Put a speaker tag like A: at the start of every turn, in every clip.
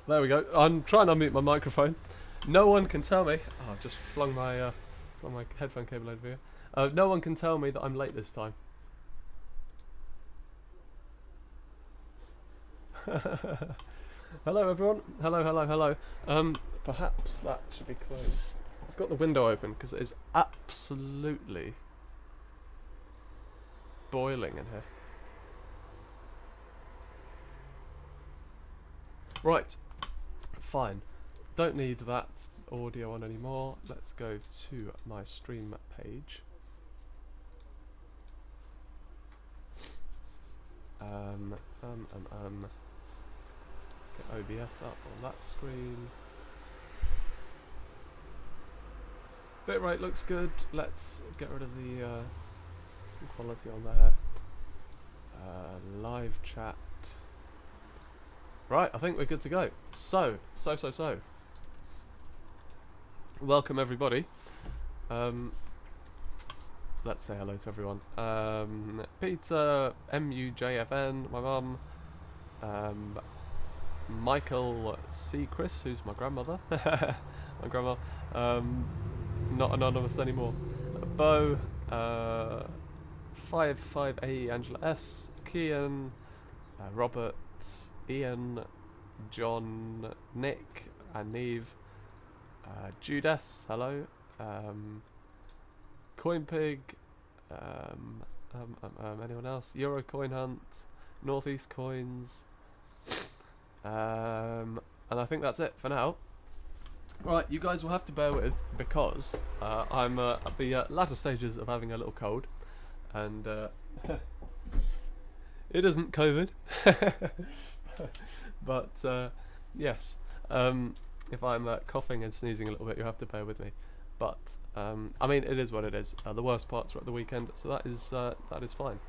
A: There we go. I'm trying to unmute my microphone. No one can tell me. Oh, I've just flung my headphone cable over here. No one can tell me that I'm late this time. Hello, everyone. Hello, hello, hello. Perhaps that should be closed. I've got the window open because it is absolutely boiling in here. Right. Fine. Don't need that audio on anymore. Let's go to my stream page. Get OBS up on that screen. Bitrate looks good. Let's get rid of the quality on there. Live chat. Right, I think we're good to go. So. Welcome everybody. Let's say hello to everyone. Peter, MUJFN, my mum, Michael C. Chris, who's my grandmother, my grandma, not anonymous anymore. Bo, 55A Angela S, Kian, Robert, Ian, John, Nick, and Neve, Judas, hello, Coinpig, anyone else? Eurocoin Hunt, Northeast Coins, and I think that's it for now. Right, you guys will have to bear with because I'm at the latter stages of having a little cold, and it isn't COVID, but yes, if I'm coughing and sneezing a little bit, you have to bear with me. But I mean, it is what it is. The worst parts are at the weekend, so that is fine.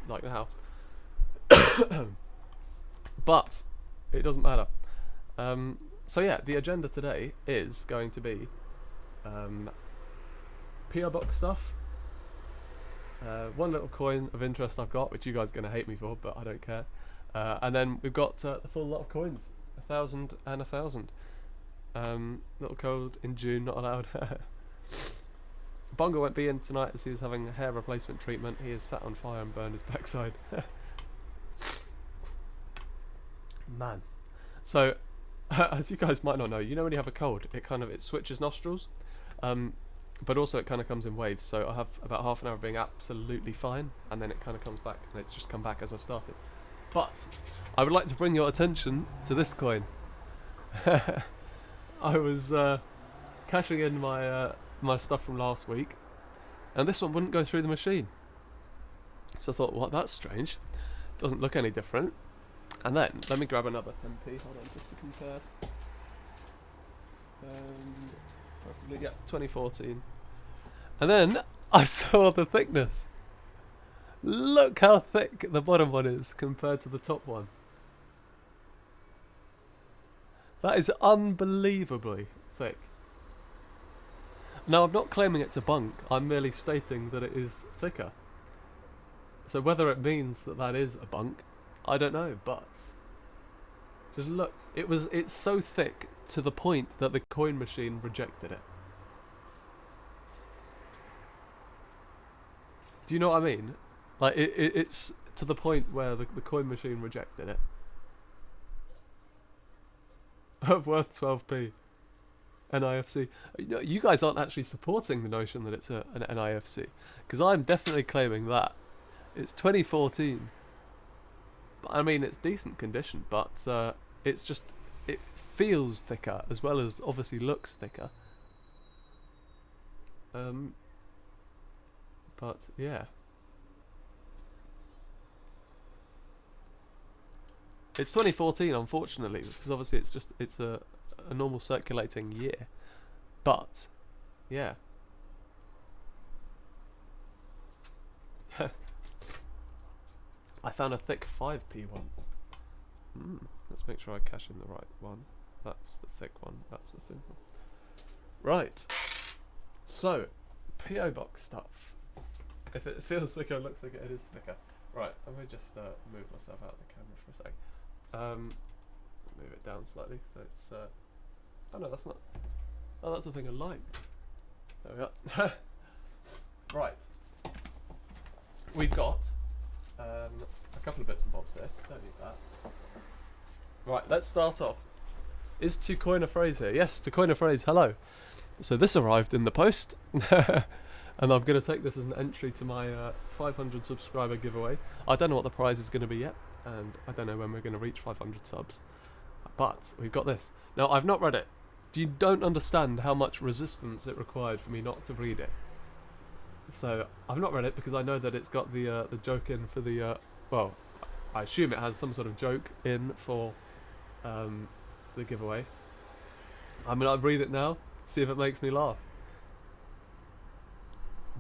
A: Like now, but it doesn't matter. So yeah, the agenda today is going to be PO box stuff. One little coin of interest I've got, which you guys are going to hate me for, but I don't care. And then we've got the full lot of coins, 1,000 and 1,000. Little code in June, not allowed. Bongo won't be in tonight as he's having a hair replacement treatment. He is sat on fire and burned his backside. Man. So, as you guys might not know, you know when you have a cold, it switches nostrils, but also it kind of comes in waves. So I have about half an hour of being absolutely fine, and then it kind of comes back, and it's just come back as I've started. But I would like to bring your attention to this coin. I was cashing in my stuff from last week, and this one wouldn't go through the machine. So I thought, what? That's strange. Doesn't look any different. And then let me grab another 10p. Hold on, just to compare. Probably, yeah, 2014. And then I saw the thickness. Look how thick the bottom one is compared to the top one. That is unbelievably thick. Now, I'm not claiming it to bunk, I'm merely stating that it is thicker. So whether it means that that is a bunk, I don't know, but just look, it's so thick to the point that the coin machine rejected it. Do you know what I mean? Like, it's to the point where the coin machine rejected it. Worth 12p. NIFC. You guys aren't actually supporting the notion that it's an NIFC, because I'm definitely claiming that. It's 2014. I mean, it's decent condition, but it's just, it feels thicker as well as obviously looks thicker. But yeah, it's 2014, unfortunately, because obviously it's a normal circulating year. But yeah. I found a thick 5p once. Let's make sure I cash in the right one. That's the thick one. That's the thin one. Right. So, PO box stuff. If it feels thicker, looks thicker, it is thicker. Right. Let me just move myself out of the camera for a sec. move it down slightly so it's. Oh no, that's not. Oh, that's the thing I liked. There we are. Right. We've got a couple of bits and bobs here. Don't need that. Right, let's start off. Is To Coin a Phrase here? Yes, To Coin a Phrase. Hello. So this arrived in the post. And I'm going to take this as an entry to my 500 subscriber giveaway. I don't know what the prize is going to be yet, and I don't know when we're going to reach 500 subs. But we've got this. Now, I've not read it. You don't understand how much resistance it required for me not to read it. So, I've not read it because I know that it's got the joke in for the... well, I assume it has some sort of joke in for the giveaway. I mean, I'll read it now, see if it makes me laugh.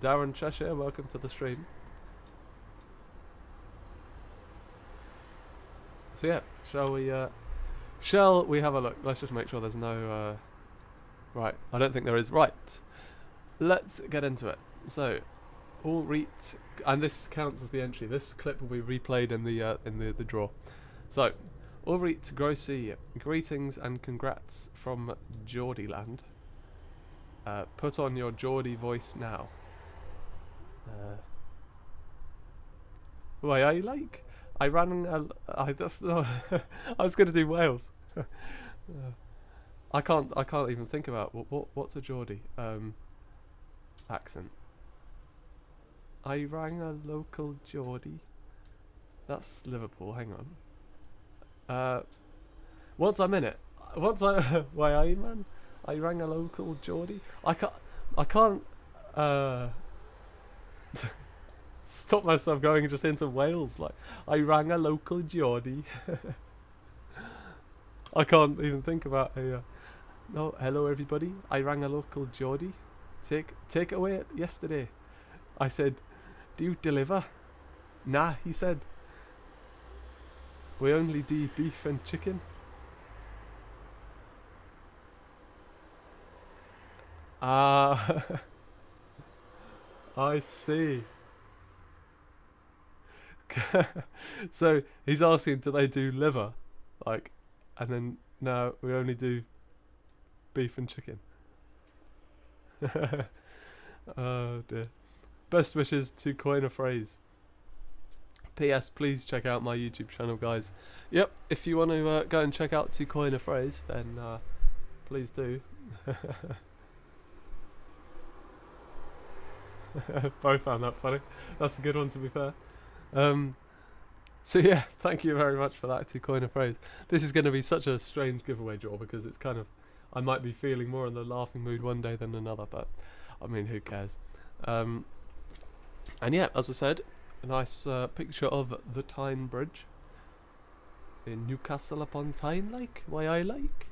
A: Darren Cheshire, welcome to the stream. So yeah, shall we have a look? Let's just make sure there's no right, I don't think there is. Right, let's get into it. So Ulrich, and this counts as the entry. This clip will be replayed in the draw. So Ulrich Grossi, greetings and congrats from Geordieland. Put on your Geordie voice now. Why I like? I ran. That's no. I was going to do Wales. I can't even think about what's a Geordie accent. I rang a local Geordie. That's Liverpool. Hang on. Once I'm in it. Why are you, man? I rang a local Geordie. I can't. Stop myself going just into Wales. Like, I rang a local Geordie. I can't even think about a. No, hello everybody. I rang a local Geordie. Take it away. Yesterday, I said, "Do you deliver?" Nah, he said. We only do beef and chicken. Ah, I see. So he's asking, do they do liver, like, and then no, we only do beef and chicken. Oh dear. Best wishes To Coin a Phrase. P.S. Please check out my YouTube channel, guys. Yep, if you want to go and check out To Coin a Phrase, then please do. Both found that funny. That's a good one, to be fair. So yeah, thank you very much for that, To Coin a Phrase. This is going to be such a strange giveaway draw because it's kind of, I might be feeling more in the laughing mood one day than another, but I mean, who cares? And yeah, as I said, a nice picture of the Tyne Bridge in Newcastle upon Tyne, like, why I like.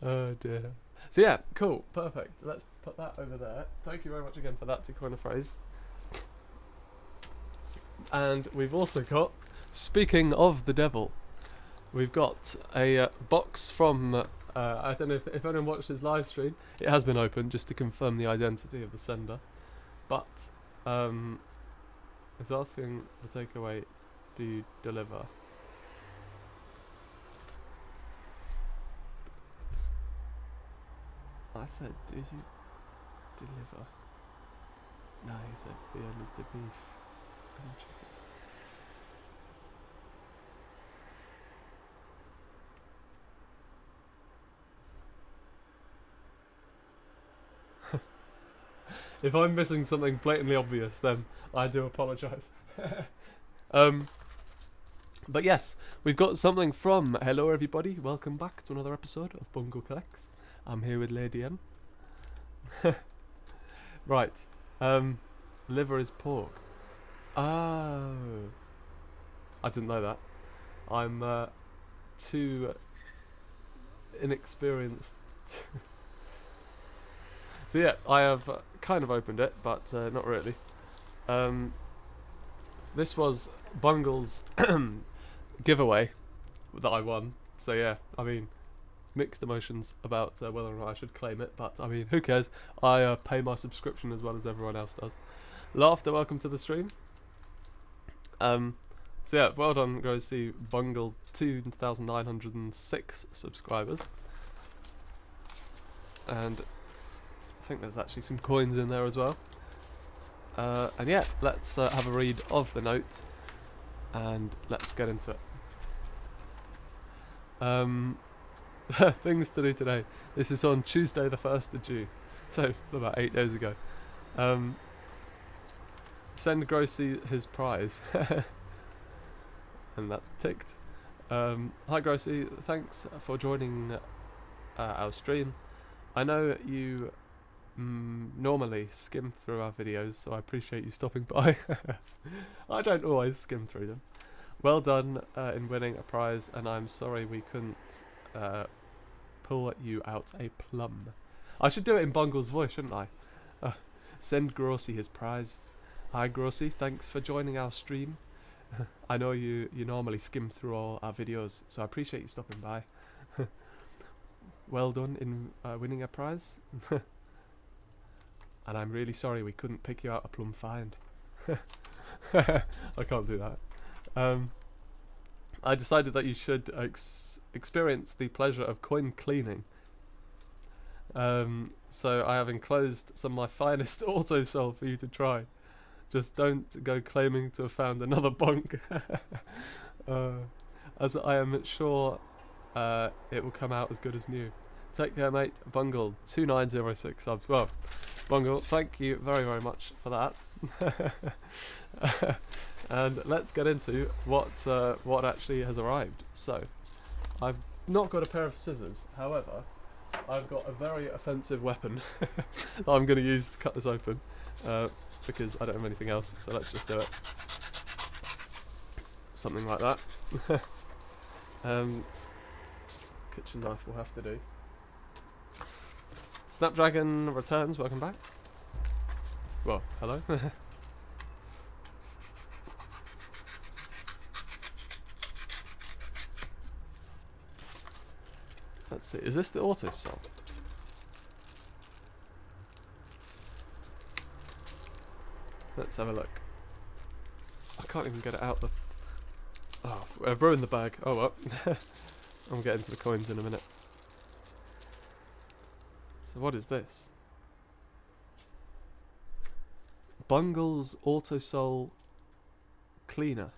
A: Oh dear. So yeah, cool, perfect. Let's put that over there. Thank you very much again for that, To Coin a Phrase. And we've also got, speaking of the devil, we've got a box from, I don't know if anyone watched his live stream. It has been opened just to confirm the identity of the sender. But, it's asking the takeaway, do you deliver? I said, do you deliver? No, he said, we only do beef and chicken. If I'm missing something blatantly obvious, then I do apologise. But yes, we've got something from hello everybody. Welcome back to another episode of Bungo Collects. I'm here with Lady M. Right. Liver is pork. Oh. I didn't know that. I'm too inexperienced. So yeah, I have kind of opened it, but not really. This was Bungle's giveaway that I won. So yeah, I mean, mixed emotions about whether or not I should claim it, but I mean, who cares? I pay my subscription as well as everyone else does. Laughter, welcome to the stream. So yeah, well done, Grossy. Bungled 2,906 subscribers. And I think there's actually some coins in there as well. And yeah, let's have a read of the note and let's get into it. Things to do today. This is on Tuesday the 1st of June, so about 8 days ago. Send Grossy his prize. And that's ticked. Hi Grossy, thanks for joining our stream. I know you normally skim through our videos, so I appreciate you stopping by. I don't always skim through them. Well done in winning a prize, and I'm sorry we couldn't pull you out a plum. I should do it in Bungle's voice, shouldn't I? Send Grossy his prize. Hi Grossy, thanks for joining our stream. I know you normally skim through all our videos, so I appreciate you stopping by. Well done in winning a prize. And I'm really sorry we couldn't pick you out a plum find. I can't do that. I decided that you should experience the pleasure of coin cleaning. So I have enclosed some of my finest autosol for you to try. Just don't go claiming to have found another bunk. As I am sure it will come out as good as new. Take care, mate. Bungle 2906 subs. Well, Bungle, thank you very, very much for that. And let's get into what actually has arrived. So, I've not got a pair of scissors. However, I've got a very offensive weapon that I'm going to use to cut this open. Because I don't have anything else, so let's just do it. Something like that. Kitchen knife will have to do. Snapdragon returns, welcome back. Well, hello. Let's see, is this the autosol? Let's have a look. I can't even get it out. Oh, I've ruined the bag. Oh well. I'll get into the coins in a minute. So what is this? Bungle's Autosol Cleaner.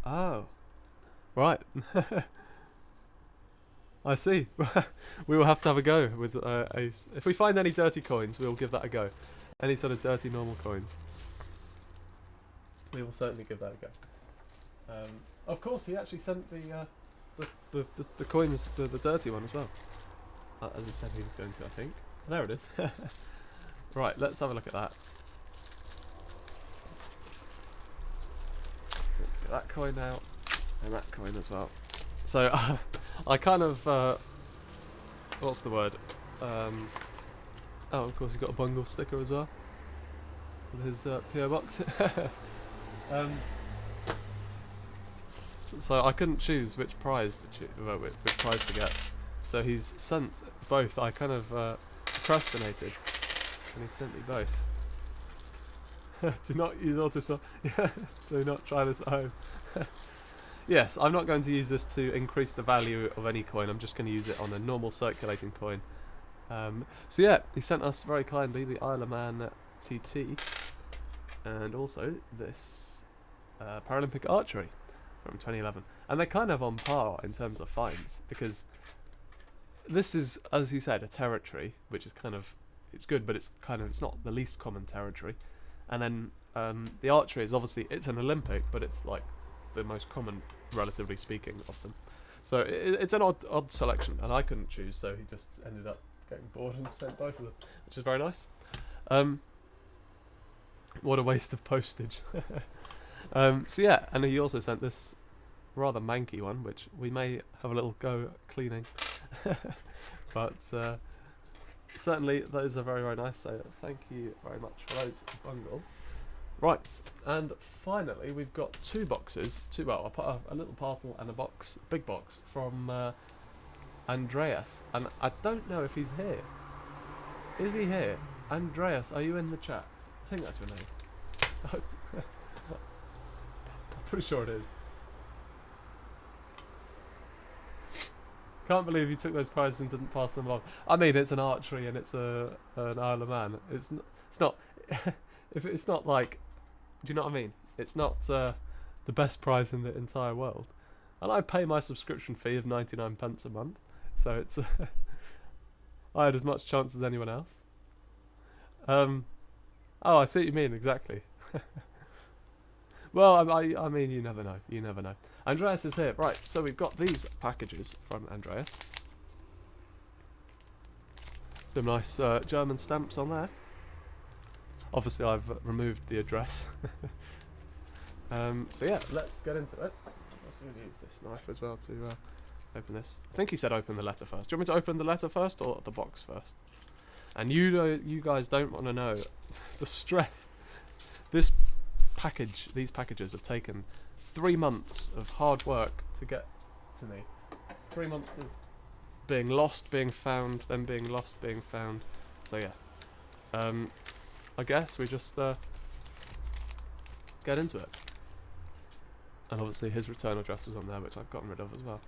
A: Oh. Right. I see. We will have to have a go with if we find any dirty coins, we'll give that a go. Any sort of dirty normal coins, we will certainly give that a go. Of course, he actually sent the coins, the dirty one as well. As he said he was going to, I think. There it is. Right, let's have a look at that. Let's get that coin out and that coin as well. So I kind of what's the word? Oh, of course, he's got a Bungle sticker as well with his PO box. So I couldn't choose which prize to which prize to get. So he's sent both. I kind of procrastinated, and he sent me both. Do not use Autosol. Yeah, do not try this at home. Yes, I'm not going to use this to increase the value of any coin. I'm just going to use it on a normal circulating coin. So yeah, he sent us very kindly the Isle of Man TT, and also this Paralympic archery from 2011. And they're kind of on par in terms of finds, because this is, as he said, a territory, which is kind of, it's good, but it's not the least common territory. And then the archery is obviously, it's an Olympic, but it's like the most common, relatively speaking, of them. So it's an odd selection, and I couldn't choose, so he just ended up getting bored and sent both of them, which is very nice. What a waste of postage. So yeah, and he also sent this rather manky one, which we may have a little go at cleaning. But certainly those are very, very nice, so thank you very much for those, Bungle. Right, and finally we've got two boxes, a little parcel and a box, big box, from Andreas, and I don't know if he's here. Is he here? Andreas, are you in the chat? I think that's your name. I'm pretty sure it is. Can't believe you took those prizes and didn't pass them along. I mean, it's an archery and it's an Isle of Man. It's not. If it's not like, do you know what I mean? It's not the best prize in the entire world. And I pay my subscription fee of 99 pence a month, so it's I had as much chance as anyone else. Oh, I see what you mean exactly. Well, I mean, you never know. You never know. Andreas is here. Right, so we've got these packages from Andreas. Some nice German stamps on there. Obviously, I've removed the address. So yeah, let's get into it. I'm also going to use this knife as well to open this. I think he said open the letter first. Do you want me to open the letter first or the box first? And you guys don't want to know the stress. These packages have taken 3 months of hard work to get to me. 3 months of being lost, being found, then being lost, being found. So yeah, I guess we just get into it. And obviously his return address was on there, which I've gotten rid of as well.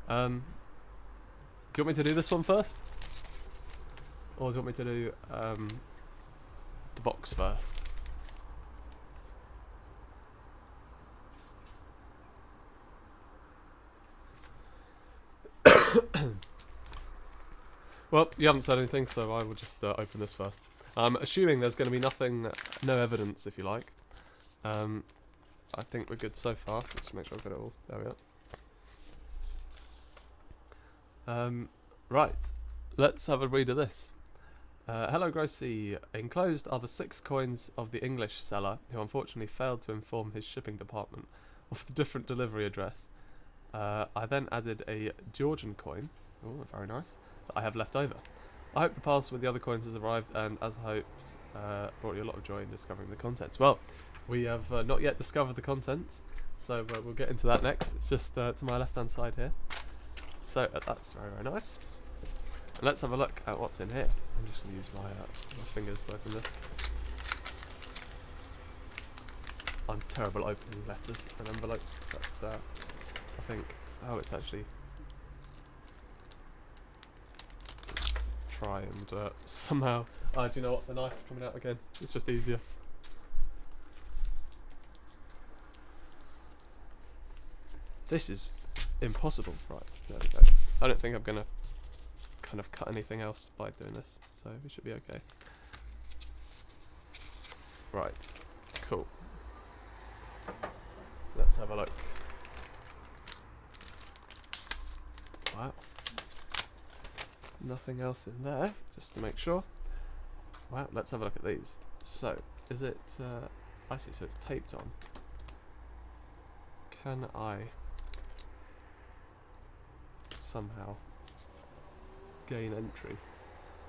A: Do you want me to do this one first? Or do you want me to do the box first? Well, you haven't said anything, so I will just open this first. I'm assuming there's going to be nothing, no evidence, if you like. I think we're good so far. Just make sure I've got it all. There we are. Right, let's have a read of this. Hello, Grossy. Enclosed are the 6 coins of the English seller, who unfortunately failed to inform his shipping department of the different delivery address. I then added a Georgian coin, oh, very nice, that I have left over. I hope the parcel with the other coins has arrived, and as hoped, brought you a lot of joy in discovering the contents. Well, we have not yet discovered the contents, so we'll get into that next. It's just to my left-hand side here. So that's very, very nice. And let's have a look at what's in here. I'm just going to use my fingers to open this. I'm terrible at opening letters and envelopes, but I think... Oh, it's actually... Let's try and somehow... do you know what? The knife's coming out again. It's just easier. This is impossible. Right, there we go. I don't think I'm going to kind of cut anything else by doing this, so we should be okay. Right, cool. Let's have a look. Wow. Nothing else in there, just to make sure. Wow, let's have a look at these. So, is it... I see, so it's taped on. Can I somehow gain entry?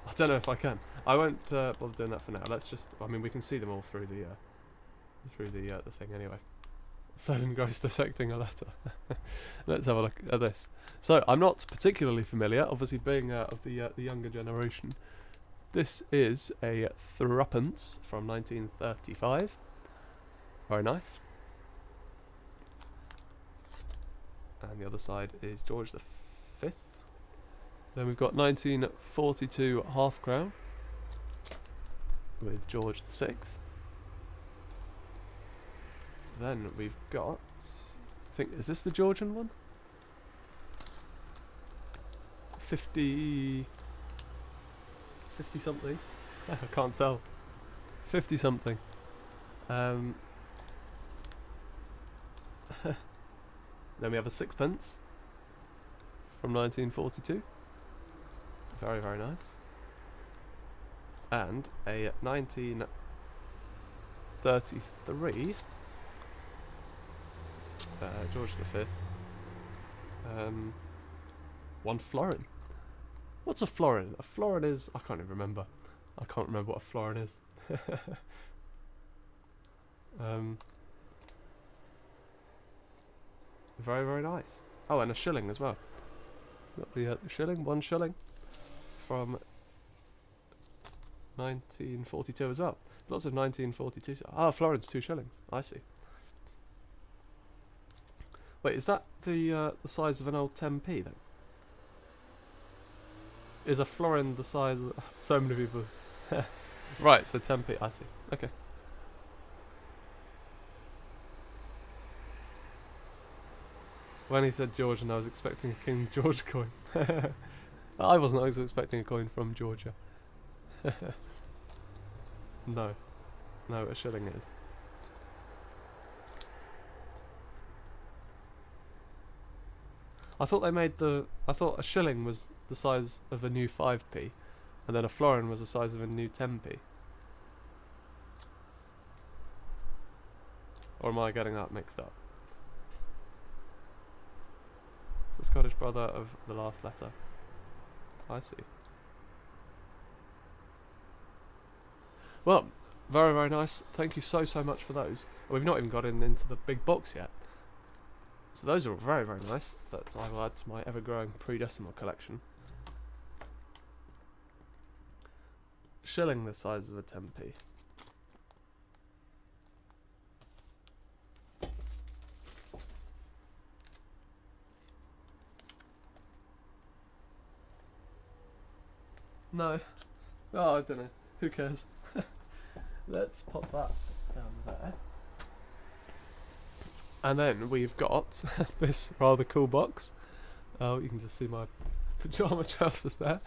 A: I don't know if I can. I won't bother doing that for now. Let's just... I mean, we can see them all through the thing anyway. Sudden Gross dissecting a letter. Let's have a look at this. So, I'm not particularly familiar, obviously being of the younger generation. This is a threepence from 1935. Very nice. And the other side is George V. Then we've got 1942 half crown with George VI. Then we've got, I think, is this the Georgian one? 50 something. I can't tell. 50 something. Then we have a sixpence from 1942. Very, very nice. And a 1933 George V. 1 florin. What's a florin? A florin is... I can't even remember. I can't remember what a florin is. Very, very nice. Oh, and a shilling as well. Got the shilling, 1 shilling from 1942 as well. Lots of 1942. Ah, Florence, 2 shillings. I see. Wait, is that the size of an old 10p then? Is a florin the size of... So many people... Right, so 10p, I see. Okay. When he said Georgian, I was expecting a King George coin. I wasn't, I was expecting a coin from Georgia. No. No, a shilling is. I thought they made the... I thought a shilling was the size of a new 5p, and then a florin was the size of a new 10p. Or am I getting that mixed up? It's the Scottish brother of the last letter. I see. Well, very, very nice. Thank you so, so much for those. We've not even got into the big box yet. So those are very, very nice. That I will add to my ever-growing pre-decimal collection. Shilling the size of a 10p. No. Oh, I don't know. Who cares? Let's pop that down there. And then we've got this rather cool box. Oh, you can just see my pyjama trousers there.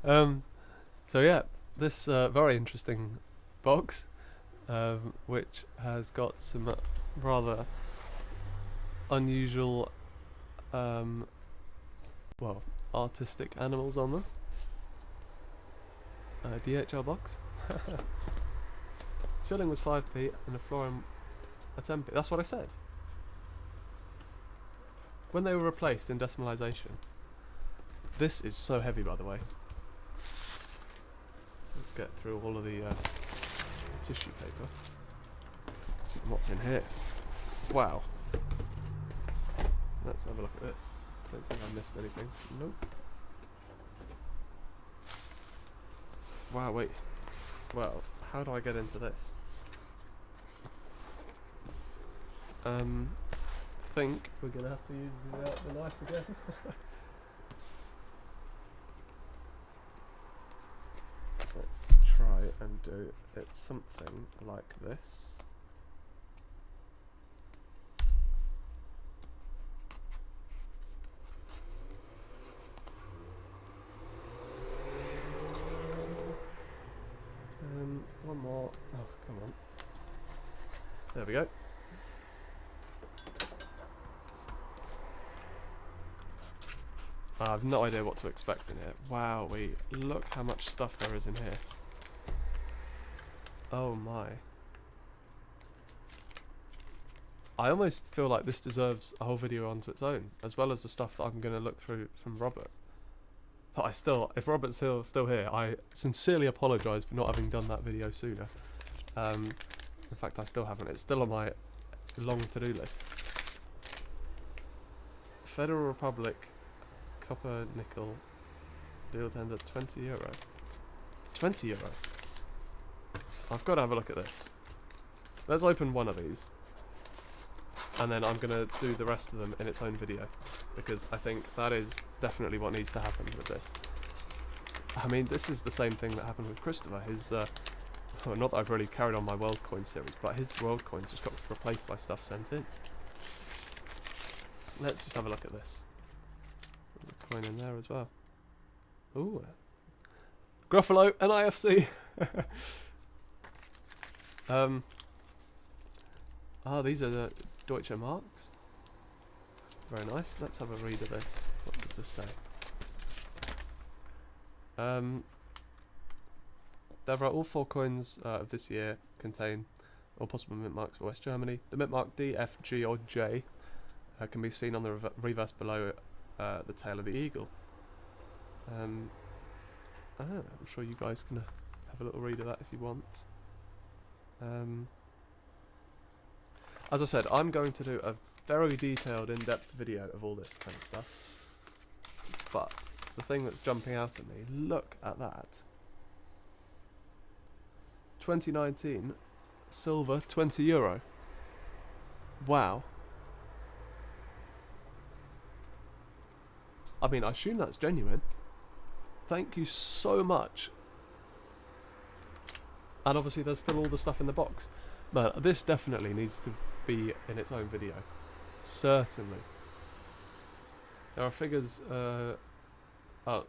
A: So yeah, this very interesting box, which has got some rather unusual, well, artistic animals on them. DHL box. Shilling was 5p and a florin a 10p. That's what I said. When they were replaced in decimalisation. This is so heavy, by the way. So let's get through all of the tissue paper. And what's in here? Wow. Let's have a look at this. I don't think I missed anything. Nope. Wow, wait. Well, how do I get into this? Think we're gonna have to use the knife again. Let's try and do it something like this. One more. Oh, come on. There we go. I have no idea what to expect in here. Wow, look how much stuff there is in here. Oh my. I almost feel like this deserves a whole video onto its own, as well as the stuff that I'm going to look through from Robert. But if Robert's still here, I sincerely apologise for not having done that video sooner. In fact, I still haven't. It's still on my long to-do list. Federal Republic, copper, nickel, deal tender, €20. €20? I've got to have a look at this. Let's open one of these. And then I'm going to do the rest of them in its own video. Because I think that is definitely what needs to happen with this. I mean, this is the same thing that happened with Christopher. His, well, not that I've really carried on my World Coin series, but his World Coins just got replaced by stuff sent in. Let's just have a look at this. There's a coin in there as well. Ooh. Gruffalo, NIFC. These are the Deutsche Marks. Very nice. Let's have a read of this. What does this say? There are all 4 coins of this year contain all possible mint marks for West Germany. The mint mark D, F, G or J can be seen on the reverse below the tail of the eagle. I'm sure you guys can have a little read of that if you want. As I said, I'm going to do a very detailed, in-depth video of all this kind of stuff. But the thing that's jumping out at me, look at that. 2019 silver €20. Wow. I mean, I assume that's genuine. Thank you so much. And obviously there's still all the stuff in the box. But this definitely needs to be in its own video. Certainly. There are figures, they are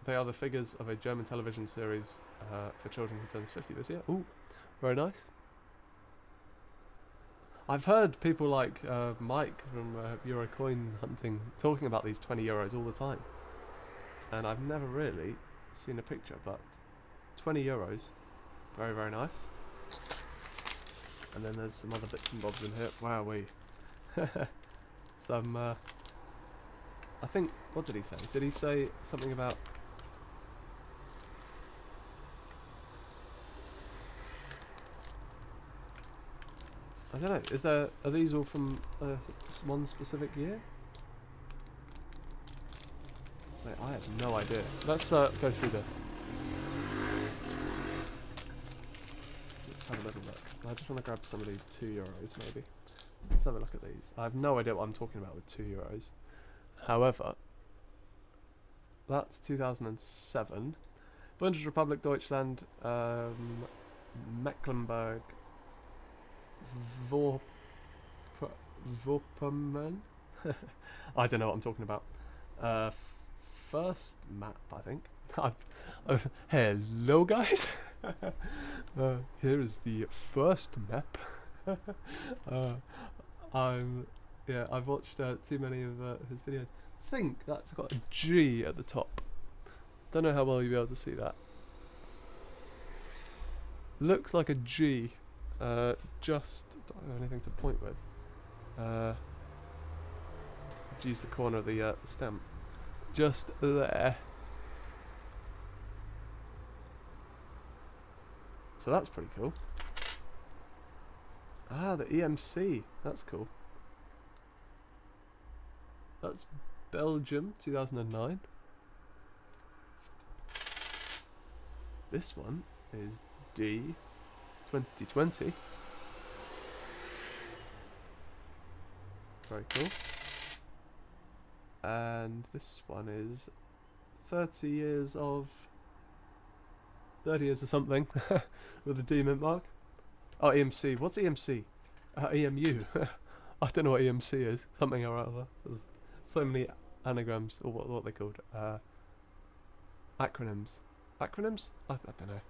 A: the figures of a German television series for children who turns 50 this year. Ooh, very nice. I've heard people like Mike from Eurocoin Hunting talking about these €20 all the time. And I've never really seen a picture, but €20, very, very nice. And then there's some other bits and bobs in here. Wowee. Some, I think, what did he say? Did he say something about... I don't know, is there, are these all from one specific year? Wait, I have no idea. Let's go through this. Let's have a little look. I just want to grab some of these €2 maybe. Let's have a look at these. I have no idea what I'm talking about with €2. However, that's 2007. Bundesrepublik Deutschland, Mecklenburg, Vorpommern. I don't know what I'm talking about. First map, I think. Hello, guys. Here is the first map. I've watched too many of his videos. I think that's got a G at the top. Don't know how well you'll be able to see that. Looks like a G. Just don't have anything to point with. Use the corner of the stamp. Just there. So that's pretty cool. Ah, the EMC. That's cool. That's Belgium, 2009. This one is D, 2020. Very cool. And this one is 30 years of something with a D mint mark. Oh, EMC. What's EMC? EMU. I don't know what EMC is. Something or other. There's so many anagrams, or what are they called? Acronyms. Acronyms? I don't know.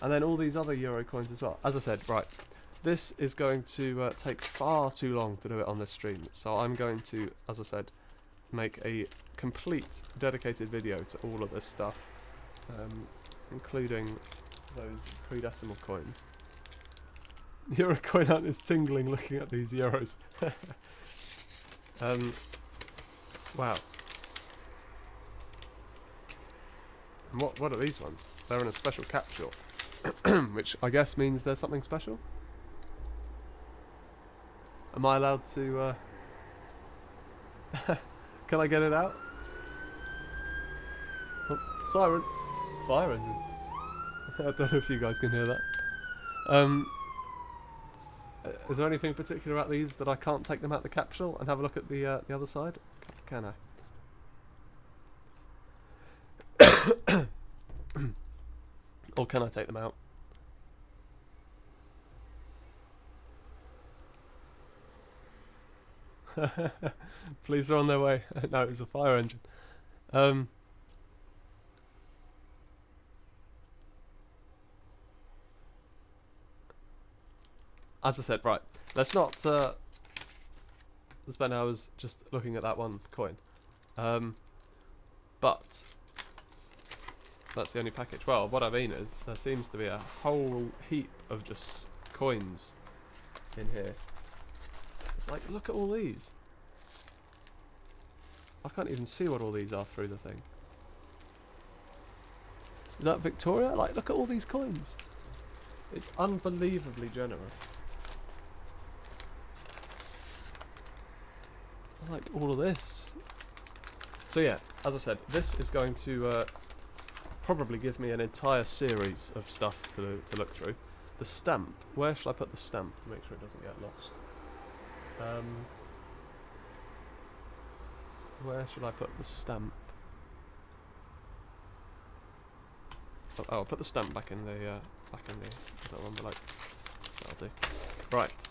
A: And then all these other Euro coins as well. As I said, right. This is going to take far too long to do it on this stream. So I'm going to, as I said, make a complete dedicated video to all of this stuff. Including those pre-decimal coins. Eurocoin Hunt is tingling looking at these euros. Wow. And what are these ones? They're in a special capsule. Which I guess means there's something special? Am I allowed to... Can I get it out? Oh, siren! Fire engine. I don't know if you guys can hear that. Is there anything particular about these that I can't take them out the capsule and have a look at the other side? Can I? Or can I take them out? Police are on their way. No, it was a fire engine. As I said, right, let's not spend hours just looking at that one coin. But that's the only package. Well, what I mean is there seems to be a whole heap of just coins in here. It's like, look at all these. I can't even see what all these are through the thing. Is that Victoria? Like, look at all these coins. It's unbelievably generous. I like all of this. So yeah, as I said, this is going to probably give me an entire series of stuff to look through. The stamp. Where should I put the stamp to make sure it doesn't get lost? Where should I put the stamp? Oh, I'll put the stamp back in the little envelope. That'll do. Right.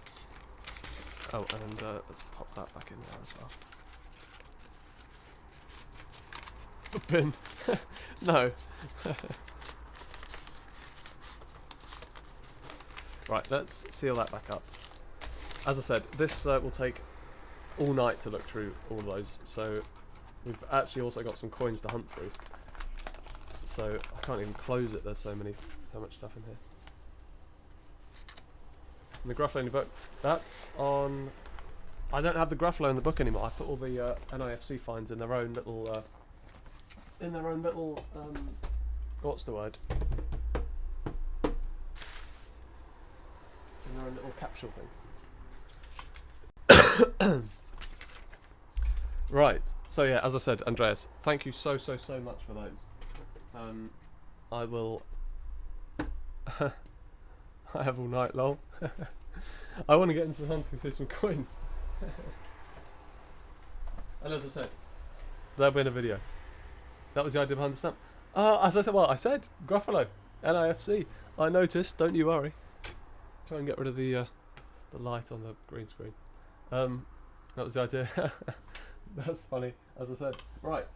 A: Oh, and let's pop that back in there as well. The bin. No. Right, let's seal that back up. As I said, this will take all night to look through all those, so we've actually also got some coins to hunt through. So I can't even close it, there's so much stuff in here. And the Gruffalo in the book, that's on... I don't have the Gruffalo in the book anymore. I put all the NIFC finds in their own little... what's the word? In their own little capsule things. Right, so yeah, as I said, Andreas, thank you so much for those. I will... I have all night, lol. I want to get into hunting through some coins. And as I said, there'll be in a video. That was the idea behind the stamp. As I said, well, I said, Gruffalo, NIFC. I noticed, don't you worry. Try and get rid of the light on the green screen. That was the idea. That's funny, as I said. Right.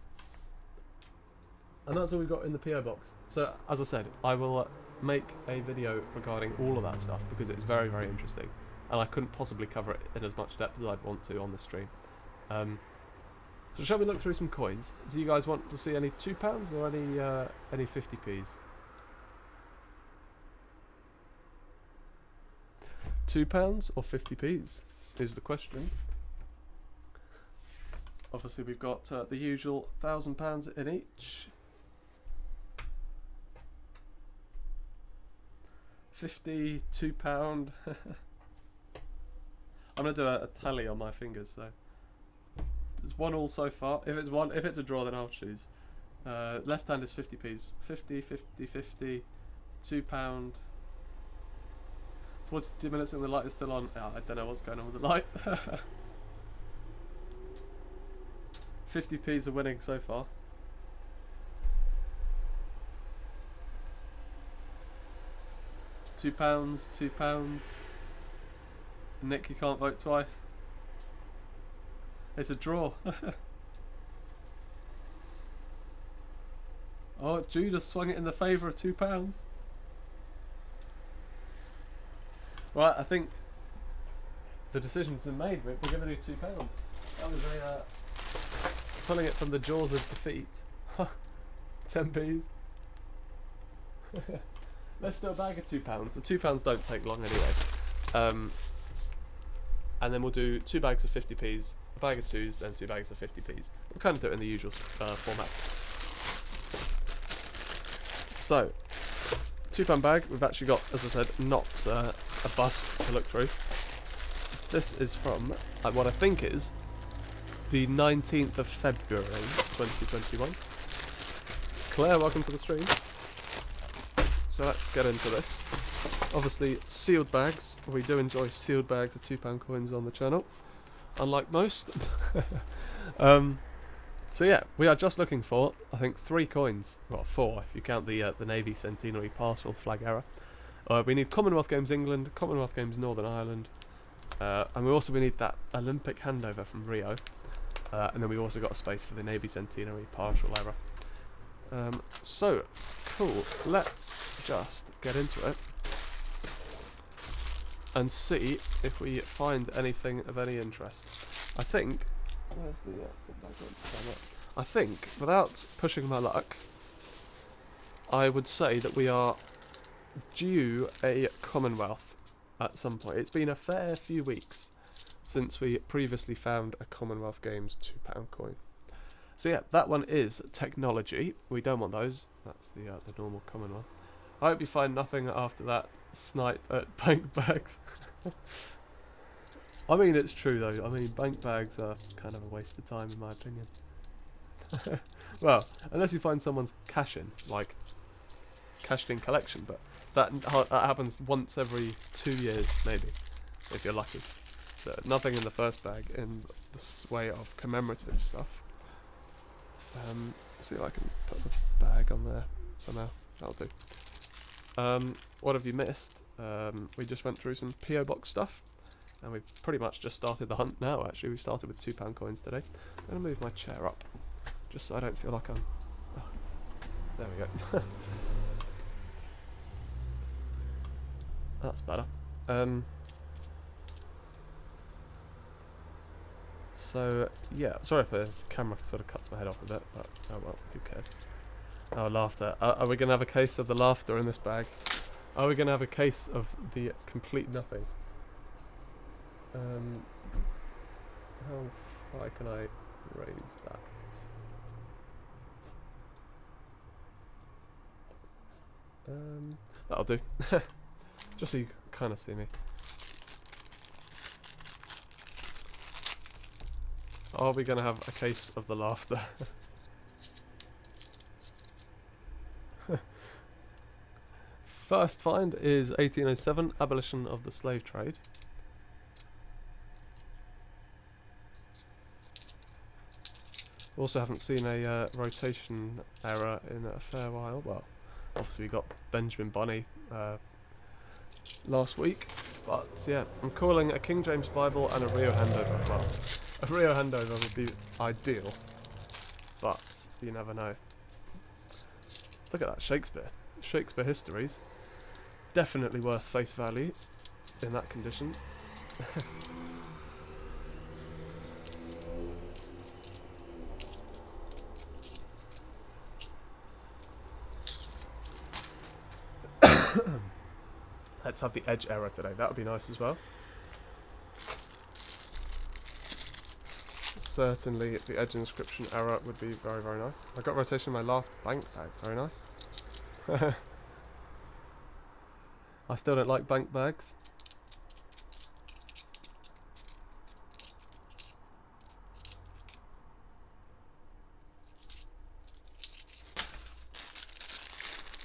A: And that's all we've got in the PO box. So, as I said, I will make a video regarding all of that stuff because it's very interesting. And I couldn't possibly cover it in as much depth as I'd want to on the stream. So shall we look through some coins? Do you guys want to see any £2 or any 50p's? £2 or 50p's is the question. Obviously we've got the usual £1,000 in each. 50, £2. I'm gonna do a tally on my fingers, so there's 1 all so far. If it's a draw, then I'll choose. Left hand is 50p's. 50, 50, 50, £2. 42 minutes and the light is still on. Oh, I don't know what's going on with the light. 50p's are winning so far. £2, £2. Nick, you can't vote twice. It's a draw. Oh, Judas swung it in the favour of £2. Right, I think the decision's been made. We're going to do £2. That was a pulling it from the jaws of defeat. 10p's. Let's do a bag of £2. The £2 don't take long anyway. And then we'll do 2 bags of 50p's, a bag of 2s, then 2 bags of 50p's. We'll kind of do it in the usual format. So, £2 bag, we've actually got, as I said, not a bust to look through. This is from what I think is the 19th of February 2021. Claire, welcome to the stream. So let's get into this. Obviously, sealed bags. We do enjoy sealed bags of £2 coins on the channel, unlike most. So yeah, we are just looking for, I think, 3 coins. Well, 4 if you count the Navy Centenary partial flag error. We need Commonwealth Games England, Commonwealth Games Northern Ireland, and we need that Olympic handover from Rio. And then we've also got a space for the Navy Centenary partial error. So, cool. Let's just get into it and see if we find anything of any interest. I think... Where's the I think, without pushing my luck, I would say that we are due a Commonwealth at some point. It's been a fair few weeks since we previously found a Commonwealth Games £2 coin. So yeah, that one is technology. We don't want those. That's the normal Commonwealth. I hope you find nothing after that snipe at bank bags. I mean, it's true though. I mean, bank bags are kind of a waste of time in my opinion. Well, unless you find someone's cash-in, like cashed-in collection, but that happens once every 2 years, maybe, if you're lucky. So nothing in the first bag in this way of commemorative stuff. See if I can put the bag on there somehow. That'll do. What have you missed? We just went through some PO box stuff, and we've pretty much just started the hunt now. Actually, we started with £2 coins today. I'm gonna move my chair up, just so I don't feel like I'm. Oh, there we go. That's better. So yeah, sorry if the camera sort of cuts my head off a bit, but oh well, who cares? Oh, laughter. Are we gonna have a case of the laughter in this bag? Are we gonna have a case of the complete nothing? How high can I raise that? That'll do. Just so you kind of see me. Are we going to have a case of the laughter? First find is 1807, abolition of the slave trade. Also haven't seen a rotation error in a fair while. Well, obviously we got Benjamin Bunny last week, but yeah, I'm calling a King James Bible and a Rio handover. Well, a Rio handover would be ideal, but you never know. Look at that Shakespeare. Shakespeare Histories. Definitely worth face value in that condition. Let's have the edge error today. That would be nice as well. Certainly the edge inscription error would be very, very nice. I got rotation in my last bank bag. Very nice. I still don't like bank bags.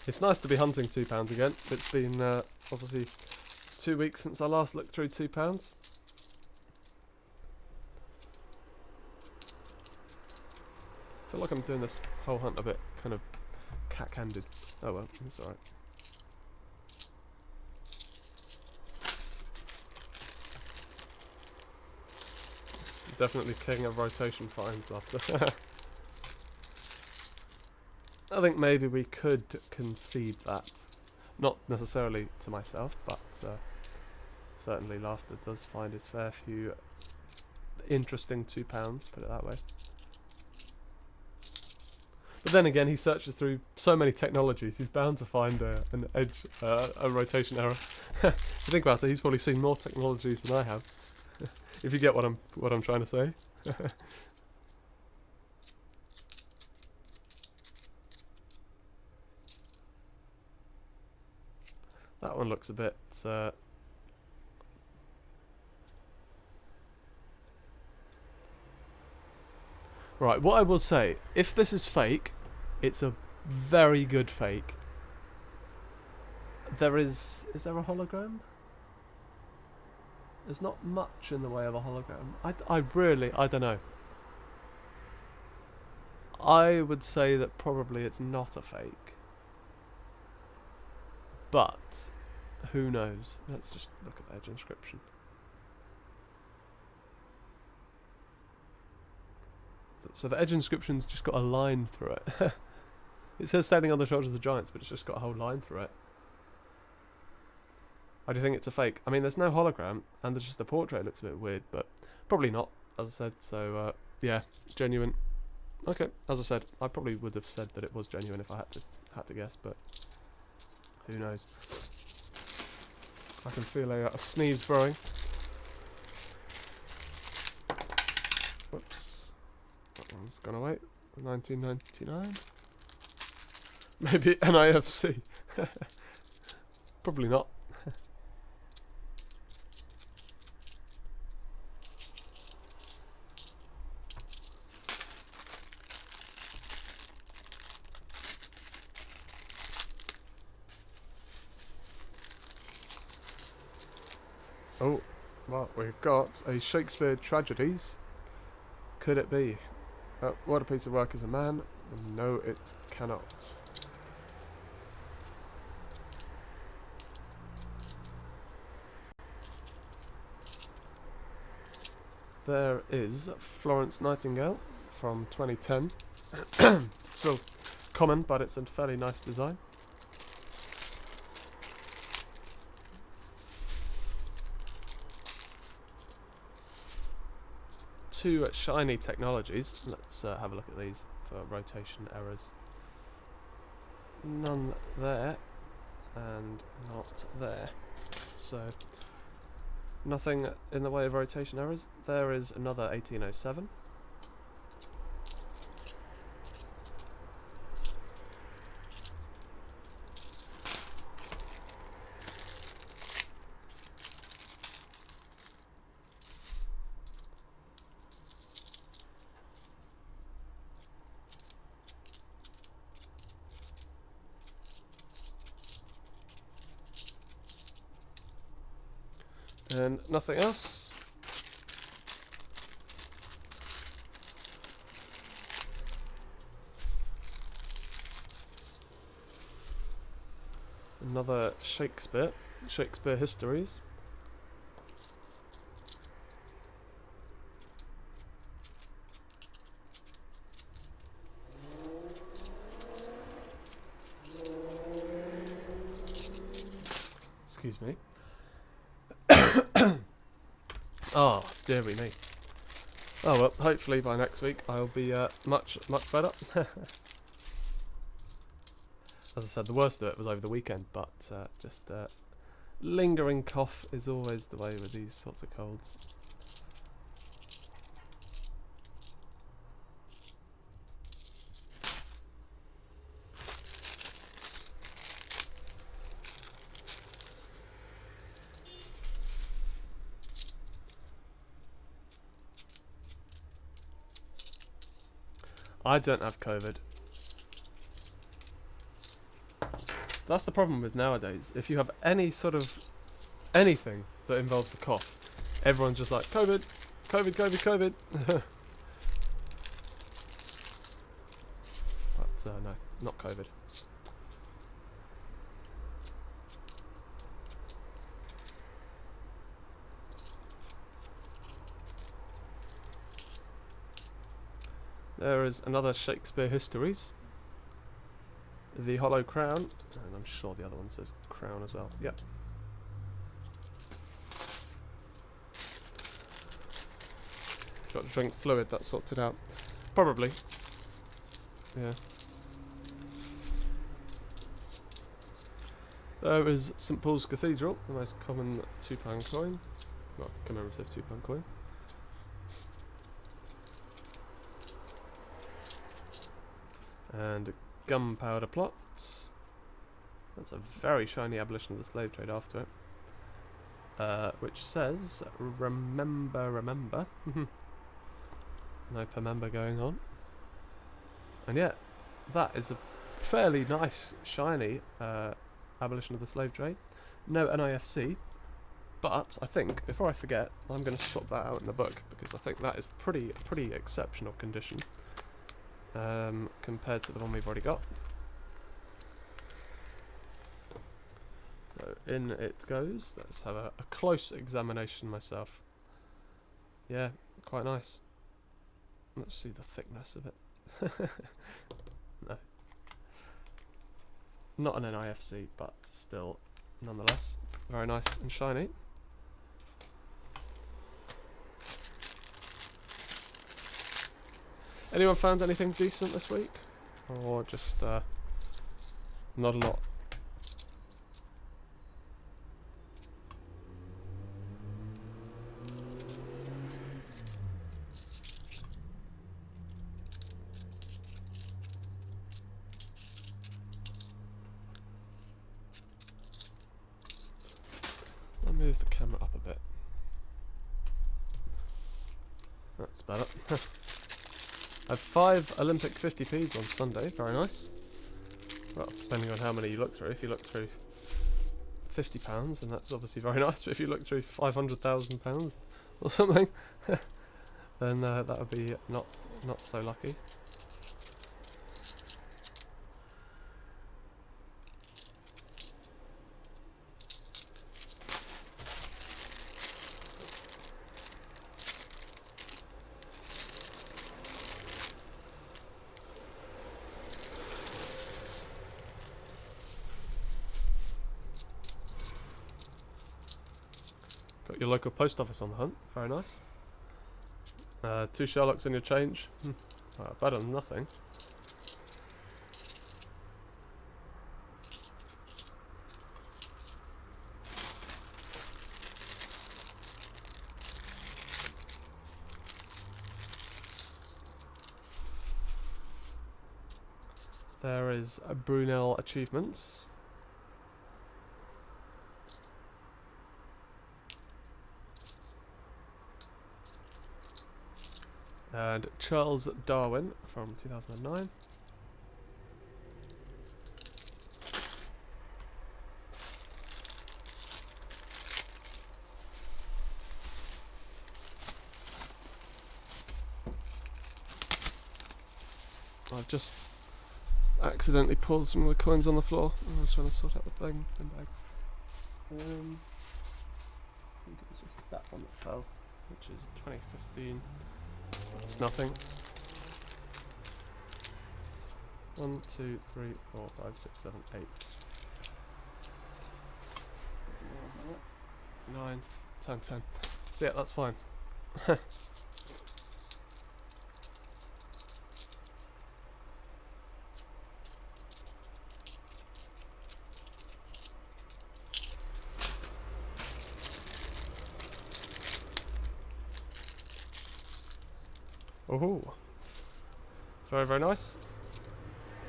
A: It's nice to be hunting £2 again. It's been obviously 2 weeks since I last looked through £2. I feel like I'm doing this whole hunt a bit kind of cack-handed. Oh well, it's alright. Definitely king of rotation finds after. I think maybe we could concede that. Not necessarily to myself, but certainly Laughter does find his fair few interesting £2, put it that way. But then again, he searches through so many technologies, he's bound to find an edge, a rotation error. If you think about it, he's probably seen more technologies than I have. If you get what I'm trying to say. That one looks a bit right, what I will say, if this is fake, it's a very good fake. Is there a hologram? There's not much in the way of a hologram. I don't know. I would say that probably it's not a fake. But, who knows? Let's just look at the edge inscription. So the edge inscription's just got a line through it. It says standing on the shoulders of the giants, but it's just got a whole line through it. I do think it's a fake. I mean, there's no hologram, and there's just the portrait looks a bit weird, but probably not, as I said. So, yeah, genuine. Okay, as I said, I probably would have said that it was genuine if I had to guess, but who knows? I can feel a sneeze brewing. Whoops. That one's gone away. 1999? Maybe NIFC. Probably not. Oh, well, we've got a Shakespeare Tragedies. Could it be? What a piece of work is a man? No, it cannot. There is Florence Nightingale from 2010. Still common, but it's a fairly nice design. Two shiny technologies. Let's have a look at these for rotation errors. None there, and not there. So, nothing in the way of rotation errors. There is another 1807. And nothing else. Another Shakespeare Histories. Excuse me. Oh, dearie me. Oh well, hopefully by next week I'll be much better. As I said, the worst of it was over the weekend, but just lingering cough is always the way with these sorts of colds. I don't have COVID. That's the problem with nowadays. If you have any sort of anything that involves a cough, everyone's just like, COVID, COVID, COVID, COVID. But no, not COVID. There is another Shakespeare Histories. The Hollow Crown, and I'm sure the other one says Crown as well. Yep. Got to drink fluid, that sorts it out. Probably. Yeah. There is St Paul's Cathedral, the most common £2 coin. Well, commemorative £2 coin. And gunpowder plot. That's a very shiny abolition of the slave trade after it. Which says, remember, remember. No remember going on. And yeah, that is a fairly nice, shiny abolition of the slave trade. No NIFC, but I think, before I forget, I'm going to swap that out in the book, because I think that is pretty exceptional condition. Compared to the one we've already got. So in it goes. Let's have a close examination myself. Yeah, quite nice. Let's see the thickness of it. No. Not an NIFC, but still, nonetheless, very nice and shiny. Anyone found anything decent this week? Or just not a lot? I'll move the camera up a bit. That's better. I have 5 Olympic 50p's on Sunday, very nice. Well, depending on how many you look through. If you look through £50, and that's obviously very nice. But if you look through £500,000 or something, then that would be not so lucky. Got your local post office on the hunt. Very nice. 2 Sherlocks in your change. Well, better than nothing. There is a Brunel Achievements. And Charles Darwin from 2009. I've just accidentally pulled some of the coins on the floor. I was trying to sort out the bin bag. I think it was just that one that fell, which is 2015. It's nothing. 1, 2, 3, 4, 5, 6, 7, 8. 9, 10, 10. So yeah, that's fine. Oh, very, very nice.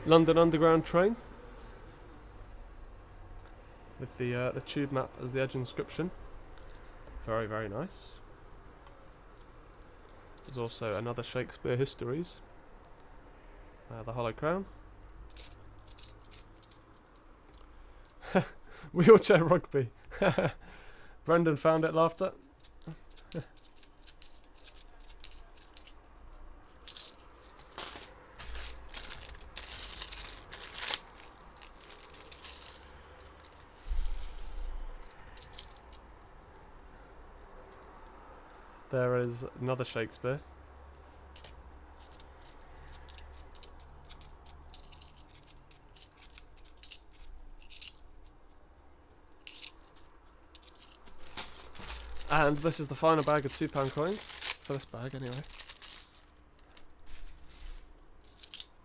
A: London Underground train with the tube map as the edge inscription. Very, very nice. There's also another Shakespeare Histories. The Hollow Crown. Wheelchair rugby. Brendan found it, laughter. There is another Shakespeare. And this is the final bag of £2 coins, for this bag anyway.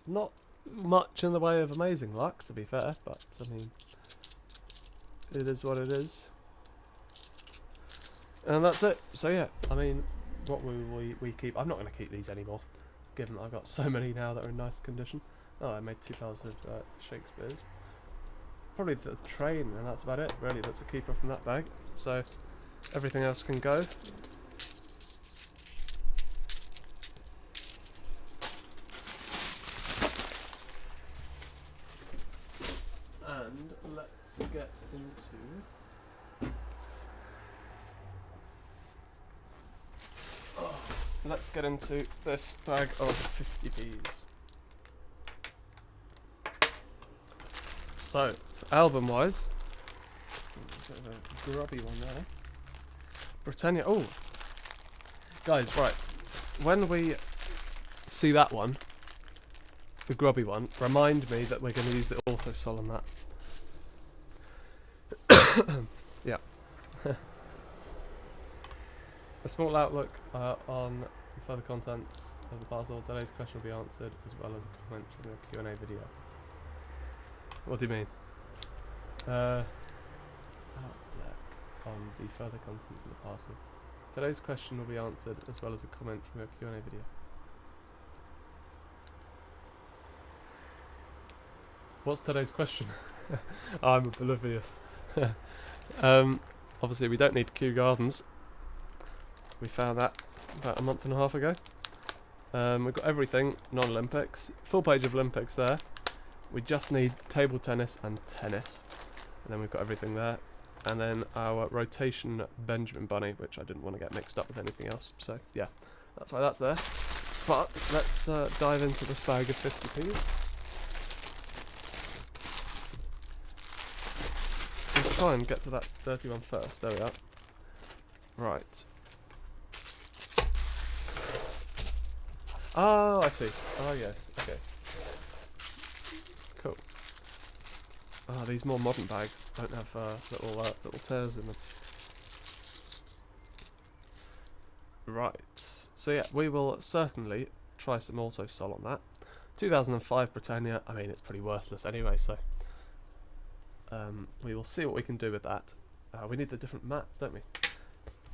A: Not much in the way of amazing luck, to be fair, but I mean, it is what it is. And that's it. So yeah, I mean, what will we keep? I'm not going to keep these anymore, given that I've got so many now that are in nice condition. Oh, I made 2 piles of Shakespeare's. Probably the train, and that's about it, really. That's a keeper from that bag. So everything else can go. And let's get into... let's get into this bag of 50p's. So, album-wise, a bit of a grubby one there. Britannia. Oh, guys, right. When we see that one, the grubby one, remind me that we're going to use the auto-sol on that. Yeah. A small outlook on further contents of the parcel. Today's question will be answered, as well as a comment from the Q&A video. What do you mean? Outlook on the further contents of the parcel. Today's question will be answered, as well as a comment from your Q&A video. What's today's question? I'm oblivious. Obviously, we don't need Kew Gardens. We found that about a month and a half ago. We've got everything non-Olympics. Full page of Olympics there. We just need table tennis and tennis. And then we've got everything there. and then our rotation Benjamin Bunny, which I didn't want to get mixed up with anything else. So yeah, that's why that's there. But let's dive into this bag of 50p's. Let's try and get to that dirty one first. There we are. Right. Oh, I see. Oh, yes. Okay. Cool. Ah, these more modern bags don't have little tears in them. Right. So yeah, we will certainly try some Auto Sol on that. 2005 Britannia. I mean, it's pretty worthless anyway, so we will see what we can do with that. We need the different mats, don't we?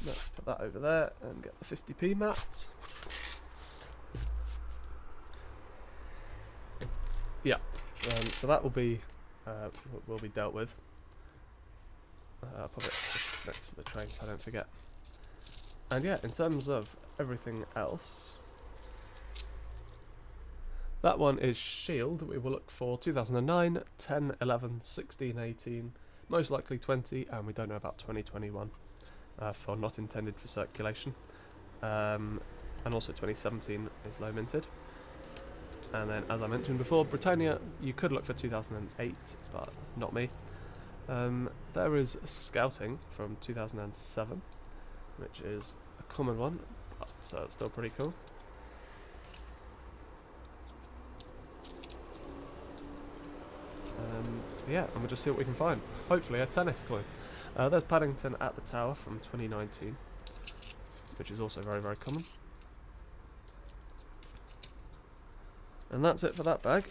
A: Let's put that over there and get the 50p mat. Yeah, so that will be dealt with. I'll put it next to the train so I don't forget. And yeah, in terms of everything else, that one is Shield. We will look for 2009, 10, 11, 16, 18, most likely 20, and we don't know about 2021 for not intended for circulation. And also 2017 is low minted. And then, as I mentioned before, Britannia, you could look for 2008, but not me. There is Scouting from 2007, which is a common one, but still pretty cool. Yeah, and we'll just see what we can find. Hopefully a tennis coin. There's Paddington at the Tower from 2019, which is also very, very common. And that's it for that bag.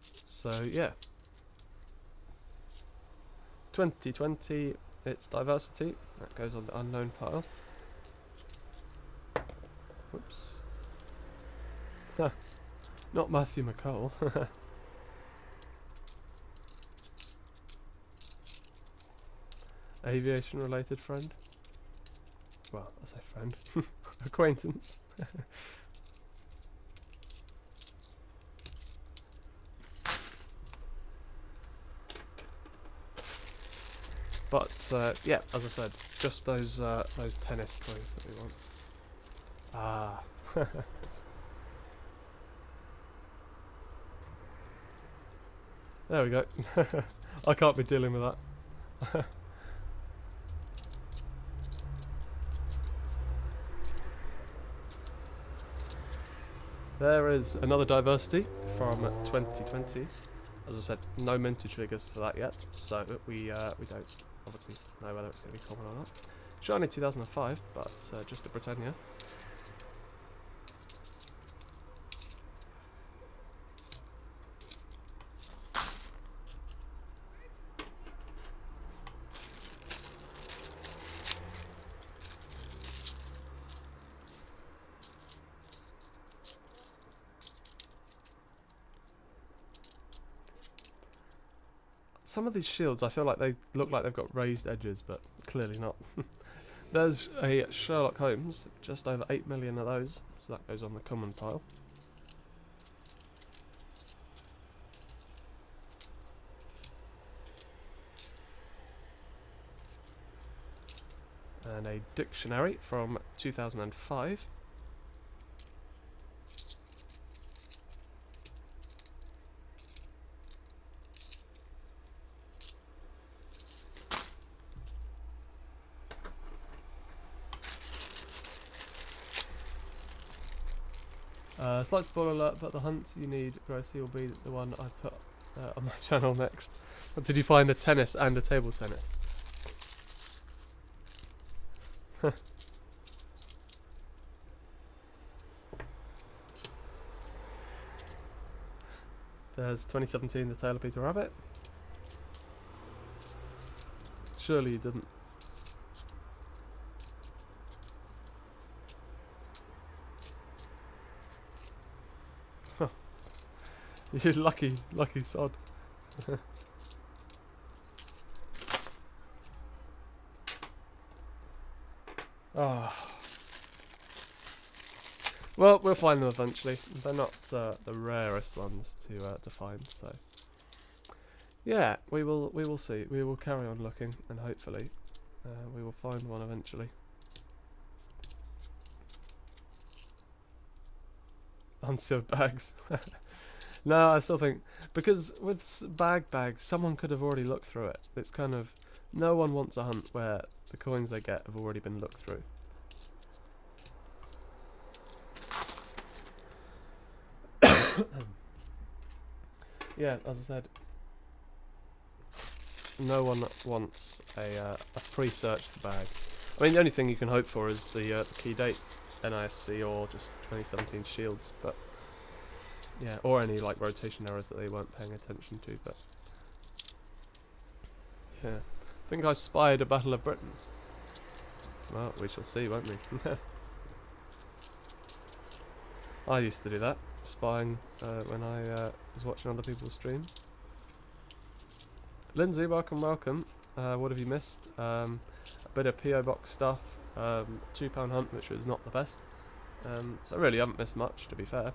A: So yeah, 2020, it's Diversity, that goes on the unknown pile. Whoops. Not Matthew McCall. Aviation related friend. Well, I say friend. Acquaintance. But yeah, as I said, just those tennis coins that we want. Ah. There we go. I can't be dealing with that. There is another Diversity from 2020. As I said, no mintage figures to that yet, so we don't obviously know whether it's going to be common or not. Shiny 2005, but just a Britannia. Some of these shields, I feel like they look like they've got raised edges, but clearly not. There's a Sherlock Holmes, just over 8 million of those, so that goes on the common pile. And a Dictionary from 2005. Slight spoiler alert, but the hunt you need, Gracie, will be the one I put on my channel next. But did you find a tennis and a table tennis? There's 2017, The Tale of Peter Rabbit. Surely you didn't. You lucky sod. Oh. Well, we'll find them eventually. They're not the rarest ones to find, so yeah, we will see. We will carry on looking, and hopefully, we will find one eventually. Unsealed bags. No, I still think because with bags, someone could have already looked through it. It's kind of no one wants a hunt where the coins they get have already been looked through. Yeah, as I said, no one wants a pre-searched bag. I mean, the only thing you can hope for is the key dates, NIFC or just 2017 shields, but yeah, or any like rotation errors that they weren't paying attention to. But yeah, I think I spied a Battle of Britain. Well, we shall see, won't we? I used to do that, spying when I was watching other people's streams. Lindsay, welcome. What have you missed? A bit of PO box stuff, £2 hunt, which was not the best. So I really haven't missed much, to be fair.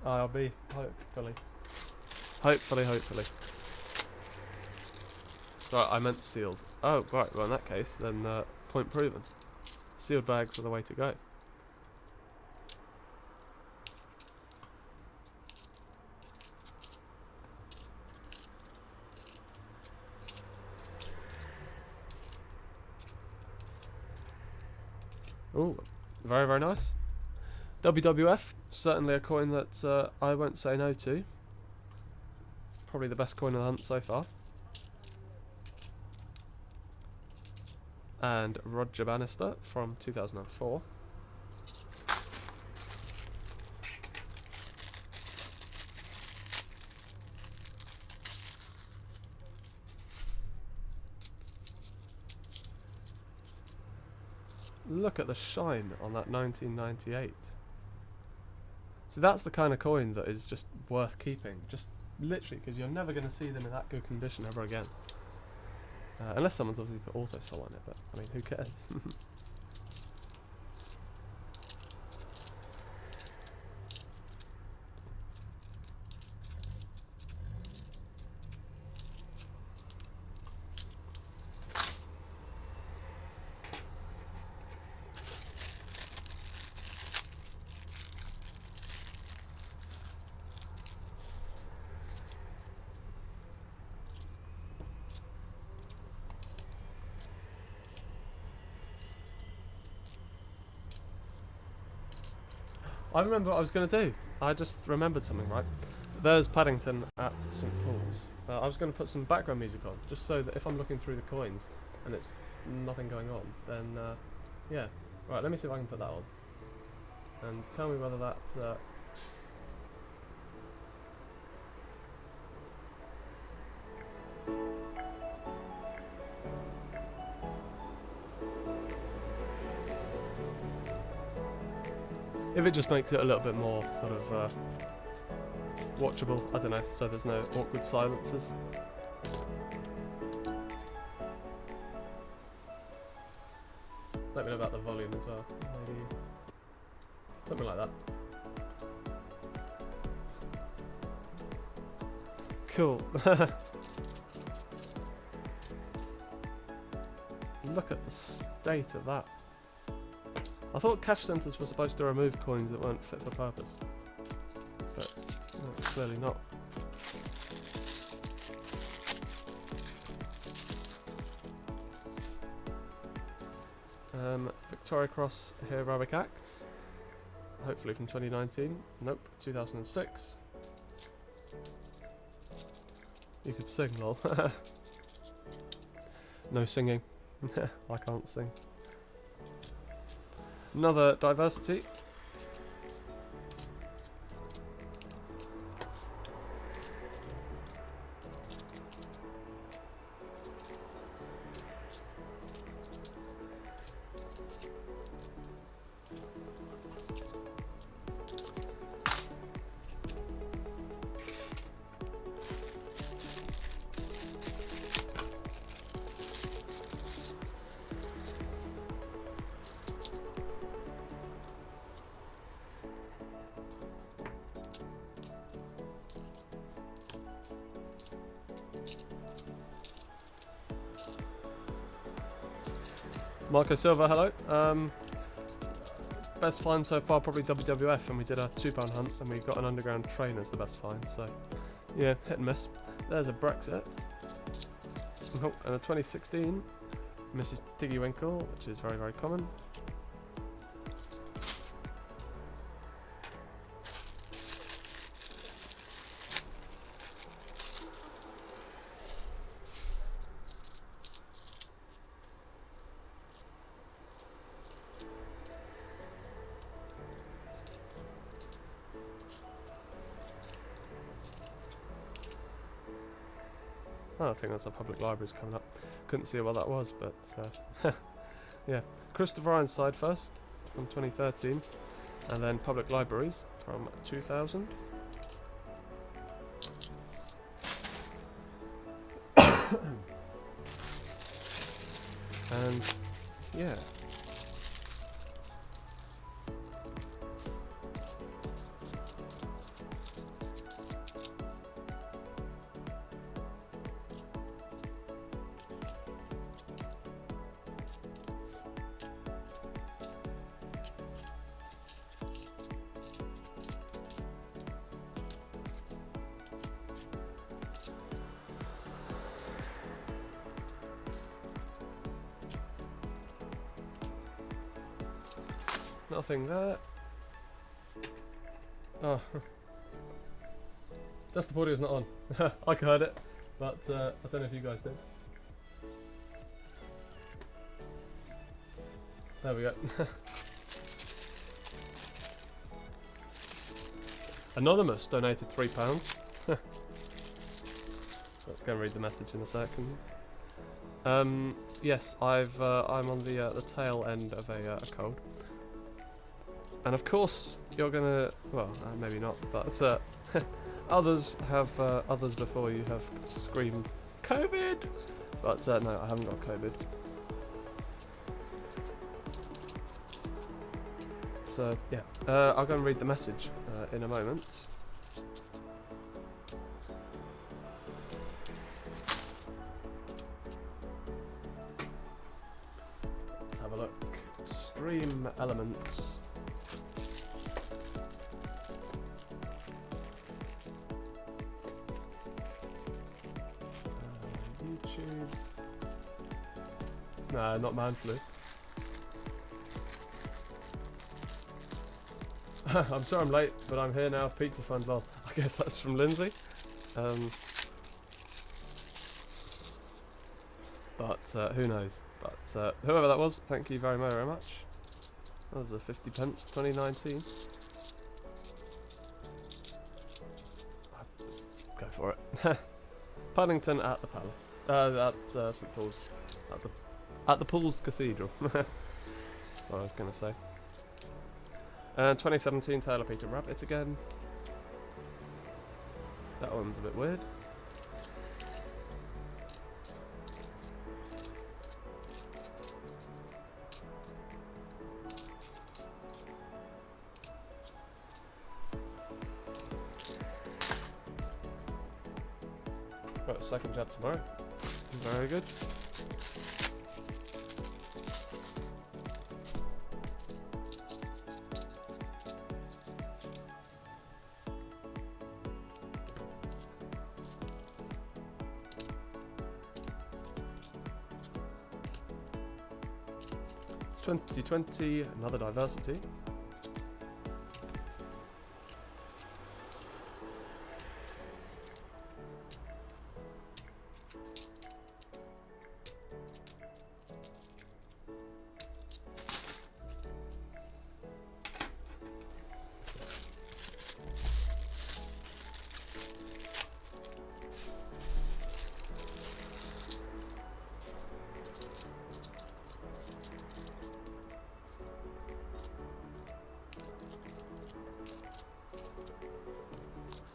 A: IRB, hopefully. Right, I meant sealed. Oh, right, well in that case, then point proven. Sealed bags are the way to go. Ooh, very, very nice. WWF, certainly a coin that I won't say no to. Probably the best coin of the hunt so far. And Roger Bannister from 2004. Look at the shine on that 1998. So that's the kind of coin that is just worth keeping. Just literally, because you're never going to see them in that good condition ever again. Unless someone's obviously put auto-sol on it, but I mean, who cares? I remember what I was going to do. I just remembered something, right? There's Paddington at St. Paul's. I was going to put some background music on, just so that if I'm looking through the coins and it's nothing going on, then yeah. Right, let me see if I can put that on. And tell me whether that... if it just makes it a little bit more sort of watchable, I don't know, so there's no awkward silences. Let me know about the volume as well, maybe something like that. Cool. Look at the state of that. I thought cash centres were supposed to remove coins that weren't fit for purpose, but well, clearly not. Victoria Cross Heroic Acts, hopefully from 2019. Nope, 2006. You could sing, lol. No singing. I can't sing. Another diversity. Marco Silva, hello. Best find so far probably WWF, and we did a £2 hunt and we got an underground train as the best find, so yeah, hit and miss. There's a Brexit. Oh, and a 2016 Mrs. Diggy Winkle, which is very, very common. Oh, I think that's the public libraries coming up. Couldn't see what that was, but yeah. Christopher Ironside first from 2013, and then public libraries from 2000. And yeah. Nothing there. Oh. Desktop audio's not on. I heard it, but I don't know if you guys did. There we go. Anonymous donated £3. Let's go and read the message in a second. Yes, I'm on the tail end of a cold. And of course, you're gonna, well, maybe not, but others before you have screamed COVID. But no, I haven't got COVID. So yeah, I'll go and read the message in a moment. Let's have a look. Stream elements. Nah, not man flu. I'm sorry I'm late, but I'm here now. Pizza fund, well, I guess that's from Lindsay. But who knows? But whoever that was, thank you very, very much. That was a 50 pence, 2019. Just go for it. Paddington at the Palace. At St Paul's. At the Paul's Cathedral. That's what I was going to say. 2017 Taylor Peter Rabbit again. That one's a bit weird. Got a second jab tomorrow. Very good. It's 2020, another diversity.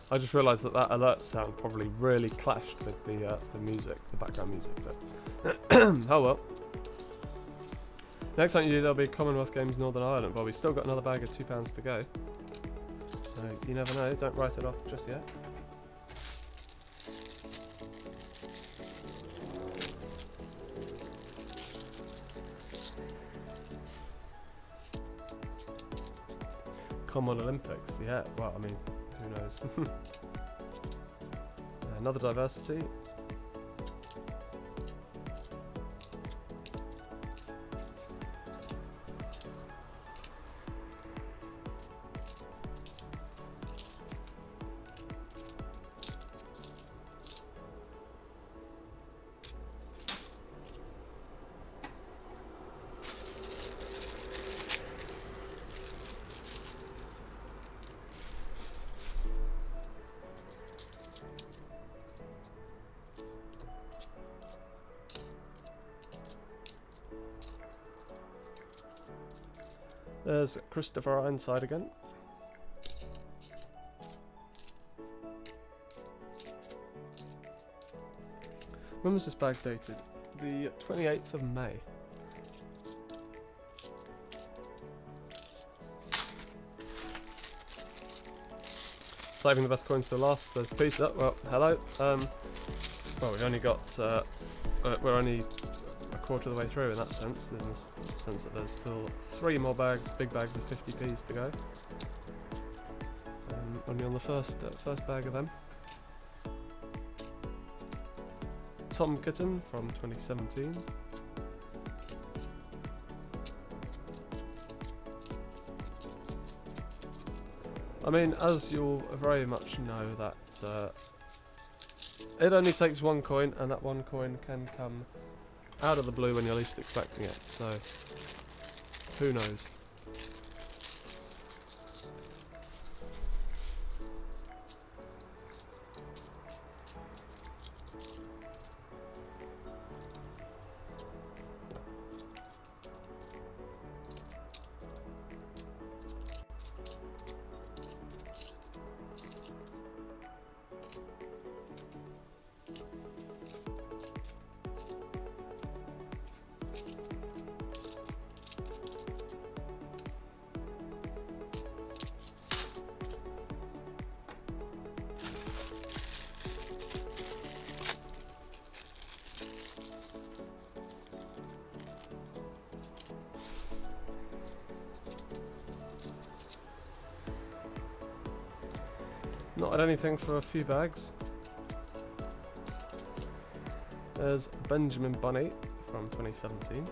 A: I just realised that that alert sound probably really clashed with the music, the background music. But oh well. Next time you do, there'll be Commonwealth Games Northern Ireland. Well, we've still got another bag of £2 to go. So you never know. Don't write it off just yet. Common Olympics. Yeah, well, I mean, who knows? Another diversity. There's Christopher Ironside again. When was this bag dated? The 28th of May. Saving the best coins to last. There's peace. Oh, well, hello. Well, we only got. We're only a quarter of the way through in that sense. In the sense that there's still 3 more bags, big bags of 50p's to go. Only on the first bag of them. Tom Kitten from 2017. I mean, as you'll very much know, that it only takes 1 coin, and that 1 coin can come out of the blue when you're least expecting it, so who knows. Not had anything for a few bags. There's Benjamin Bunny from 2017.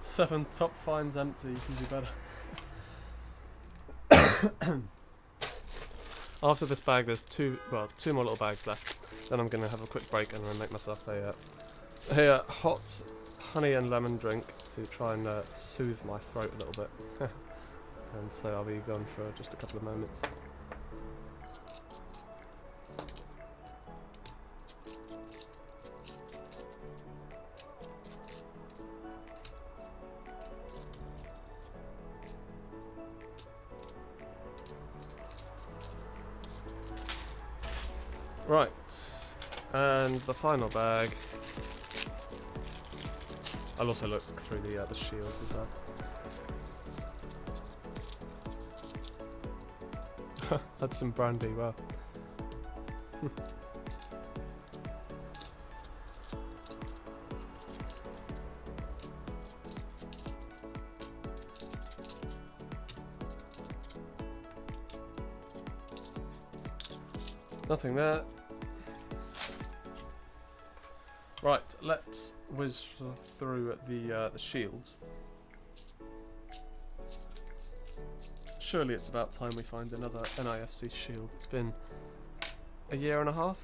A: Seven top finds empty, you can do better. After this bag, there's two more little bags left. Then I'm going to have a quick break and then make myself a hot honey and lemon drink to try and soothe my throat a little bit. And so I'll be gone for just a couple of moments. Right, and the final bag. I'll also look through the shields as well. That's some brandy, wow. Nothing there. Right, let's whiz through the shields. Surely it's about time we find another NIFC shield. It's been a year and a half.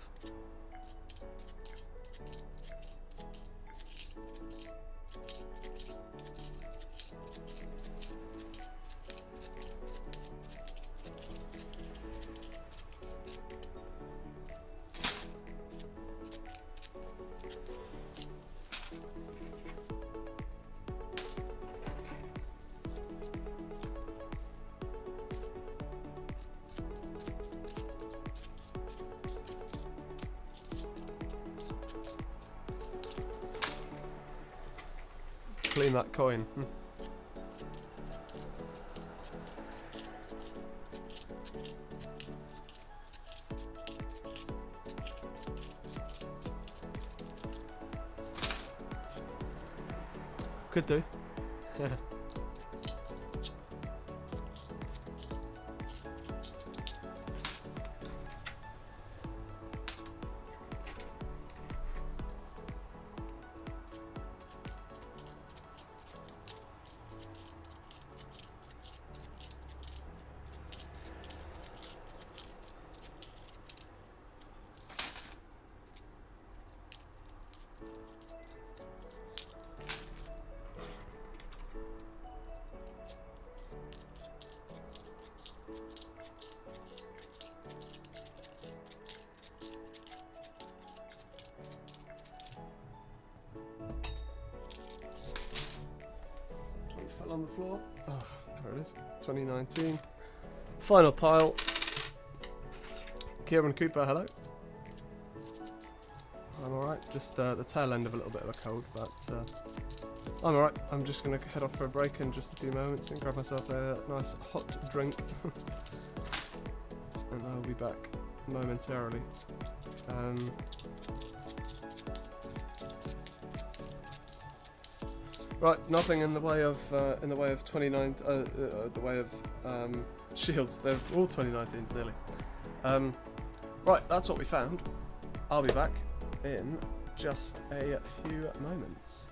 A: Clean that coin. Could do. Fell on the floor. Oh, there it is. 2019. Final pile. Kieran Cooper, hello. I'm alright. Just the tail end of a little bit of a cold, but I'm alright. I'm just going to head off for a break in just a few moments and grab myself a nice hot drink. And I'll be back momentarily. Right, nothing in the way of 29. The way of shields. They're all 2019s nearly. Right, that's what we found. I'll be back in just a few moments.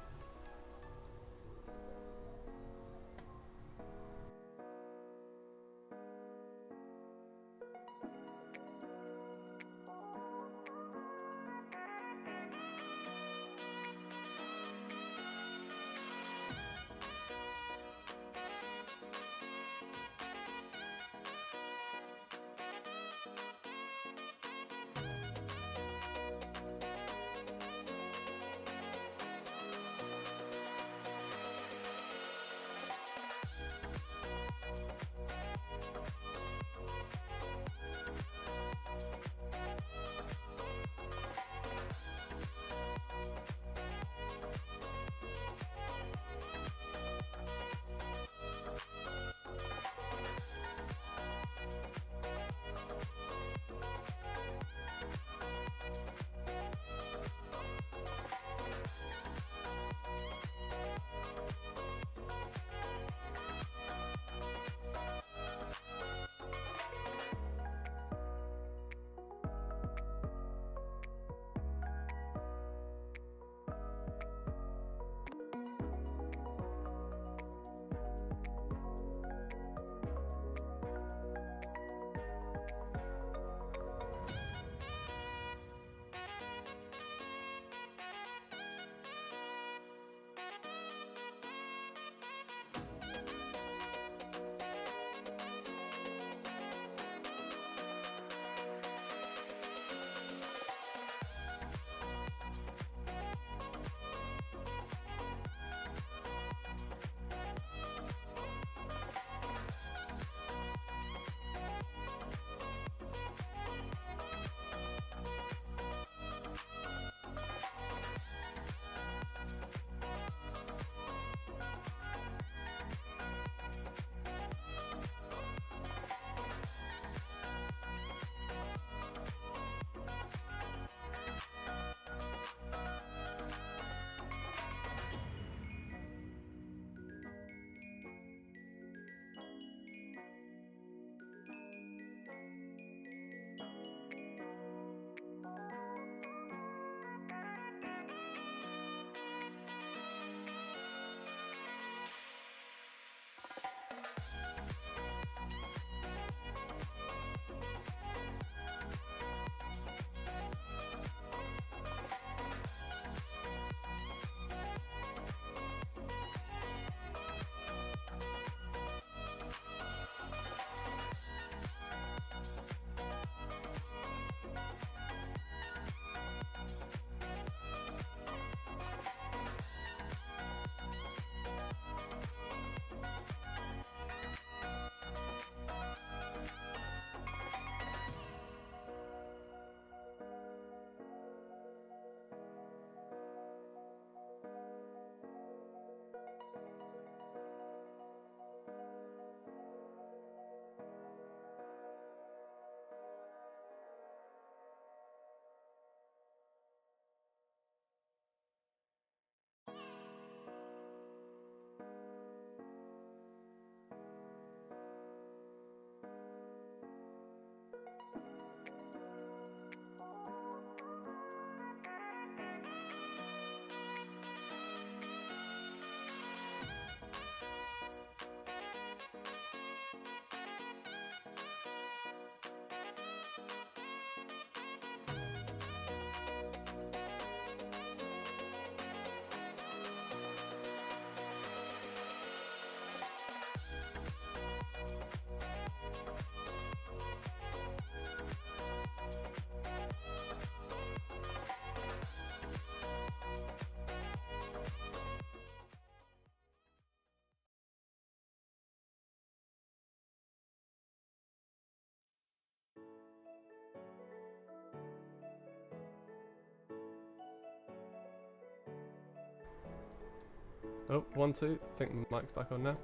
A: Oh, 1, 2. I think the mic's back on now.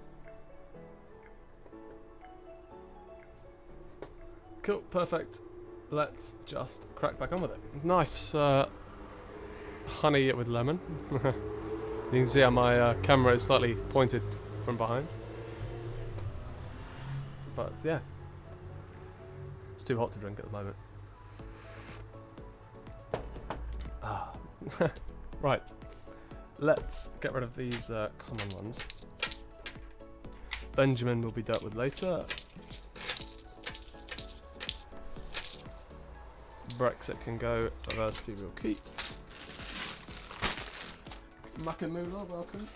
A: Cool, perfect. Let's just crack back on with it. Nice honey with lemon. You can see how my camera is slightly pointed from behind. But yeah, it's too hot to drink at the moment. Ah. Right, let's get rid of these common ones. Benjamin will be dealt with later. Brexit can go, diversity will keep. Makamula, welcome.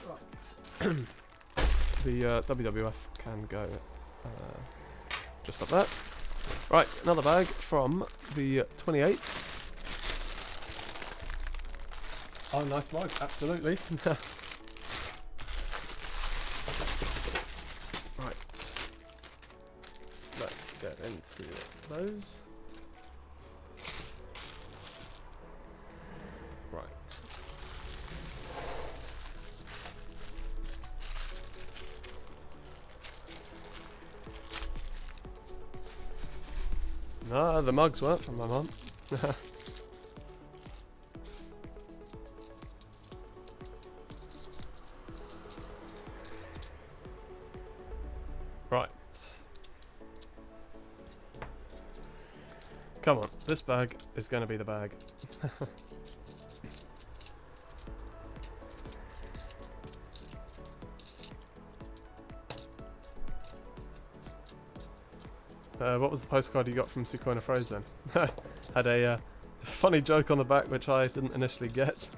A: Right. The WWF can go just up there. Right, another bag from the 28th. Oh, nice mug, absolutely. Right. Let's get into those. Right. No, the mugs weren't from my mum. Right. Come on, this bag is going to be the bag. What was the postcard you got from Two Coin a Phrase then? Had a funny joke on the back which I didn't initially get.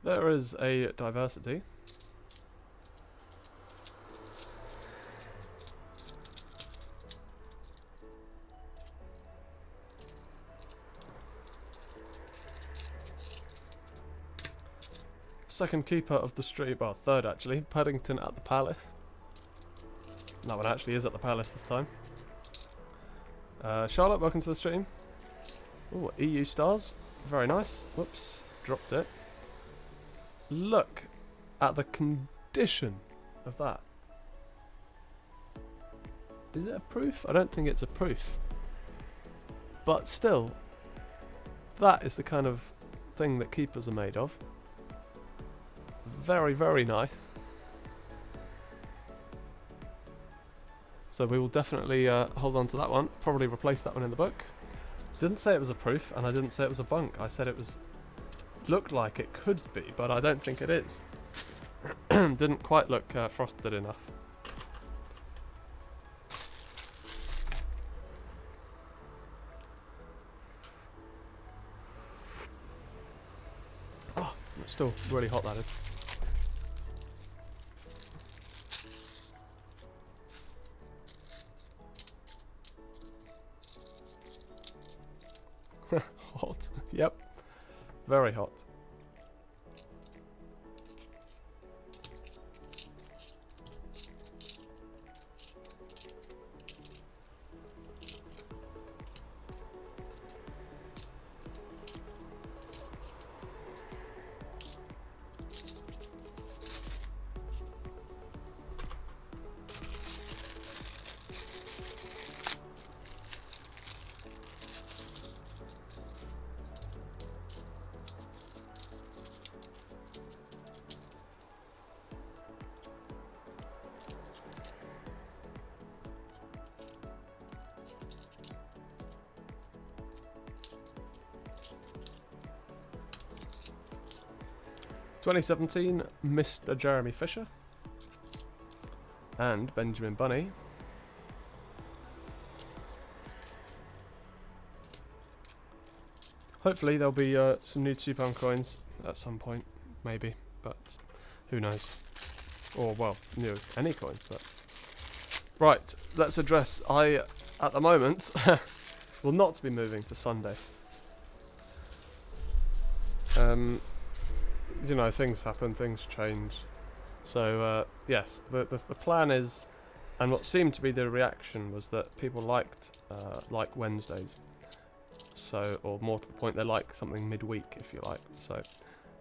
A: There is a diversity. Second keeper of the street, well, third actually, Paddington at the Palace. That one actually is at the Palace this time. Charlotte, welcome to the stream. Oh, EU stars, very nice. Whoops, dropped it. Look at the condition of that. Is it a proof? I don't think it's a proof. But still, that is the kind of thing that keepers are made of. Very, very nice. So we will definitely hold on to that one. Probably replace that one in the book. Didn't say it was a proof, and I didn't say it was a bunk. I said it was... looked like it could be, but I don't think it is. Didn't quite look frosted enough. Oh, it's still really hot, that is. Hot. Yep. Very hot. (2017) Mr. Jeremy Fisher and Benjamin Bunny. Hopefully there'll be some new £2 coins at some point, maybe, but who knows? Or, well, new any coins, but... Right, let's address... at the moment, will not be moving to Sunday. You know, things happen, things change. So yes, the plan is, and what seemed to be the reaction was that people liked Wednesdays. So, or more to the point, they like something midweek, if you like. So,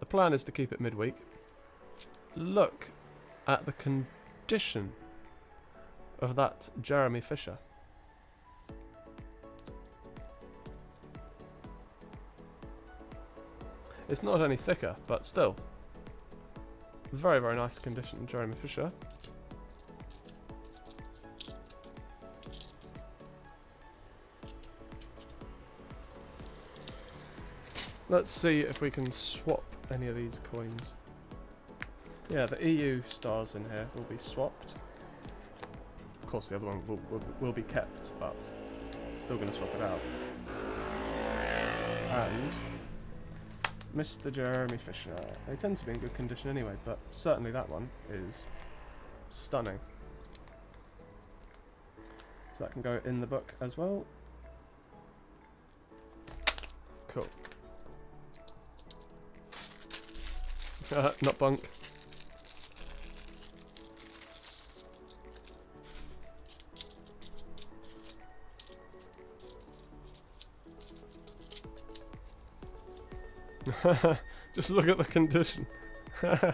A: the plan is to keep it midweek. Look at the condition of that Jeremy Fisher. It's not any thicker, but still. Very, very nice condition, Jeremy Fisher. Let's see if we can swap any of these coins. Yeah, the EU stars in here will be swapped. Of course, the other one will be kept, but still going to swap it out. And Mr. Jeremy Fisher. They tend to be in good condition anyway, but certainly that one is stunning. So that can go in the book as well. Cool. Not bunk. Just look at the condition. I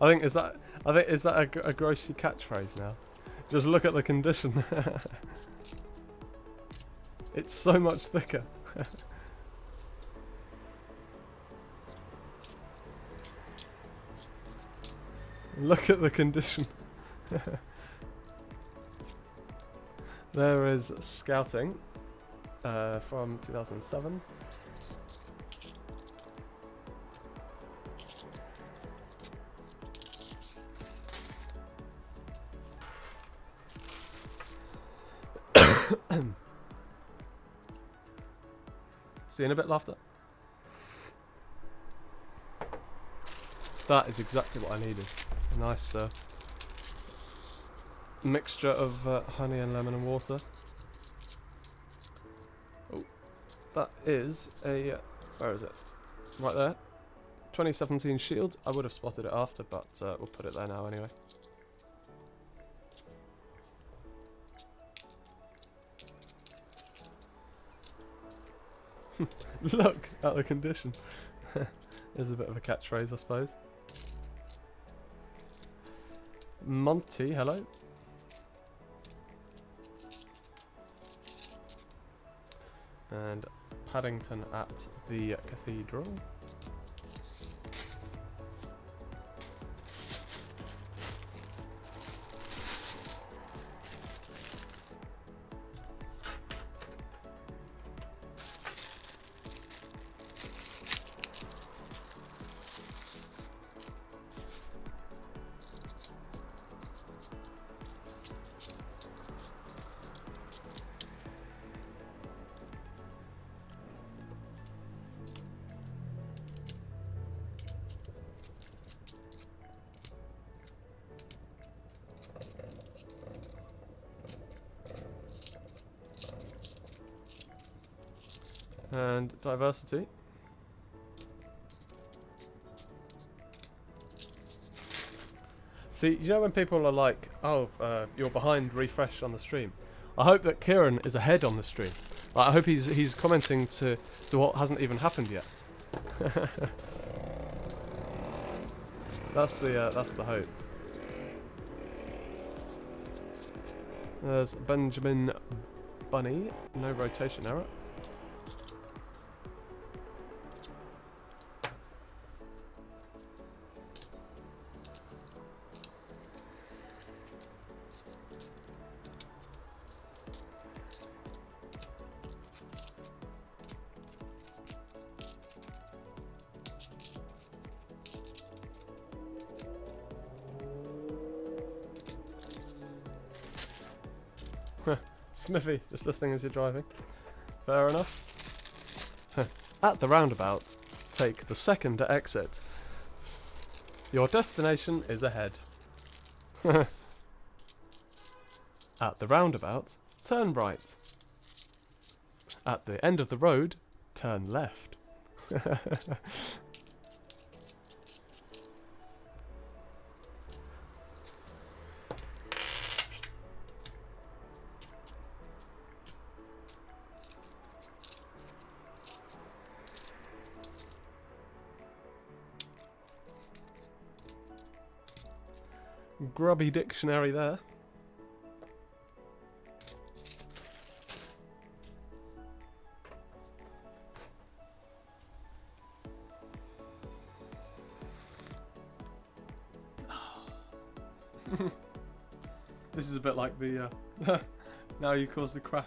A: think is that a grocery catchphrase now? Just look at the condition. It's so much thicker. Look at the condition. There is Scouting from 2007. Seeing a bit laughter. That is exactly what I needed. A nice mixture of honey and lemon and water. Oh, that is a where is it? Right there. 2017 Shield. I would have spotted it after, but we'll put it there now anyway. Look at the condition. There's a bit of a catchphrase, I suppose. Monty, hello. And Paddington at the Cathedral. And diversity. See, you know when people are like, oh, you're behind, refresh on the stream. I hope that Kieran is ahead on the stream. Like, I hope he's commenting to what hasn't even happened yet. That's the hope. There's Benjamin Bunny, no rotation error. Smithy, just listening as you're driving. Fair enough. At the roundabout, take the second exit. Your destination is ahead. At the roundabout, turn right. At the end of the road, turn left. Grubby dictionary there. This is a bit like the now you caused the crash.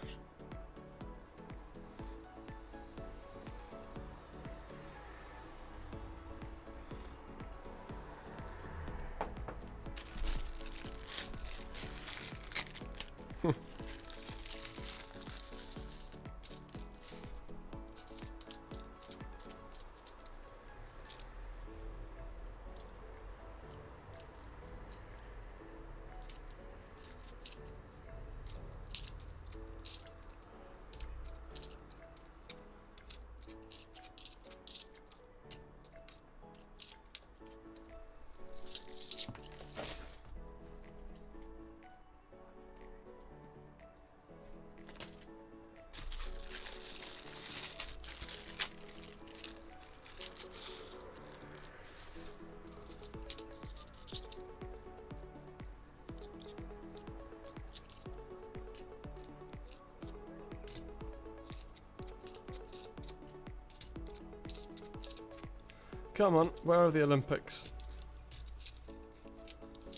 A: Come on, where are the Olympics?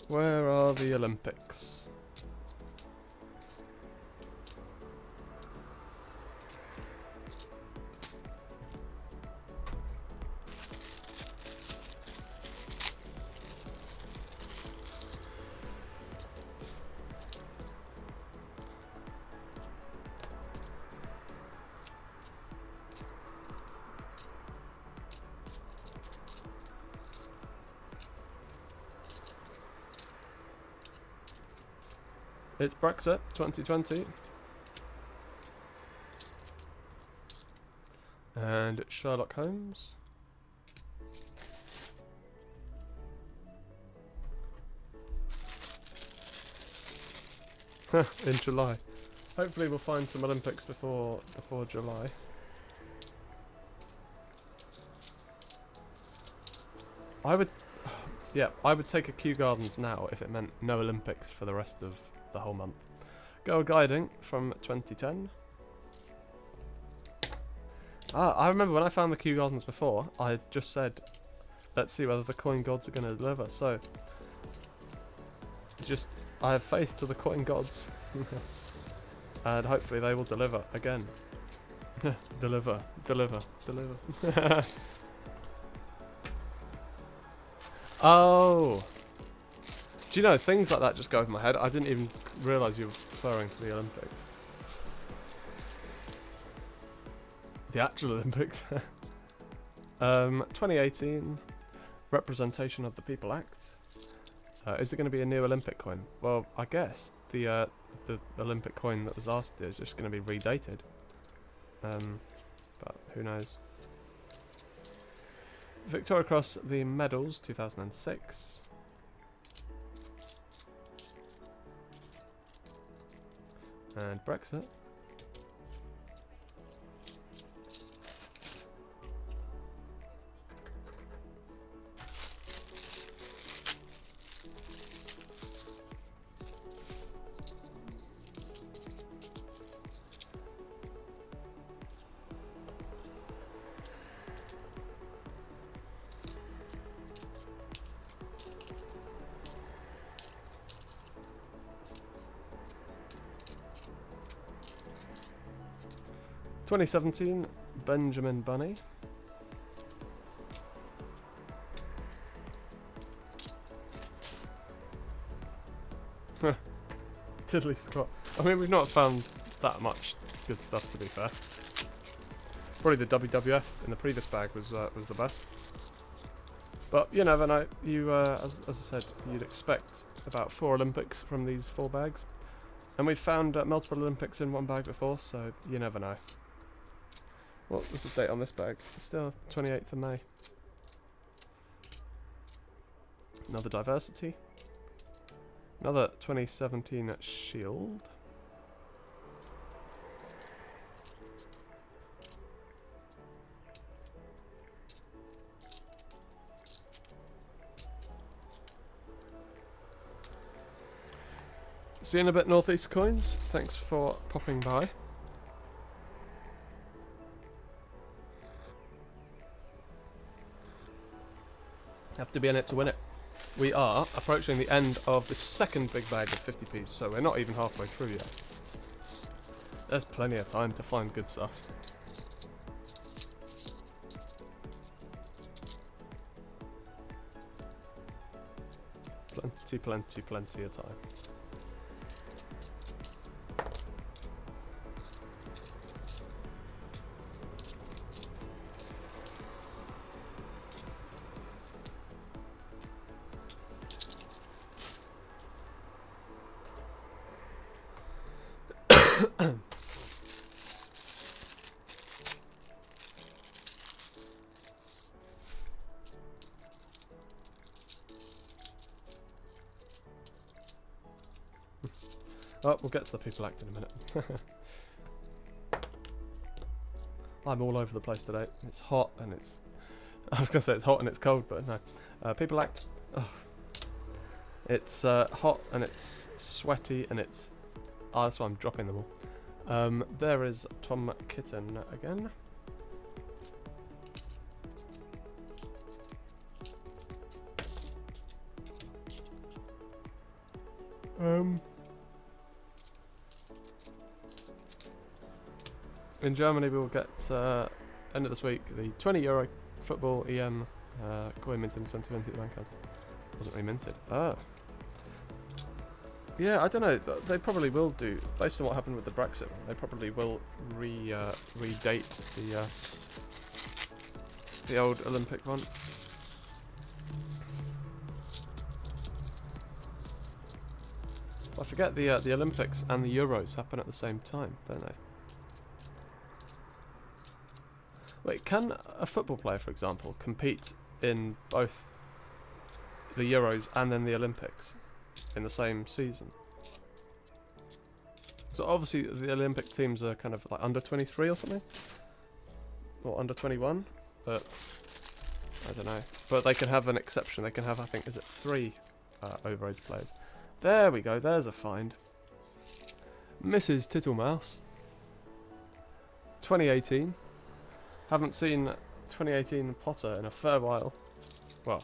A: Where are the Olympics? It's Brexit 2020. And it's Sherlock Holmes. In July. Hopefully we'll find some Olympics before July. I would take a Kew Gardens now if it meant no Olympics for the rest of the whole month. Go guiding from 2010. I remember when I found the Kew Gardens before, I just said, let's see whether the coin gods are going to deliver. So, I have faith to the coin gods. And hopefully they will deliver again. Deliver. Oh! Do you know, things like that just go over my head. I didn't even realise you were referring to the Olympics. The actual Olympics. 2018, Representation of the People Act. Is there going to be a new Olympic coin? Well, I guess the Olympic coin that was last year is just going to be redated. But who knows? Victoria Cross, the medals, 2006. And Brexit. (2017) Benjamin Bunny. Tiddly squat. I mean, we've not found that much good stuff, to be fair. Probably the WWF in the previous bag was the best. But you never know. You, as I said, you'd expect about 4 Olympics from these 4 bags. And we've found multiple Olympics in one bag before, so you never know. What was the date on this bag? Still 28th of May. Another diversity. Another 2017 Shield. See you in a bit, Northeast Coins. Thanks for popping by. Have to be in it to win it. We are approaching the end of the second big bag of 50p's, so we're not even halfway through yet. There's plenty of time to find good stuff. Plenty of time. Oh, we'll get to the people act in a minute. I'm all over the place today. It's hot and it's... I was going to say it's hot and it's cold, but no. People act... Oh. It's hot and it's sweaty and it's... Oh, that's why I'm dropping them all. There is Tom Kitten again. In Germany, we will get end of this week the €20 football EM coin minted in 2020 at the bank card. Wasn't reminted. Oh. Yeah, I don't know. They probably will do, based on what happened with the Brexit. They probably will redate the old Olympic one. I forget the Olympics and the Euros happen at the same time, don't they? Wait, can a football player, for example, compete in both the Euros and then the Olympics in the same season? So obviously the Olympic teams are kind of like under 23 or something, or under 21, but I don't know. But they can have an exception. They can have, I think, is it 3 overage players? There we go. There's a find. Mrs. Tittlemouse. 2018. Haven't seen 2018 Potter in a fair while. Well,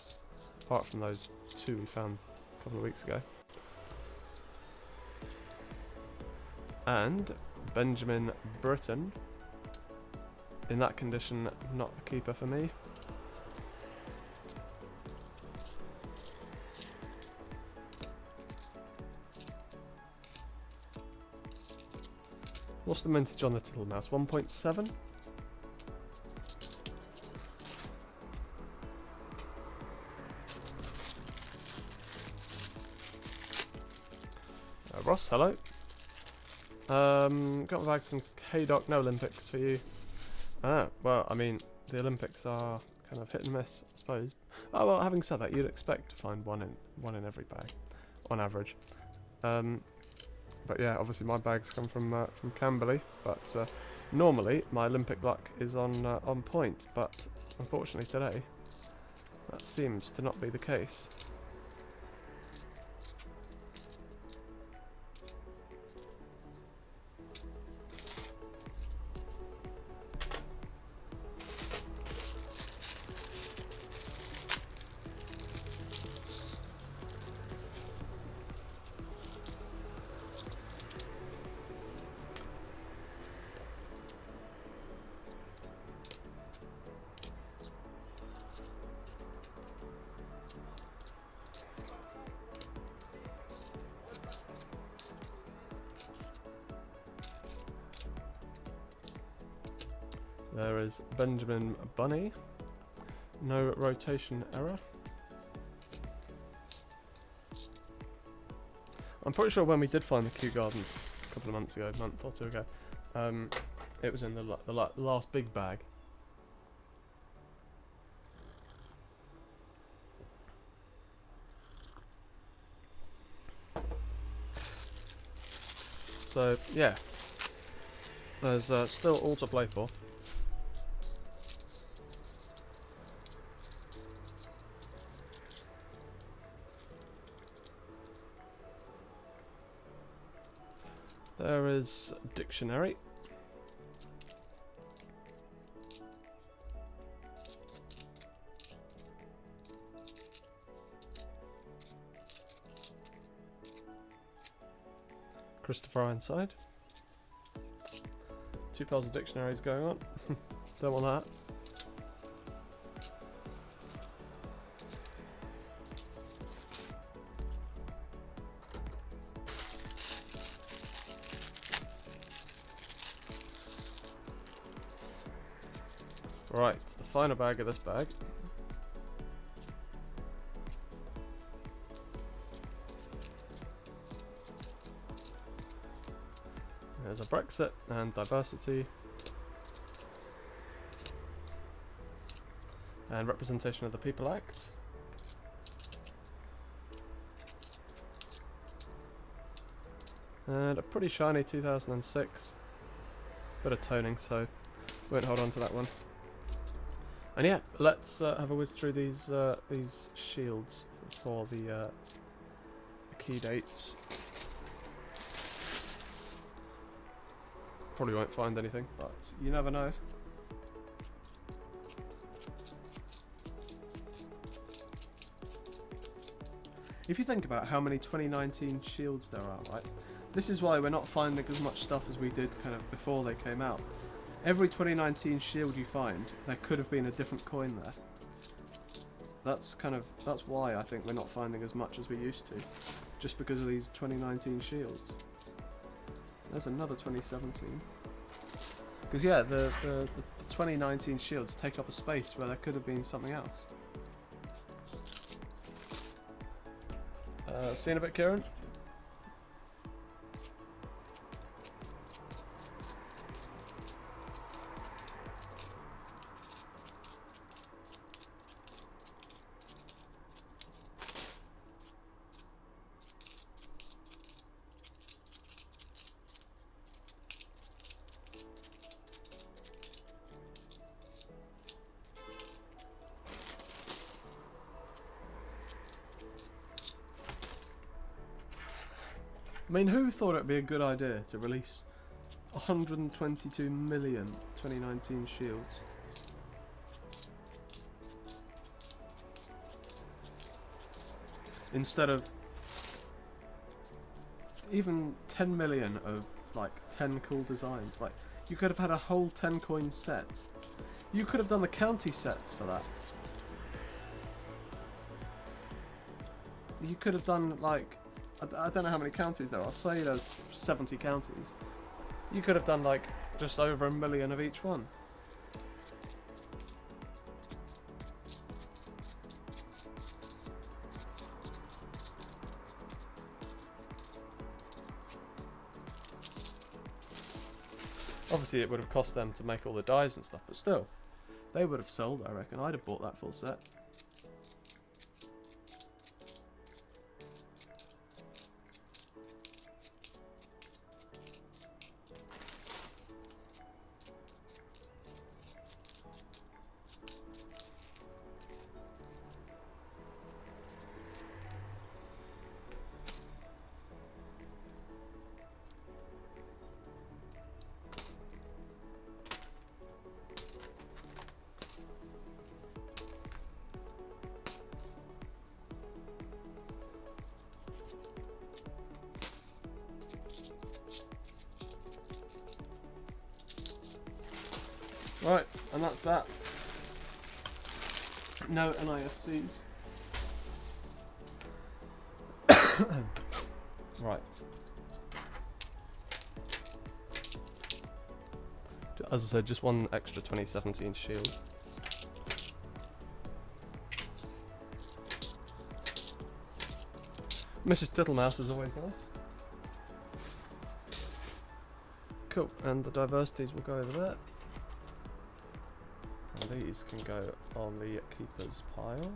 A: apart from those 2 we found a couple of weeks ago. And Benjamin Britten. In that condition, not a keeper for me. What's the mintage on the Tittlemouse? 1.7? Ross, hello. Got my bag some K-Doc, no Olympics for you. Ah, well, I mean, the Olympics are kind of hit and miss, I suppose. Oh, well, having said that, you'd expect to find one in every bag, on average. But yeah, obviously my bags come from Camberley, but normally my Olympic luck is on point, but unfortunately today, that seems to not be the case. There is Benjamin Bunny. No rotation error. I'm pretty sure when we did find the Kew Gardens a couple of months ago, a month or 2 ago, It was in the last big bag. So yeah, there's still all to play for. There is a dictionary. Christopher Ironside. 2 piles of dictionaries going on. Don't want that. Right, the final bag of this bag. There's a Brexit and diversity. And representation of the People Act. And a pretty shiny 2006. Bit of toning, so won't hold on to that one. And yeah, let's have a whiz through these shields for the key dates. Probably won't find anything, but you never know. If you think about how many 2019 shields there are, right? This is why we're not finding as much stuff as we did kind of before they came out. Every 2019 shield you find, there could have been a different coin there. That's why I think we're not finding as much as we used to, just because of these 2019 shields. There's another 2017. Because yeah, the 2019 shields take up a space where there could have been something else. See you in a bit, Kieran. I mean, who thought it'd be a good idea to release 122 million 2019 shields? Instead of even 10 million of like 10 cool designs. Like, you could have had a whole 10 coin set. You could have done the county sets for that. You could have done like, I don't know how many counties there are. Say there's 70 counties. You could have done like just over 1 million of each one. Obviously it would have cost them to make all the dies and stuff, but still, they would have sold, I reckon. I'd have bought that full set. Right, and that's that. No NIFCs. Right. As I said, just one extra 2017 shield. Mrs. Tittlemouse is always nice. Cool, and the diversities will go over there. And these can go on the keeper's pile.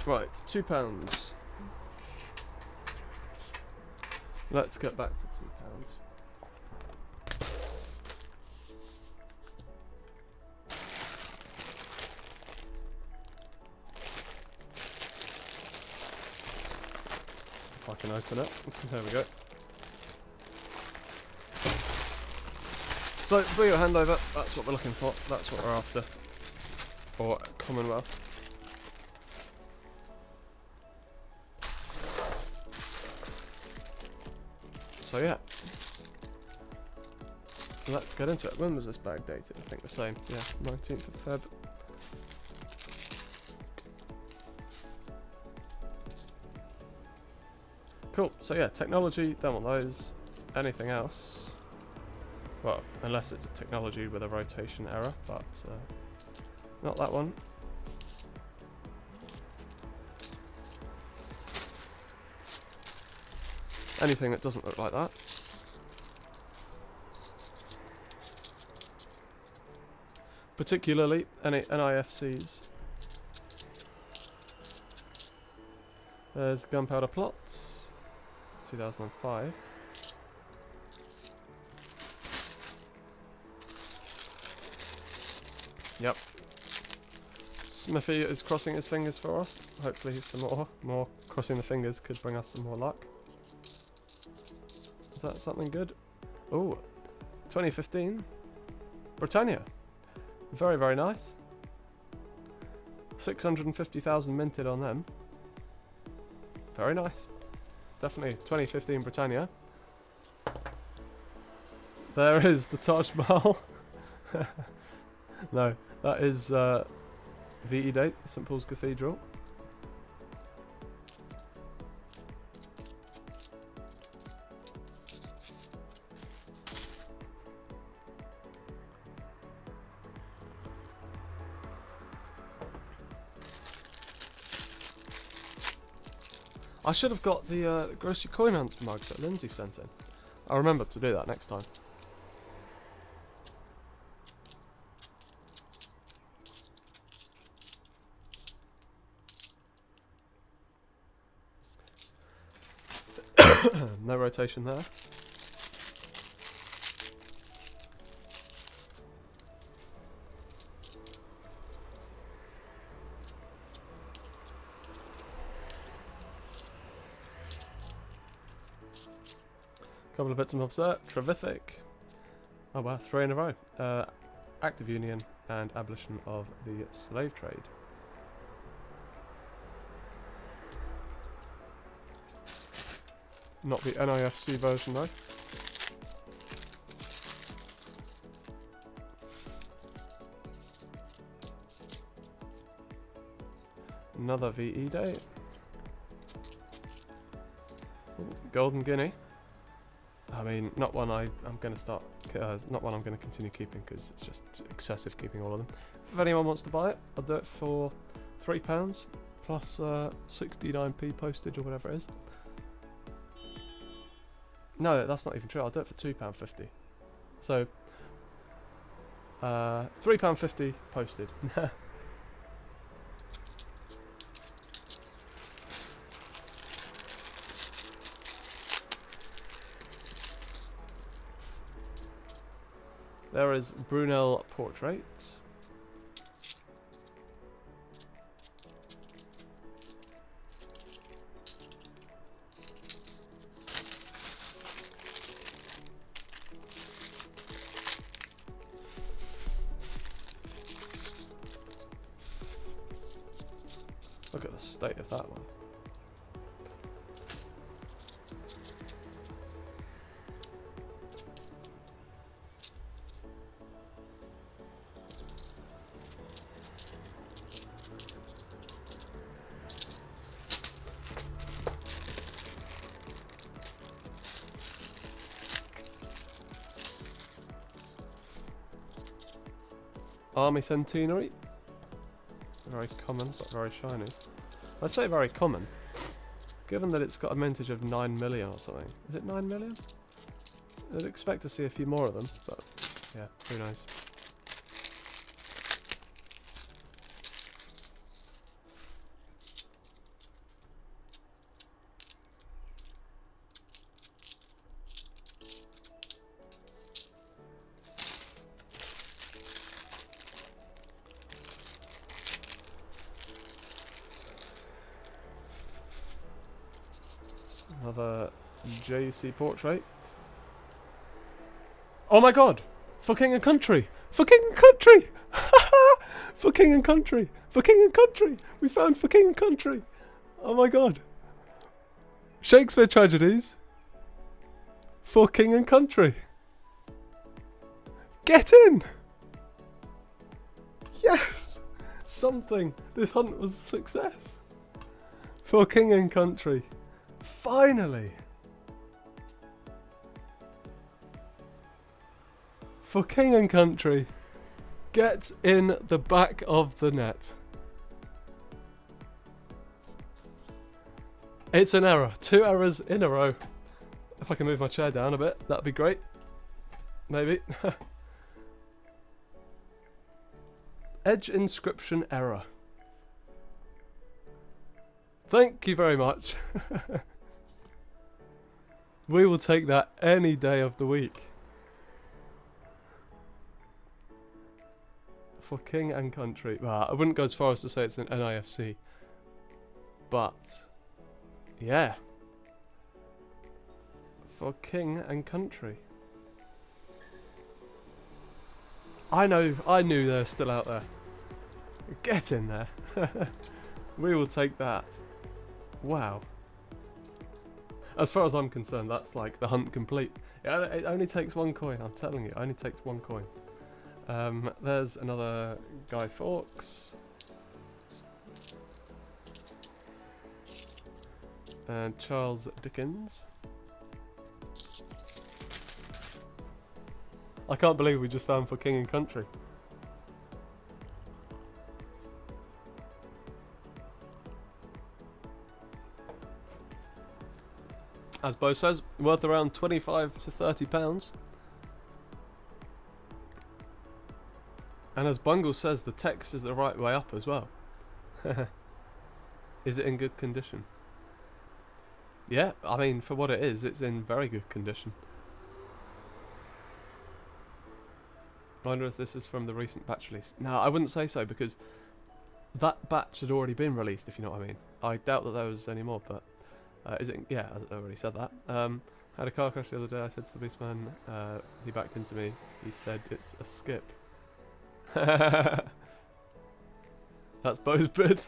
A: Right, £2. Let's get back to £2. If I can open it. There we go. So, Brio handover, that's what we're looking for. That's what we're after. Or Commonwealth. So yeah, let's get into it. When was this bag dated? I think the same. Yeah, 19th of Feb. Cool. So yeah, technology, don't want those. Anything else? Well, unless it's a technology with a rotation error, but not that one. Anything that doesn't look like that. Particularly any NIFCs. There's Gunpowder Plots, 2005. Yep. Smithy is crossing his fingers for us. Hopefully some more crossing the fingers could bring us some more luck. Is that something good? Oh, 2015. Britannia. Very, very nice. 650,000 minted on them. Very nice. Definitely 2015 Britannia. There is the Taj Mahal. No, that is VE date, St Paul's Cathedral. I should have got the Grocery Coin Hunts mugs that Lindsay sent in. I'll remember to do that next time. No rotation there. Couple of bits and bobs there. Trevithick. Oh wow, 3 in a row. Active Union and abolition of the slave trade. Not the NIFC version though. Another VE day. Ooh, Golden Guinea. I mean, not one I'm going to start. Not one I'm going to continue keeping because it's just excessive keeping all of them. If anyone wants to buy it, I'll do it for £3 plus 69p postage or whatever it is. No, that's not even true. I'll do it for £2.50. So, £3.50 posted. There is Brunel Portrait. Look at the state of that one. Army Centenary. Very common, but very shiny. I say very common, given that it's got a mintage of 9 million or something. Is it 9 million? I'd expect to see a few more of them, but yeah, who knows. Another JC portrait. Oh my god! For King and Country! For King and Country! For King and Country! For King and Country! We found For King and Country! Oh my god! Shakespeare Tragedies! For King and Country! Get in! Yes! Something! This hunt was a success! For King and Country! Finally! For King and Country, get in the back of the net. It's an error. 2 errors in a row. If I can move my chair down a bit, that'd be great. Maybe. Edge inscription error. Thank you very much. We will take that any day of the week. For King and Country. Well, I wouldn't go as far as to say it's an NIFC. But, yeah. For King and Country. I knew they're still out there. Get in there. We will take that. Wow. As far as I'm concerned, that's like the hunt complete. It only takes 1 coin, I'm telling you. It only takes 1 coin. There's another Guy Fawkes. And Charles Dickens. I can't believe we just found For King and Country. As Bo says, worth around 25 to 30 pounds. And as Bungle says, the text is the right way up as well. Is it in good condition? Yeah, I mean, for what it is, it's in very good condition. I wonder if this is from the recent batch release. No, I wouldn't say so, because that batch had already been released, if you know what I mean. I doubt that there was any more, but... is it? Yeah, I already said that. Had a car crash the other day. I said to the Beastman, he backed into me. He said it's a skip. That's Bo's bid.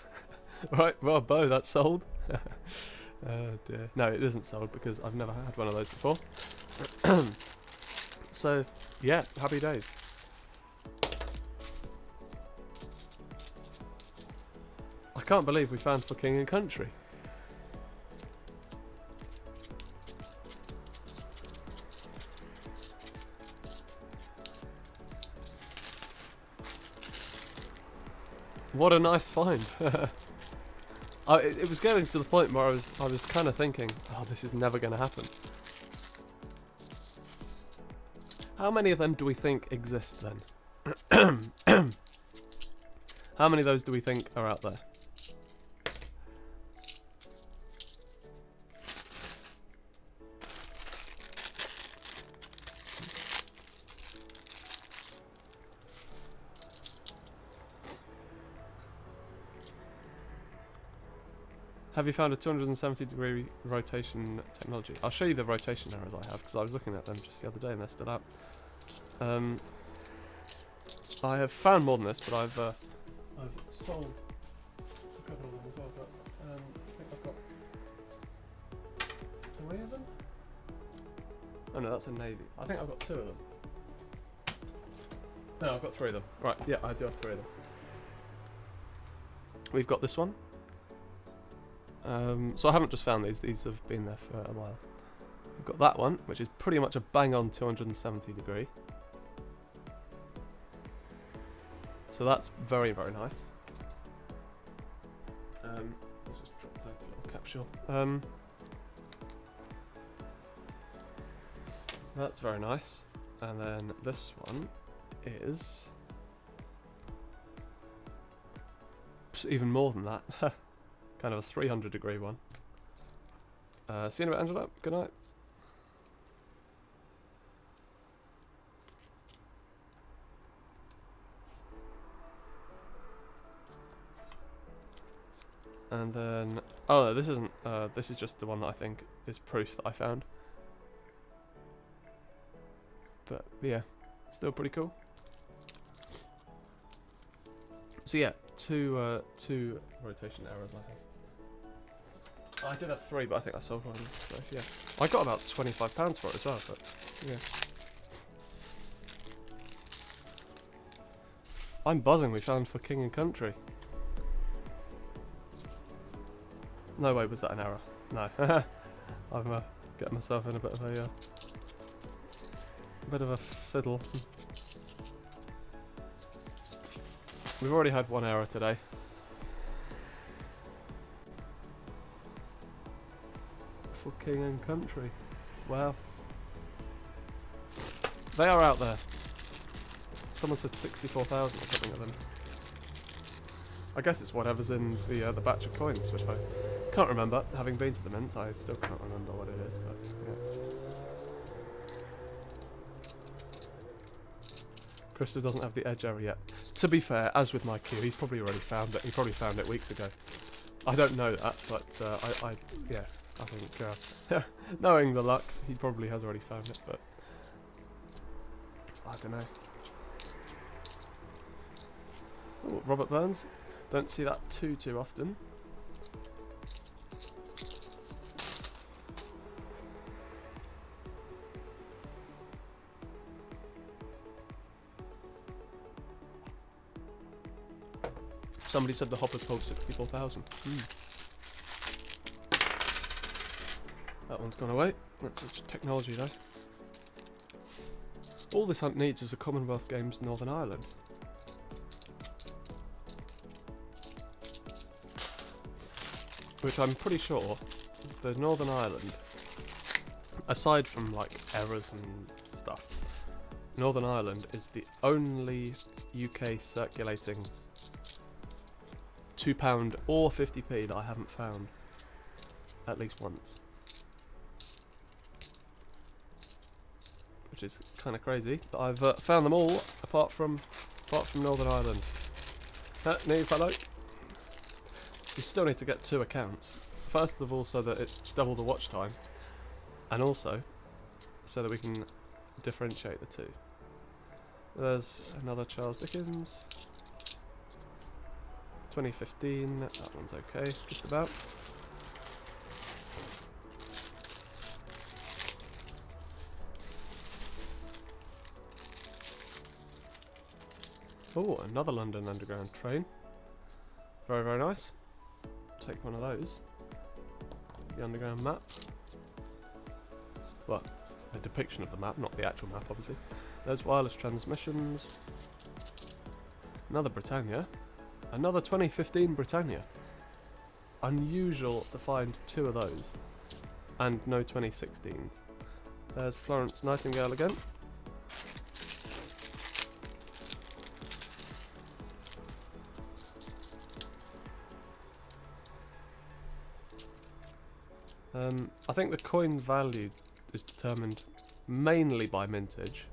A: Right, well, Bo, that's sold. Oh dear. No, it isn't sold because I've never had one of those before. So, yeah, happy days. I can't believe we found For King and Country. What a nice find. It was getting to the point where I was kind of thinking, oh, this is never going to happen. How many of them do we think exist then? How many of those do we think are out there? Have you found a 270-degree rotation technology? I'll show you the rotation arrows I have, because I was looking at them just the other day and they're still out. I have found more than this, but I've sold a couple of them as well. But I think I've got 3 of them. Oh no, that's a navy. I think I've got 2 of them. No, I've got 3 of them. Right, yeah, I do have 3 of them. We've got this one. So I haven't just found these have been there for a while. We've got that one, which is pretty much a bang-on 270 degree. So that's very, very nice. sure. That's very nice. And then this one is even more than that. Kind of a 300-degree one. See you in a bit, Angela. Good night. And then, oh no, this isn't, this is just the one that I think is proof that I found. But yeah, still pretty cool. So yeah, two rotation errors I have. I did have 3, but I think I sold one, so yeah. I got about £25 for it as well, but yeah. I'm buzzing we found For King and Country. No way was that an error. No. I'm getting myself in a bit of a fiddle. We've already had 1 error today. For King and Country. Wow. They are out there. Someone said 64,000 or something of them. I guess it's whatever's in the batch of coins, which I can't remember. Having been to the mint, I still can't remember what it is, but yeah. Krista doesn't have the edge error yet. To be fair, as with my queue, he's probably already found it. He probably found it weeks ago. I don't know that, but I think knowing the luck, he probably has already found it, but I don't know. Ooh, Robert Burns. Don't see that too often. Somebody said the hoppers hold 64,000. That one's gone away. That's technology though. All this hunt needs is a Commonwealth Games Northern Ireland. Which I'm pretty sure the Northern Ireland, aside from like errors and stuff, Northern Ireland is the only UK circulating £2 or 50p that I haven't found at least once. Which is kind of crazy that I've found them all apart from Northern Ireland. New fellow. You still need to get 2 accounts. First of all, so that it's double the watch time, and also so that we can differentiate the two. There's another Charles Dickens. 2015, that one's okay, just about. Oh, another London Underground train. Very, very nice. Take one of those. The underground map. Well, a depiction of the map, not the actual map, obviously. There's wireless transmissions. Another Britannia. Another 2015 Britannia. Unusual to find 2 of those. And no 2016s. There's Florence Nightingale again. I think the coin value is determined mainly by mintage,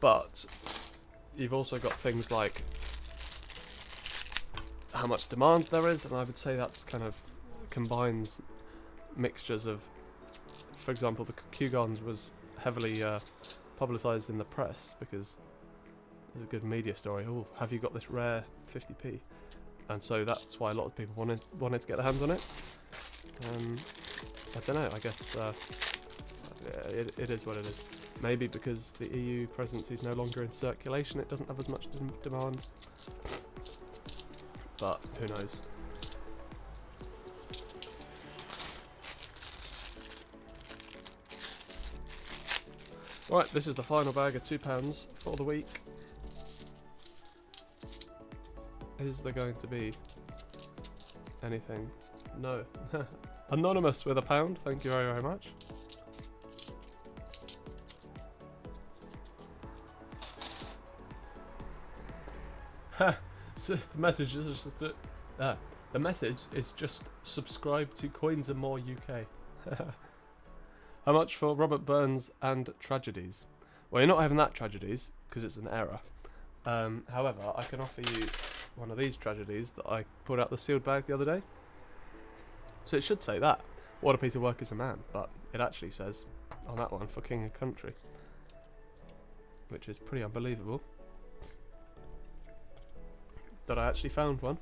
A: but you've also got things like how much demand there is, and I would say that's kind of combines mixtures of, for example, the Q-Gons was heavily publicised in the press because there's a good media story. Oh, have you got this rare 50p? And so that's why a lot of people wanted to get their hands on it. I don't know, I guess it is what it is. Maybe because the EU presidency is no longer in circulation, it doesn't have as much demand. But who knows? Right, this is the final bag of £2 for the week. Is there going to be anything No. Anonymous with £1. Thank you very, very much. So the message is just subscribe to Coins and More UK. How much for Robert Burns and Tragedies? Well, you're not having that Tragedies because it's an error. However, I can offer you one of these Tragedies that I pulled out the sealed bag the other day. So it should say that. What a piece of work is a man, but it actually says on that one for King and Country, which is pretty unbelievable. That I actually found one.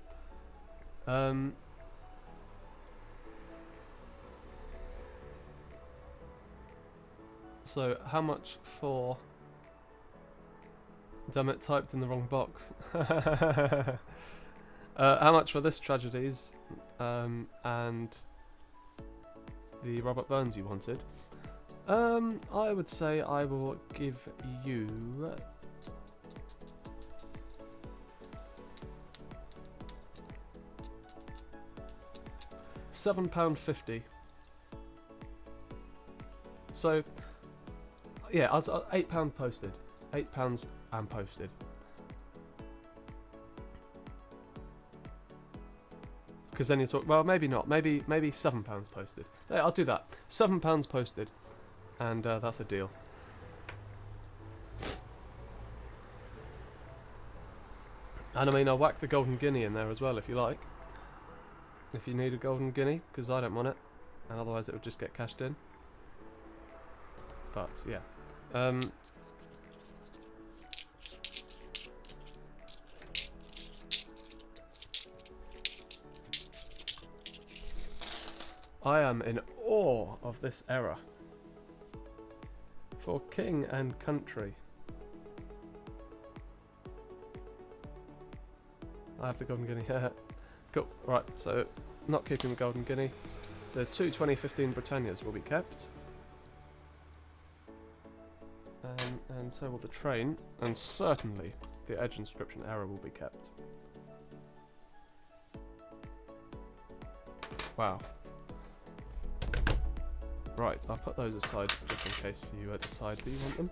A: So how much for... Damn it, typed in the wrong box. How much for this Tragedies and the Robert Burns you wanted? I would say I will give you £7.50. So yeah, I was £8 posted. £8 and posted. Because then you talk. Well, maybe not. Maybe £7 posted. Hey, I'll do that. £7 posted, and that's a deal. And I mean, I'll whack the golden guinea in there as well if you like. If you need a golden guinea, because I don't want it, and otherwise it would just get cashed in. But yeah. I am in awe of this error. For King and Country. I have the golden guinea here. Cool. Right, so not keeping the golden guinea. The two 2015 Britannias will be kept. And so will the train, and certainly the edge inscription error will be kept. Wow. Right, I'll put those aside just in case you decide that you want them.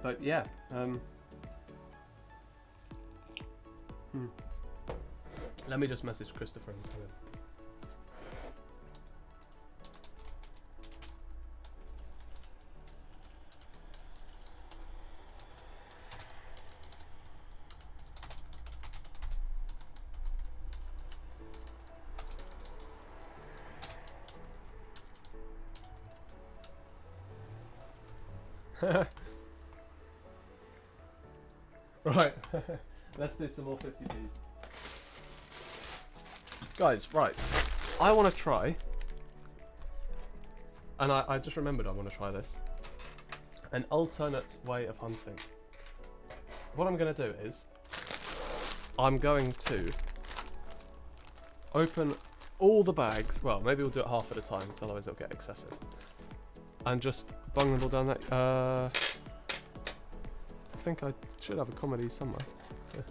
A: But yeah, let me just message Christopher and tell him. Right, let's do some more 50p's. Guys, right, I want to try, and I just remembered I want to try this, an alternate way of hunting. What I'm going to do is, I'm going to open all the bags, well, maybe we'll do it half at a time, because otherwise it'll get excessive, and just bung them all down that, I think I should have a comedy somewhere. Yeah.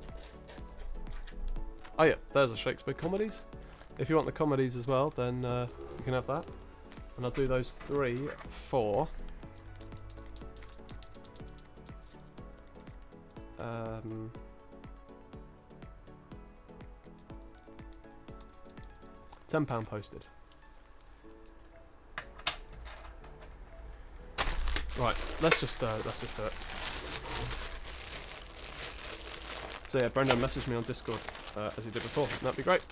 A: Oh yeah, there's a Shakespeare comedies. If you want the comedies as well, then you can have that. And I'll do those 3, 4. £10 posted. Right, let's just do it. So yeah, Brendan, message me on Discord as you did before. That'd be great.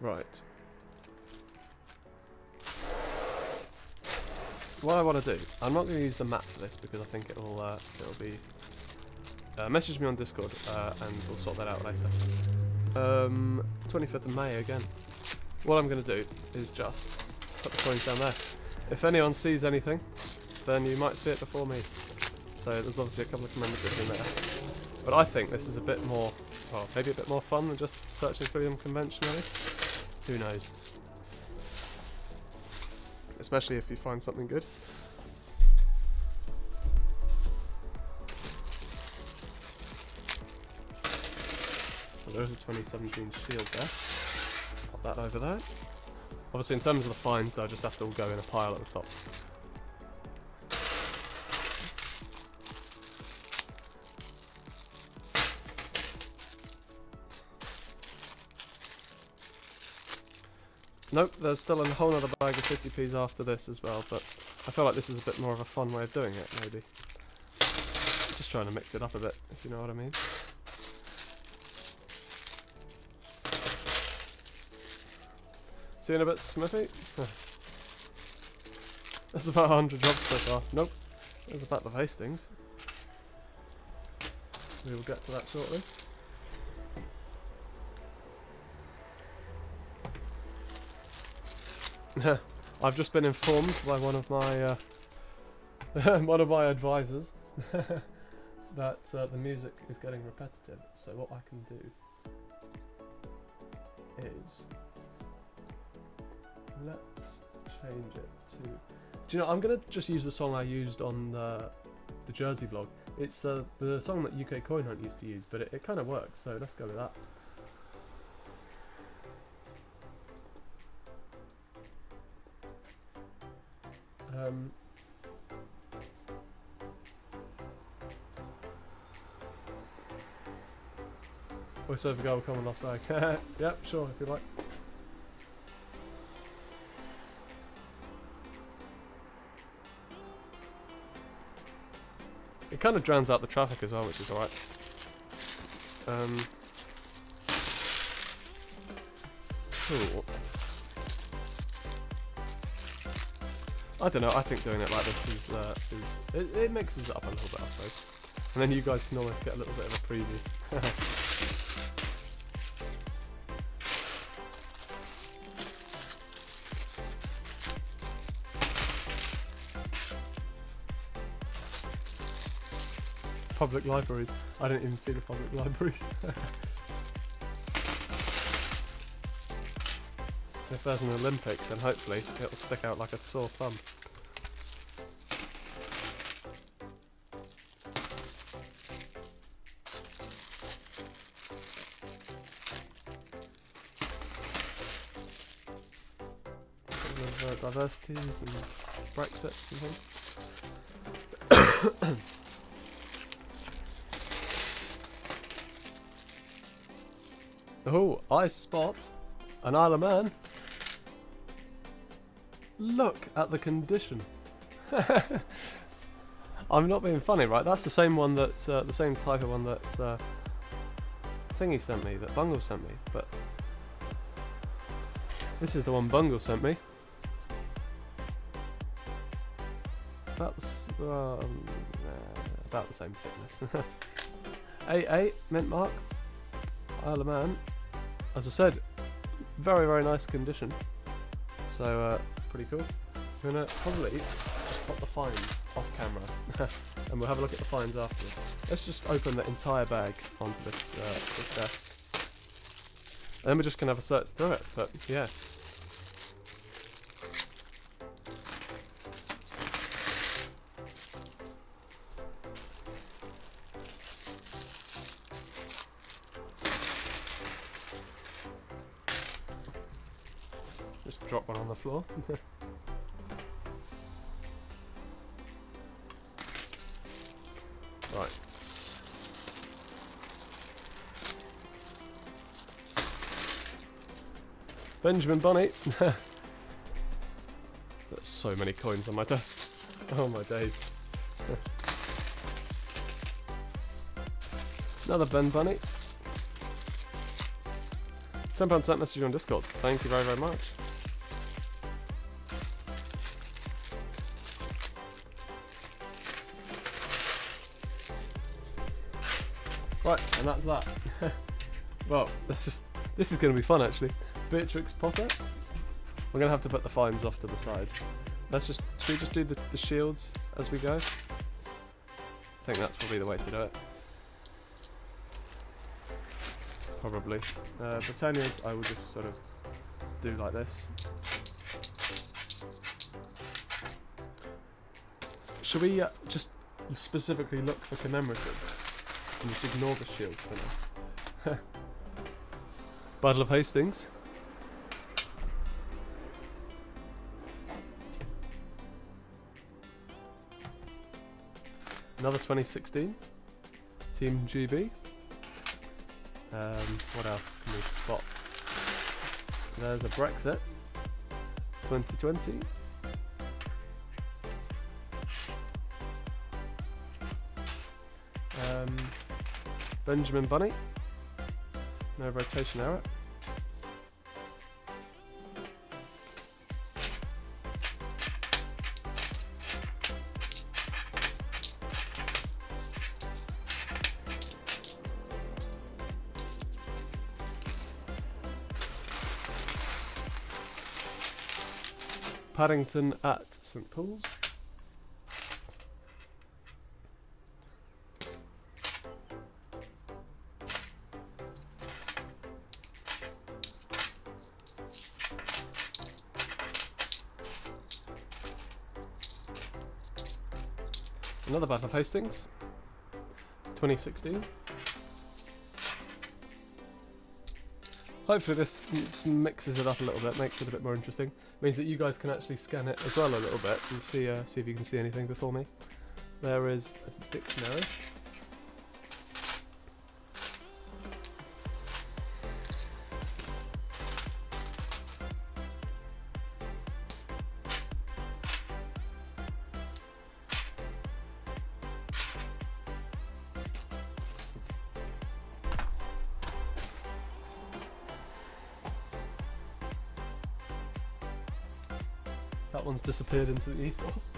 A: Right. What I want to do, I'm not going to use the map for this because I think it'll be. Message me on Discord and we'll sort that out later. 25th of May again. What I'm going to do is just put the coins down there. If anyone sees anything, then you might see it before me. So there's obviously a couple of commemoratives in there. But I think this is a bit more, well, maybe a bit more fun than just searching for them conventionally. Who knows? Especially if you find something good. So there is a 2017 shield there. Pop that over there. Obviously, in terms of the fines, they'll just have to all go in a pile at the top. Nope, there's still a whole other bag of 50p's after this as well, but I feel like this is a bit more of a fun way of doing it, maybe. Just trying to mix it up a bit, if you know what I mean. See you in a bit, Smithy? That's about 100 jobs so far. Nope, there's about the Hastings. We will get to that shortly. I've just been informed by one of my advisors that the music is getting repetitive. So what I can do is let's change it to. Do you know? I'm gonna just use the song I used on the Jersey vlog. It's the song that UK Coin Hunt used to use, but it kind of works. So let's go with that. Voiceover girl will come on last bag. Yep, sure, if you like. It kind of drowns out the traffic as well, which is alright. Cool. I don't know, I think doing it like this it mixes it up a little bit, I suppose. And then you guys can almost get a little bit of a preview. Public libraries. I didn't even see the public libraries. If there's an Olympic, then hopefully it'll stick out like a sore thumb. With diversities and Brexit and things. Oh, I spot an Isle of Man. Look at the condition. I'm not being funny, right? That's the same one that, the same type of one that Thingy sent me, that Bungle sent me. But this is the one Bungle sent me. About the same thickness. 8.8 mint mark. Isle of Man. As I said, very, very nice condition. So, pretty cool. We're going to probably just pop the fines off camera. And we'll have a look at the fines afterwards. Let's just open the entire bag onto this desk. And then we're just going to have a search through it. But, yeah. Just drop one on the floor. Right. Benjamin Bunny. There's so many coins on my desk. Oh my days. Another Ben Bunny. £10 sent message on Discord. Thank you very, very much. Right, and that's that. Well, this is going to be fun actually. Beatrix Potter. We're going to have to put the fines off to the side. Should we just do the shields as we go? I think that's probably the way to do it. Probably. Britannia's I will just sort of do like this. Should we just specifically look for commemoratives and just ignore the shield for now? Battle of Hastings. Another 2016. Team GB. What else can we spot? There's a Brexit. 2020. Benjamin Bunny. No rotation error. Paddington at St Paul's. Another Battle of Hastings, 2016. Hopefully this mixes it up a little bit, makes it a bit more interesting. Means that you guys can actually scan it as well a little bit and see if you can see anything before me. There is a dictionary. That one's disappeared into the ethos.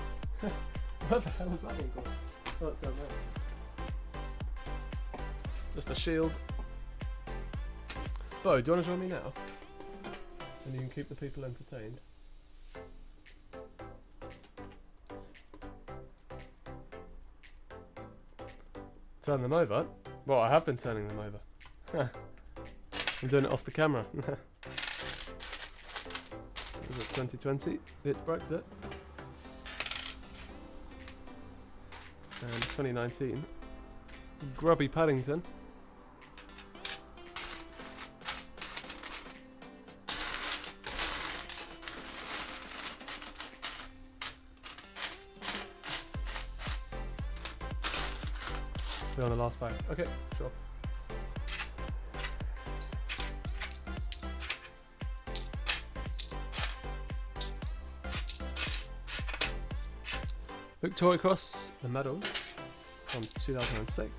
A: Where the hell is that one gone? Oh, it's down there. Just a shield. Bo, do you want to join me now? And you can keep the people entertained. Turn them over? Well, I have been turning them over. I'm doing it off the camera. Is it 2020? It's Brexit. And 2019. Grubby Paddington. We're on the last bag. Okay, sure. Victoria Cross, the medals from 2006.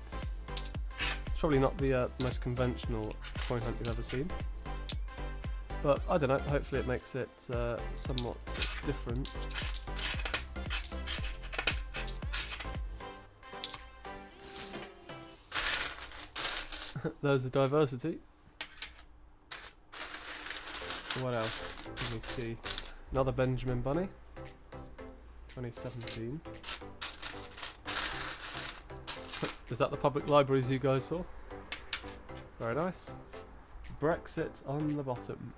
A: It's probably not the most conventional coin hunt you've ever seen, but I don't know, hopefully it makes it somewhat different. There's the diversity. What else can we see? Another Benjamin Bunny. 2017. Is that the public libraries you guys saw? Very nice. Brexit on the bottom.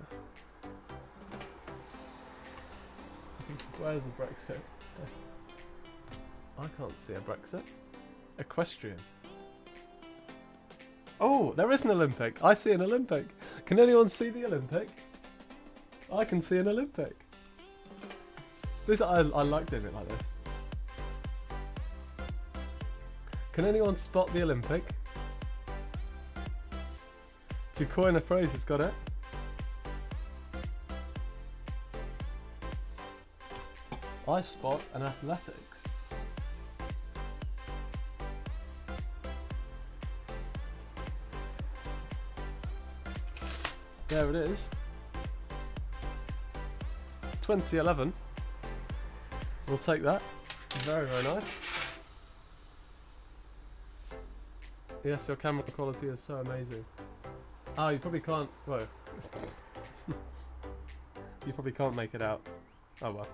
A: Where's the Brexit? I can't see a Brexit. Equestrian. Oh, there is an Olympic. I see an Olympic. Can anyone see the Olympic? I can see an Olympic. I like doing it like this. Can anyone spot the Olympic? To coin a phrase, has got it. I spot an athletics. There it is. 2011. We'll take that. Very, very nice. Yes, your camera quality is so amazing. Ah, you probably can't. Well, you probably can't make it out. Oh well,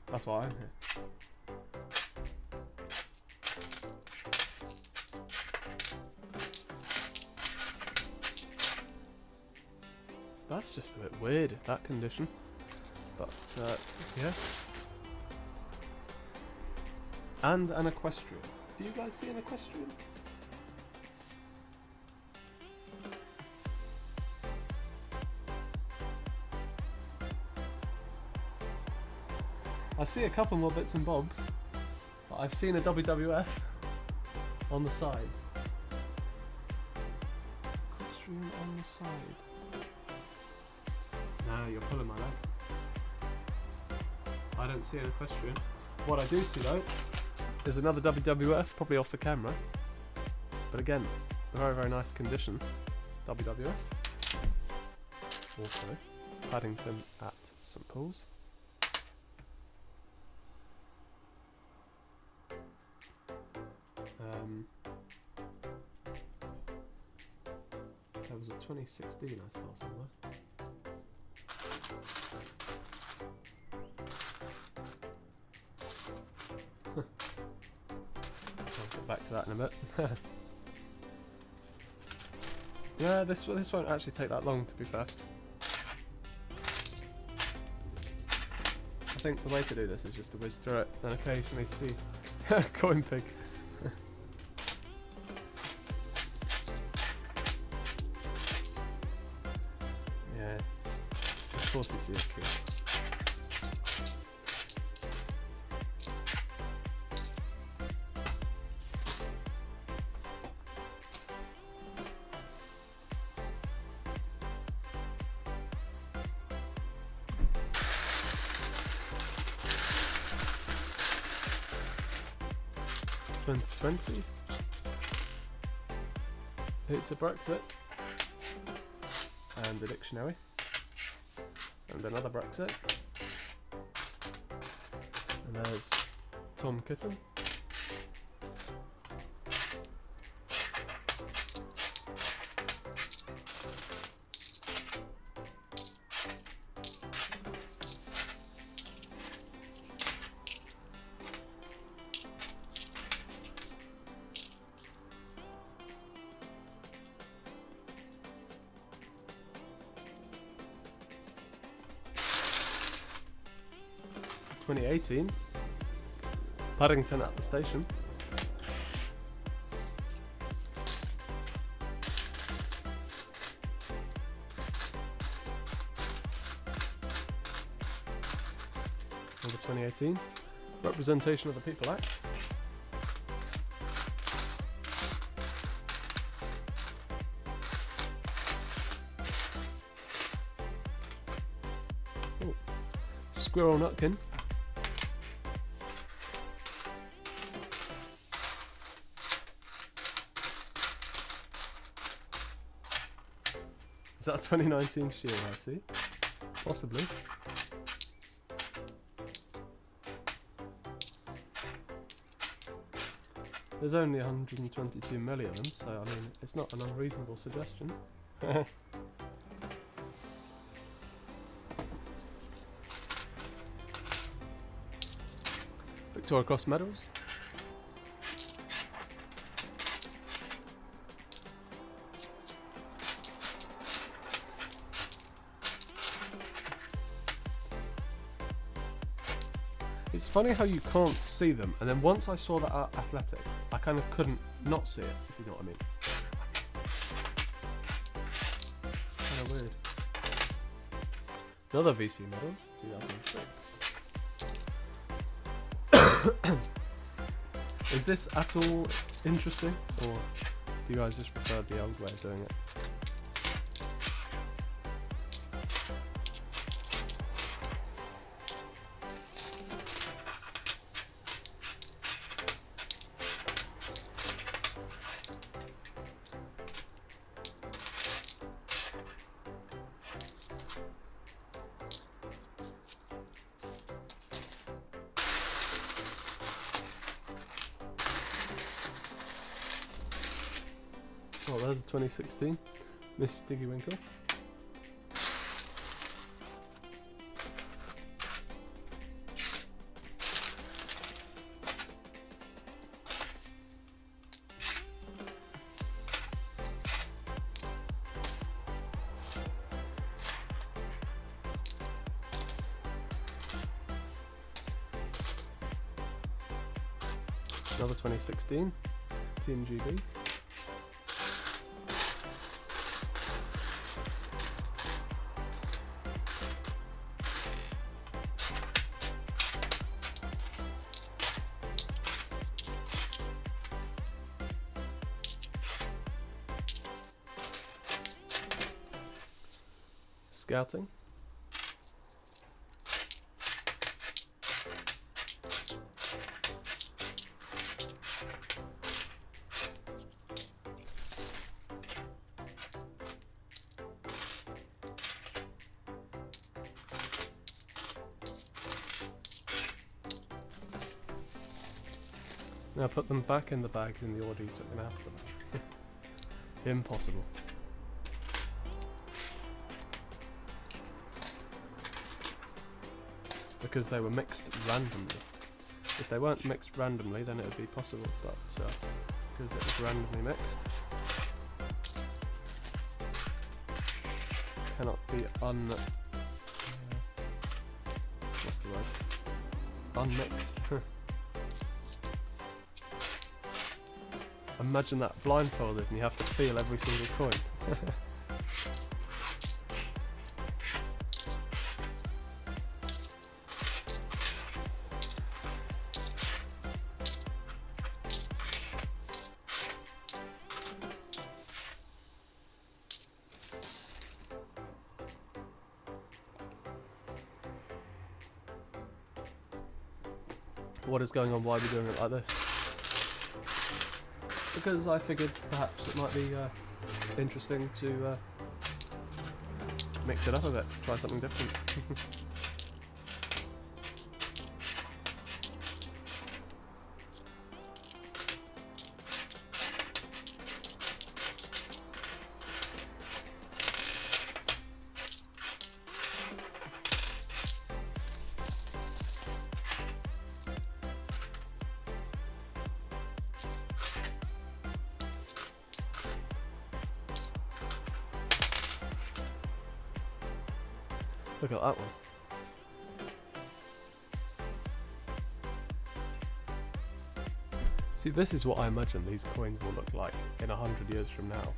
A: that's why I'm here. That's just a bit weird, that condition. But yeah. And an equestrian. Do you guys see an I see a couple more bits and bobs, but I've seen a WWF on the side. Equestrian on the side. Nah, you're pulling my leg. I don't see an equestrian. What I do see though is another WWF, probably off the camera. But again, very, very nice condition. WWF. Also, Paddington at St Paul's. There was a 2016 I saw somewhere. I'll get back to that in a bit. Yeah, this won't actually take that long, to be fair. I think the way to do this is just to whiz through it and occasionally see coin pig. Yeah, of course you see a kid. $2020. It's a Brexit. And the dictionary. And another Brexit. And there's Tom Kitten. $2018. Paddington at the station. Number 2018. Representation of the People Act. Oh. Squirrel Nutkin. Is that a 2019 shield, I see? Possibly. There's only 122 million of them, so I mean, it's not an unreasonable suggestion. Victoria Cross medals. It's funny how you can't see them, and then once I saw that at Athletics, I kind of couldn't not see it, if you know what I mean. Kind of weird. Another VC medals, 2006. Is this at all interesting, or do you guys just prefer the old way of doing it? Oh, there's a 2016 Miss Diggy Winkle. Another 2016 Team GB. scouting. Now put them back in the bags in the order you took them out of the bags. Impossible. Because they were mixed randomly. If they weren't mixed randomly, then it would be possible, but because it was randomly mixed, cannot be what's the word? Unmixed. Imagine that blindfolded and you have to feel every single coin. What is going on? Why are we doing it like this? Because I figured perhaps it might be interesting to mix it up a bit, try something different. Look at that one. See, this is what I imagine these coins will look like in 100 years from now.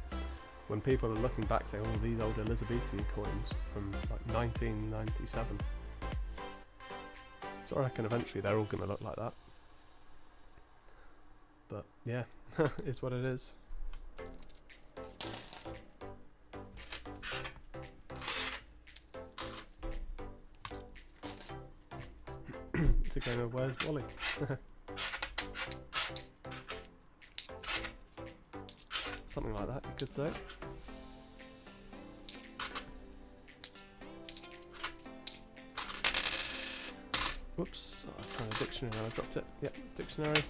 A: When people are looking back saying, oh, these old Elizabethan coins from like 1997. So I reckon eventually they're all going to look like that. But yeah, it's what it is. It's a game of Where's Wally? Something like that, you could say. Whoops, I found a dictionary and I dropped it. Yep, dictionary.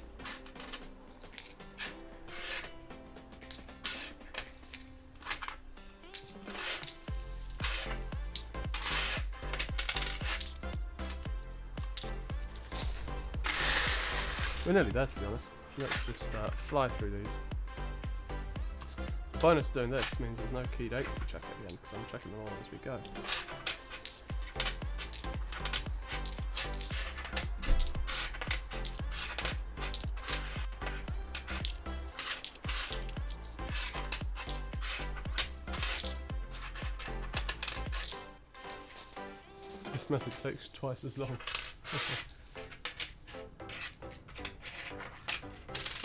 A: We're nearly there, to be honest. Let's just fly through these. The bonus of doing this means there's no key dates to check at the end, because I'm checking them all as we go. This method takes twice as long.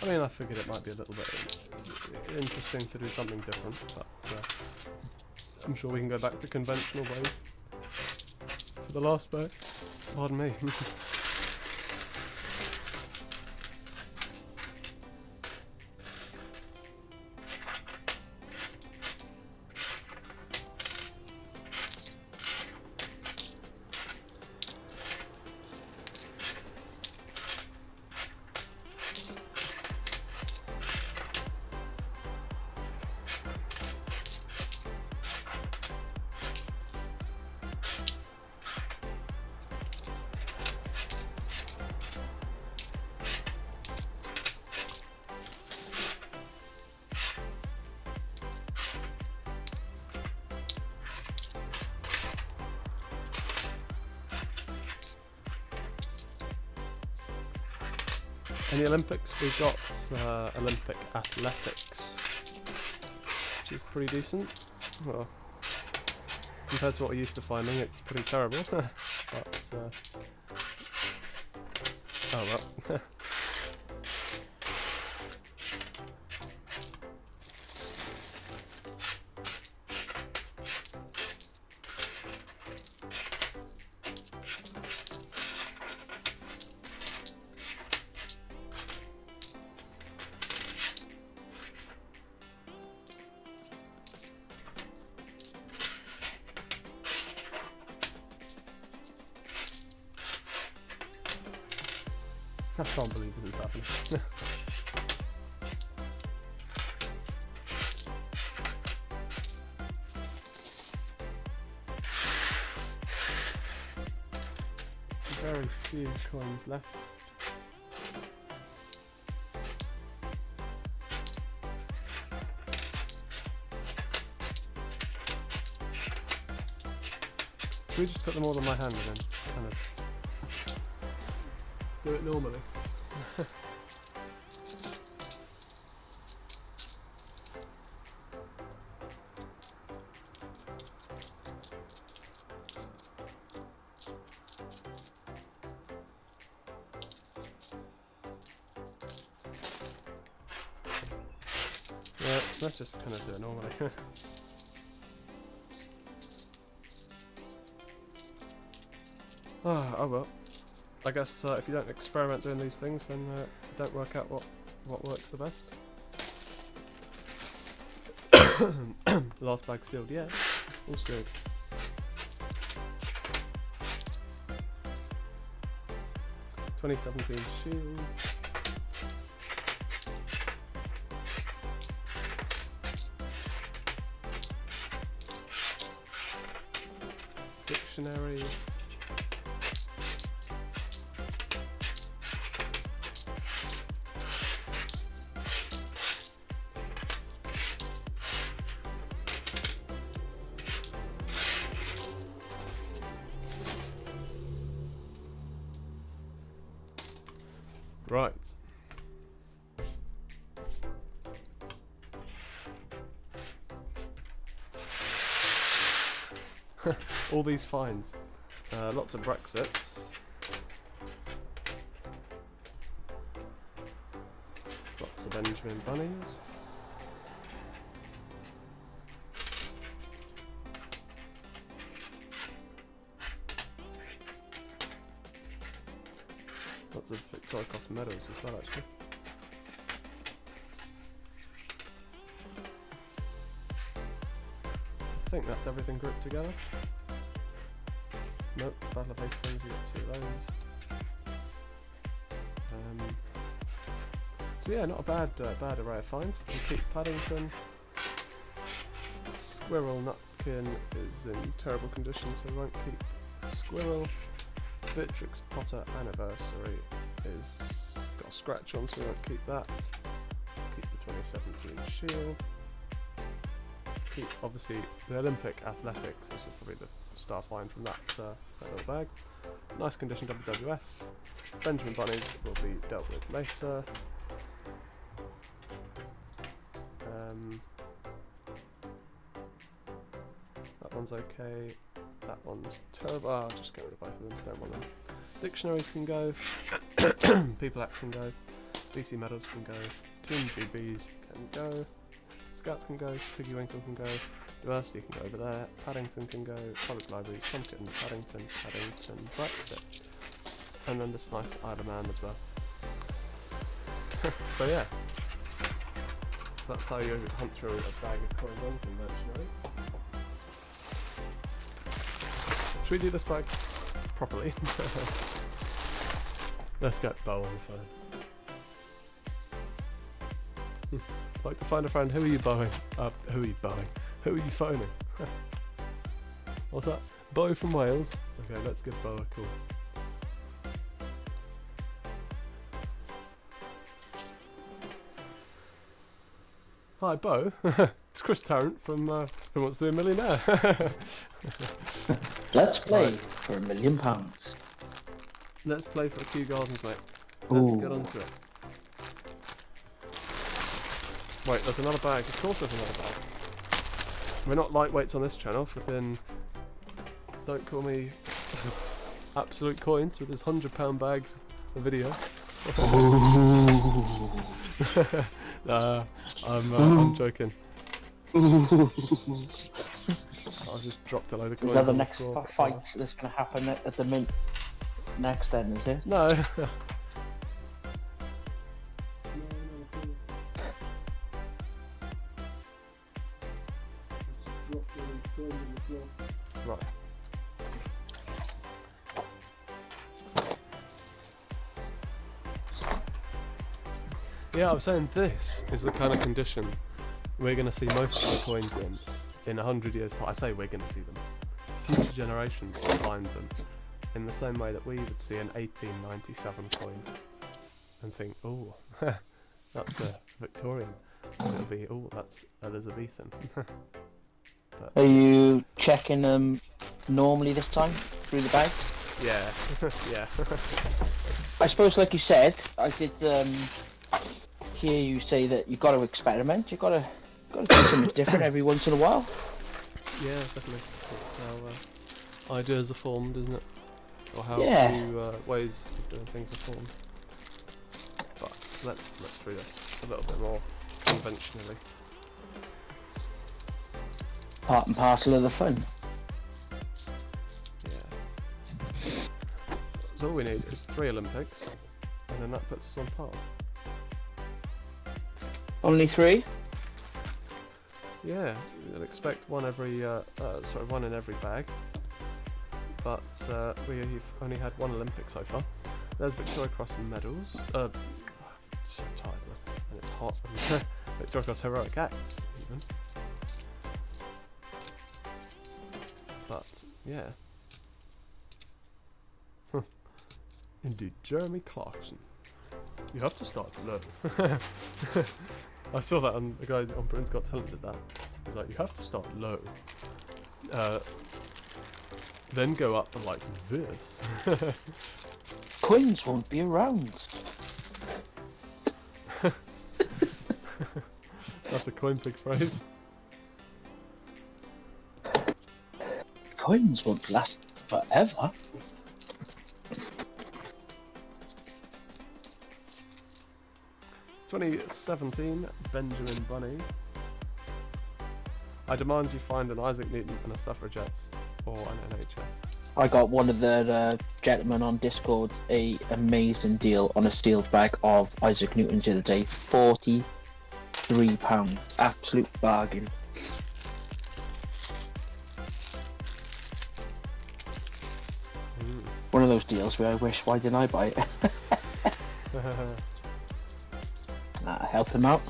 A: I mean, I figured it might be a little bit interesting to do something different, but I'm sure we can go back to conventional ways for the last bit. Pardon me. In the Olympics, we got Olympic athletics, which is pretty decent. Well, compared to what we're used to finding, it's pretty terrible. But oh well. I can't believe this is happening. Very few coins left. Should we just put them all in my hand and then kind of do it normally? Yeah, let's just kind of do it normally. Oh well. I guess if you don't experiment doing these things, then don't work out what works the best. Last bag sealed, yeah, all sealed. (2017) shield. Dictionary. Right. All these fines. Lots of Brexits. Lots of Benjamin Bunnies. Lots of Victoria Cross medals as well, actually. I think that's everything grouped together. Nope, Battle of Hastings, we got 2 of those. So yeah, not a bad array of finds. We keep Paddington. Squirrel Nutkin is in terrible condition, so we won't keep Squirrel. Beatrix Potter Anniversary is got a scratch on, so we won't keep that. Keep the 2017 shield. Keep obviously the Olympic Athletics, which is probably the star find from that little bag. Nice condition WWF. Benjamin Bunnies will be dealt with later. That one's okay. That one's terrible. I'll just get rid of both of them. Don't want them. Dictionaries can go. People Act can go. BC medals can go. Team GBs can go. Scouts can go. Tiggy Winkle can go. Diversity can go over there. Paddington can go. Public libraries. Pumpkin. Paddington. Brexit. And then this nice Isle of Man as well. So yeah. That's how you hunt through a bag of coins unconventionally. Should we do this bag properly? Let's get Bo on the phone. Like to find a friend. Who are you bowing? Who are you bowing? Who are you phoning? What's that? Bo from Wales? Okay, let's give Bo a call. Hi, Bo. It's Chris Tarrant from Who Wants to Be a Millionaire?
B: Let's play
A: Right.
B: for £1 million.
A: Let's play for a Kew Gardens, mate. Let's
B: Ooh.
A: get onto it. Wait, there's another bag. Of course there's another bag. We're not lightweights on this channel. Flipping. Don't call me Absolute Coins with his £100 bags a video. I'm joking. I just dropped a load of coins.
B: Is that the
A: on
B: next
A: floor.
B: fight that's going to happen at the mint next then, is it?
A: No. Right. Yeah, I'm saying this is the kind of condition we're going to see most of the coins in 100 years' time. I say we're going to see them. Future generations will find them in the same way that we would see an 1897 coin and think, oh, that's a Victorian. And it'll be, oh, that's Elizabethan.
B: Are you checking them normally this time through the bag?
A: Yeah, yeah.
B: I suppose, like you said, I did hear you say that you got to experiment. You got to do something different every once in a while.
A: Yeah, definitely. That's how ideas are formed, isn't it? Or how
B: Yeah.
A: new ways of doing things are formed. But let's look through this a little bit more conventionally.
B: Part and parcel of the fun.
A: Yeah. So all we need is 3 Olympics, and then that puts us on par.
B: Only 3?
A: Yeah, you'd expect one in every bag. But we've only had 1 Olympic so far. There's Victoria Cross medals. I'm so tired, man. And it's hot. And Victoria Cross heroic acts, even. But yeah. Indeed, Jeremy Clarkson. You have to start low. I saw that on the guy on Britain's Got Talent did that. He's like, you have to start low. Then go up like this.
B: Coins won't be around.
A: That's a coin pig phrase.
B: Coins won't last forever.
A: (2017) Benjamin Bunny. I demand you find an Isaac Newton and a Suffragettes or an NHS.
B: I got one of the gentlemen on Discord a amazing deal on a sealed bag of Isaac Newton's the other day. £43. Absolute bargain. One of those deals where I wish, why didn't I buy it? Help him out.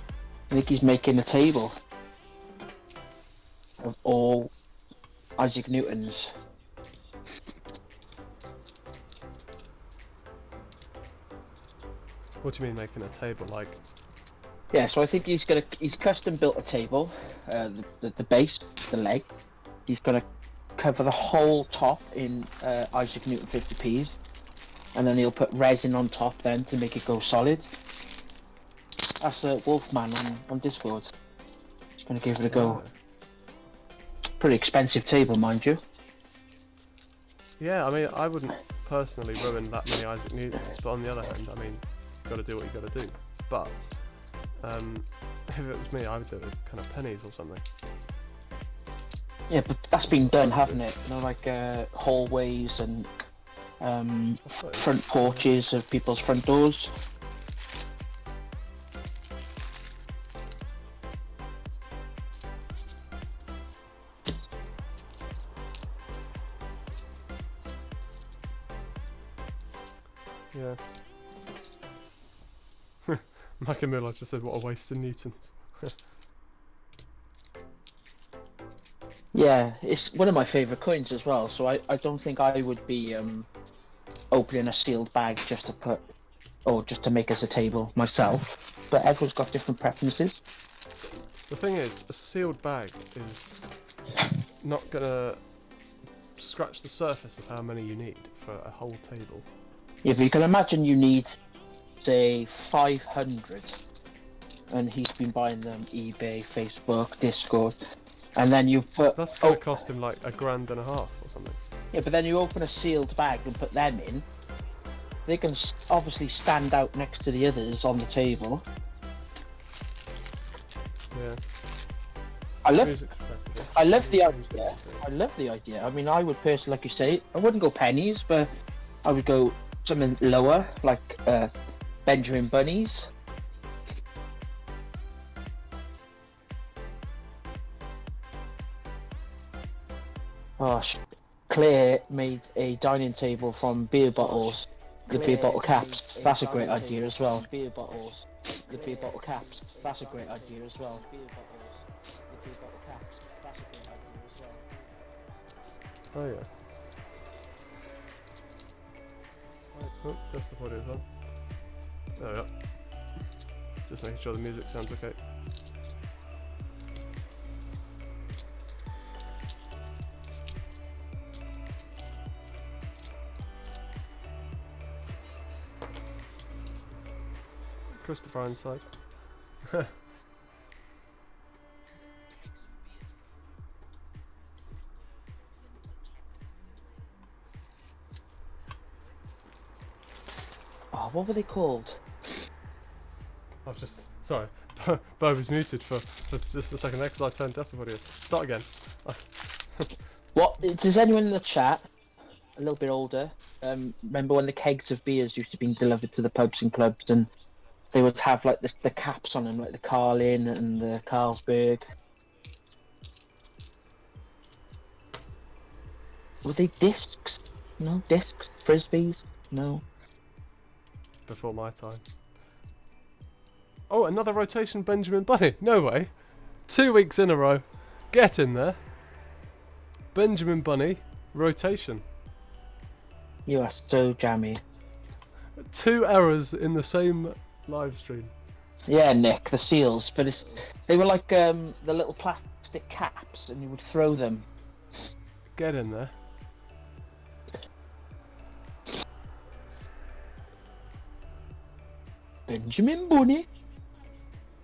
B: I think he's making a table of all Isaac Newtons.
A: What do you mean making a table? Like,
B: Yeah, so I think he's custom built a table, the base, the leg. He's gonna cover the whole top in Isaac Newton 50p's, and then he'll put resin on top then to make it go solid. That's Wolfman on Discord. He's gonna give it a go. Pretty expensive table, mind you.
A: yeah, I mean, I wouldn't personally ruin that many Isaac Newtons, but on the other hand, I mean, you've got to do what you got to do. But if it was me, I would do it with kind of pennies or something.
B: Yeah, but that's been done, hasn't it? You know, like hallways and front porches of people's front doors.
A: Yeah. Macamilla just said, what a waste of Newtons.
B: Yeah, it's one of my favourite coins as well, so I don't think I would be opening a sealed bag just to put, or just to make us a table myself, but everyone's got different preferences.
A: The thing is, a sealed bag is not gonna scratch the surface of how many you need for a whole table.
B: If you can imagine you need, say, 500, and he's been buying them eBay, Facebook, Discord, and then you put...
A: That's gonna cost him like £1.5 or something.
B: Yeah, but then you open a sealed bag and put them in. They can obviously stand out next to the others on the table.
A: Yeah.
B: I love
A: Music's competitive.
B: the idea.
A: Music's
B: I love the idea. I mean, I would personally, like you say, I wouldn't go pennies, but I would go something lower, like Benjamin Bunnies. Oh, Claire made a dining table from beer bottles, the beer bottle caps. That's a great idea as well. Beer bottles. the beer bottle caps. That's a great idea as well. Beer bottles, the beer bottle caps. That's a great idea as well.
A: Oh yeah. Right, oh, just the audio's on. There we are. Just making sure the music sounds okay. Christopher inside.
B: Oh, what were they called?
A: I've just sorry. Bo was muted for just a second there because I turned decibel audio. Start again.
B: What? Does anyone in the chat, a little bit older, remember when the kegs of beers used to be delivered to the pubs and clubs, and they would have like the caps on them, like the Carlin and the Carlsberg? Were they discs? No, discs, frisbees. No.
A: Before my time. Oh, another rotation Benjamin Bunny. No way. 2 weeks in a row. Get in there. Benjamin Bunny rotation.
B: You are so jammy.
A: 2 errors in the same live stream.
B: Yeah, Nick, the seals, but they were like the little plastic caps, and you would throw them.
A: Get in there.
B: Benjamin Bunny.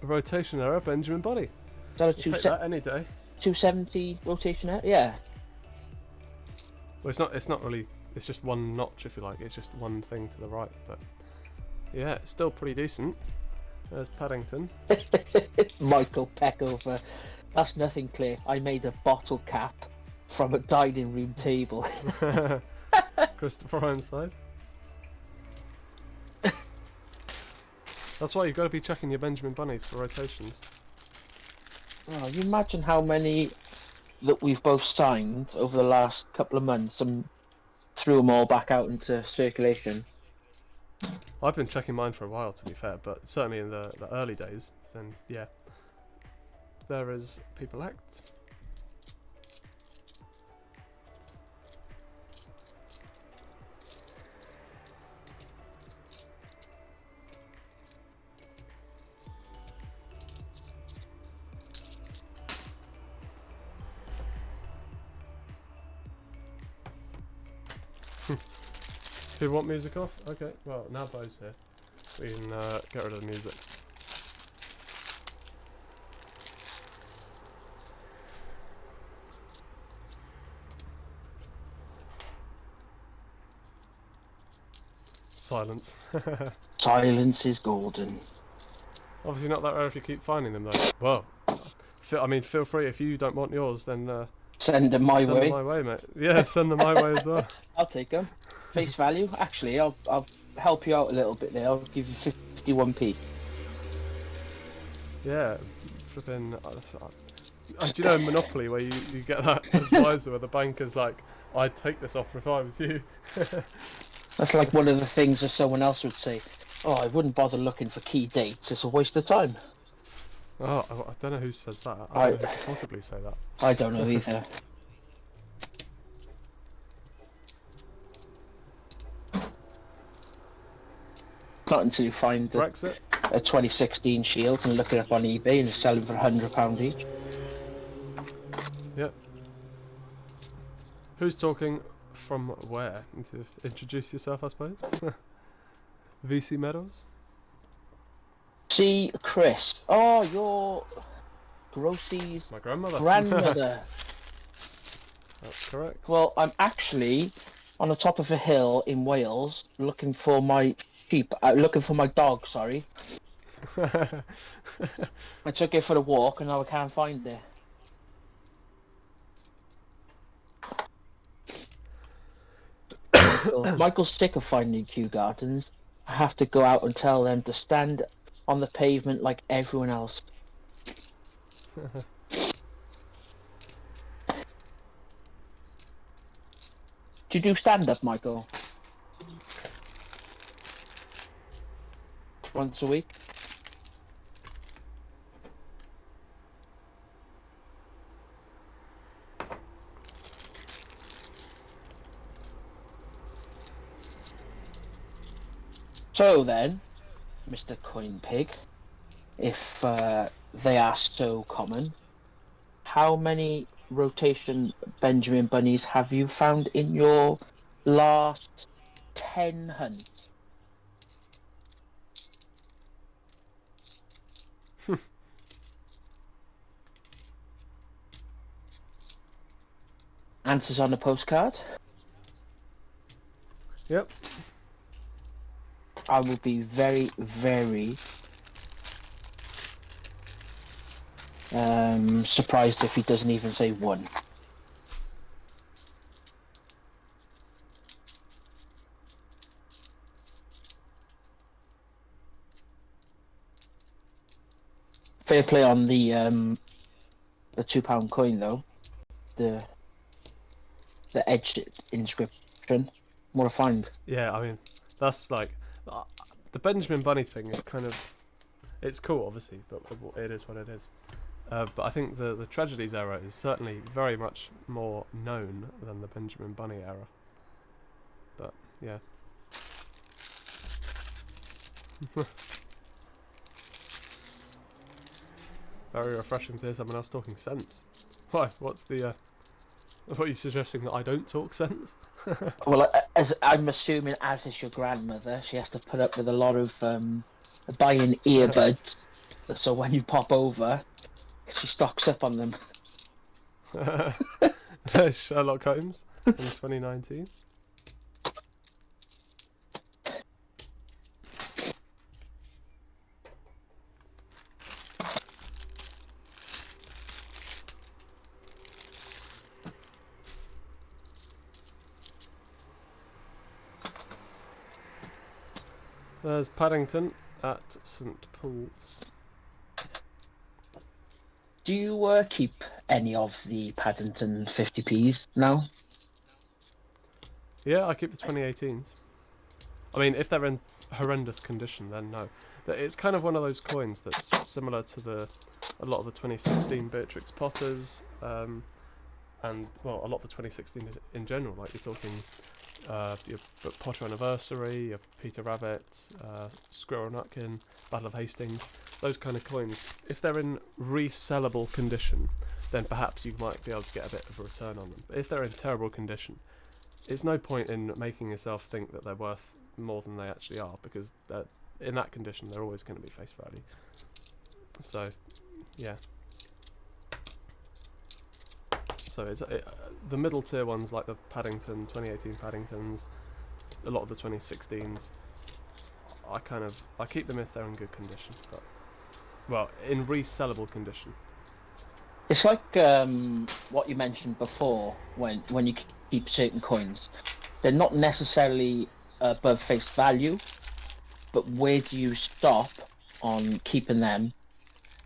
A: A rotation error, Benjamin Bunny.
B: Is that a
A: I'll take that any day.
B: 270 rotation out? Yeah.
A: Well, it's not really. It's just one notch, if you like. It's just one thing to the right, but yeah, it's still pretty decent. There's Paddington.
B: Michael Peckover. That's nothing, Claire. I made a bottle cap from a dining room table.
A: Christopher Ironside. That's why you've got to be checking your Benjamin Bunnies for rotations.
B: Oh, you imagine how many that we've both signed over the last couple of months and threw them all back out into circulation.
A: I've been checking mine for a while, to be fair, but certainly in the early days, then yeah. There is People Act. Do you want music off? Okay, well, now Bo's here. We can get rid of the music. Silence.
B: Silence is golden.
A: Obviously not that rare if you keep finding them though. Well, I mean, feel free if you don't want yours, then
B: Send them my
A: send
B: way.
A: them my way, mate. Yeah, send them my way as well.
B: I'll take them. Face value. Actually, I'll help you out a little bit there. I'll give you 51p.
A: Yeah, flipping. Do you know in Monopoly where you get that advisor where the banker's like, I'd take this offer if I was you.
B: That's like one of the things that someone else would say. Oh, I wouldn't bother looking for key dates. It's a waste of time.
A: Oh, I don't know who says that. I don't know who could possibly say that.
B: I don't know either. Not until you find
A: Brexit?
B: a 2016 Shield and look it up on eBay and sell them for £100 each.
A: Yep. Who's talking from where? Introduce yourself, I suppose. VC Medals?
B: See, Chris. Oh, you're Grossy's
A: My grandmother.
B: grandmother.
A: That's correct.
B: Well, I'm actually on the top of a hill in Wales looking for my sheep. Looking for my dog, sorry. I took it for a walk and now I can't find it. Michael's sick of finding Kew Gardens. I have to go out and tell them to stand on the pavement like everyone else. Do you do stand-up, Michael? Once a week? So then, Mr. Coin Pig, if they are so common, how many rotation Benjamin Bunnies have you found in your last 10 hunts? Answers on the postcard.
A: Yep.
B: I will be very, very surprised if he doesn't even say one. Fair play on the £2 coin though. The edged inscription. What a find.
A: Yeah, I mean, that's like the Benjamin Bunny thing is kind of, it's cool obviously, but it is what it is. But I think the Tragedies era is certainly very much more known than the Benjamin Bunny era. But yeah. Very refreshing to hear someone else talking sense. Why? What's the? What are you suggesting, that I don't talk sense?
B: Well, as I'm assuming, as is your grandmother, she has to put up with a lot of buying earbuds. So when you pop over, she stocks up on them.
A: There's Sherlock Holmes in 2019. There's Paddington at St Paul's.
B: Do you keep any of the Paddington 50p's now?
A: Yeah, I keep the 2018s. I mean, if they're in horrendous condition, then no. But it's kind of one of those coins that's similar to a lot of the 2016 Beatrix Potters, and well, a lot of the 2016 in general. Like you're talking your Potter Anniversary, your Peter Rabbit, Squirrel Nutkin, Battle of Hastings. Those kind of coins, if they're in resellable condition, then perhaps you might be able to get a bit of a return on them. But if they're in terrible condition, it's no point in making yourself think that they're worth more than they actually are, because in that condition they're always going to be face value. So, yeah. So it's the middle tier ones like the Paddington 2018 Paddingtons, a lot of the 2016s. I keep them if they're in good condition, but well, in resellable condition.
B: It's like what you mentioned before when you keep certain coins. They're not necessarily above face value, but where do you stop on keeping them?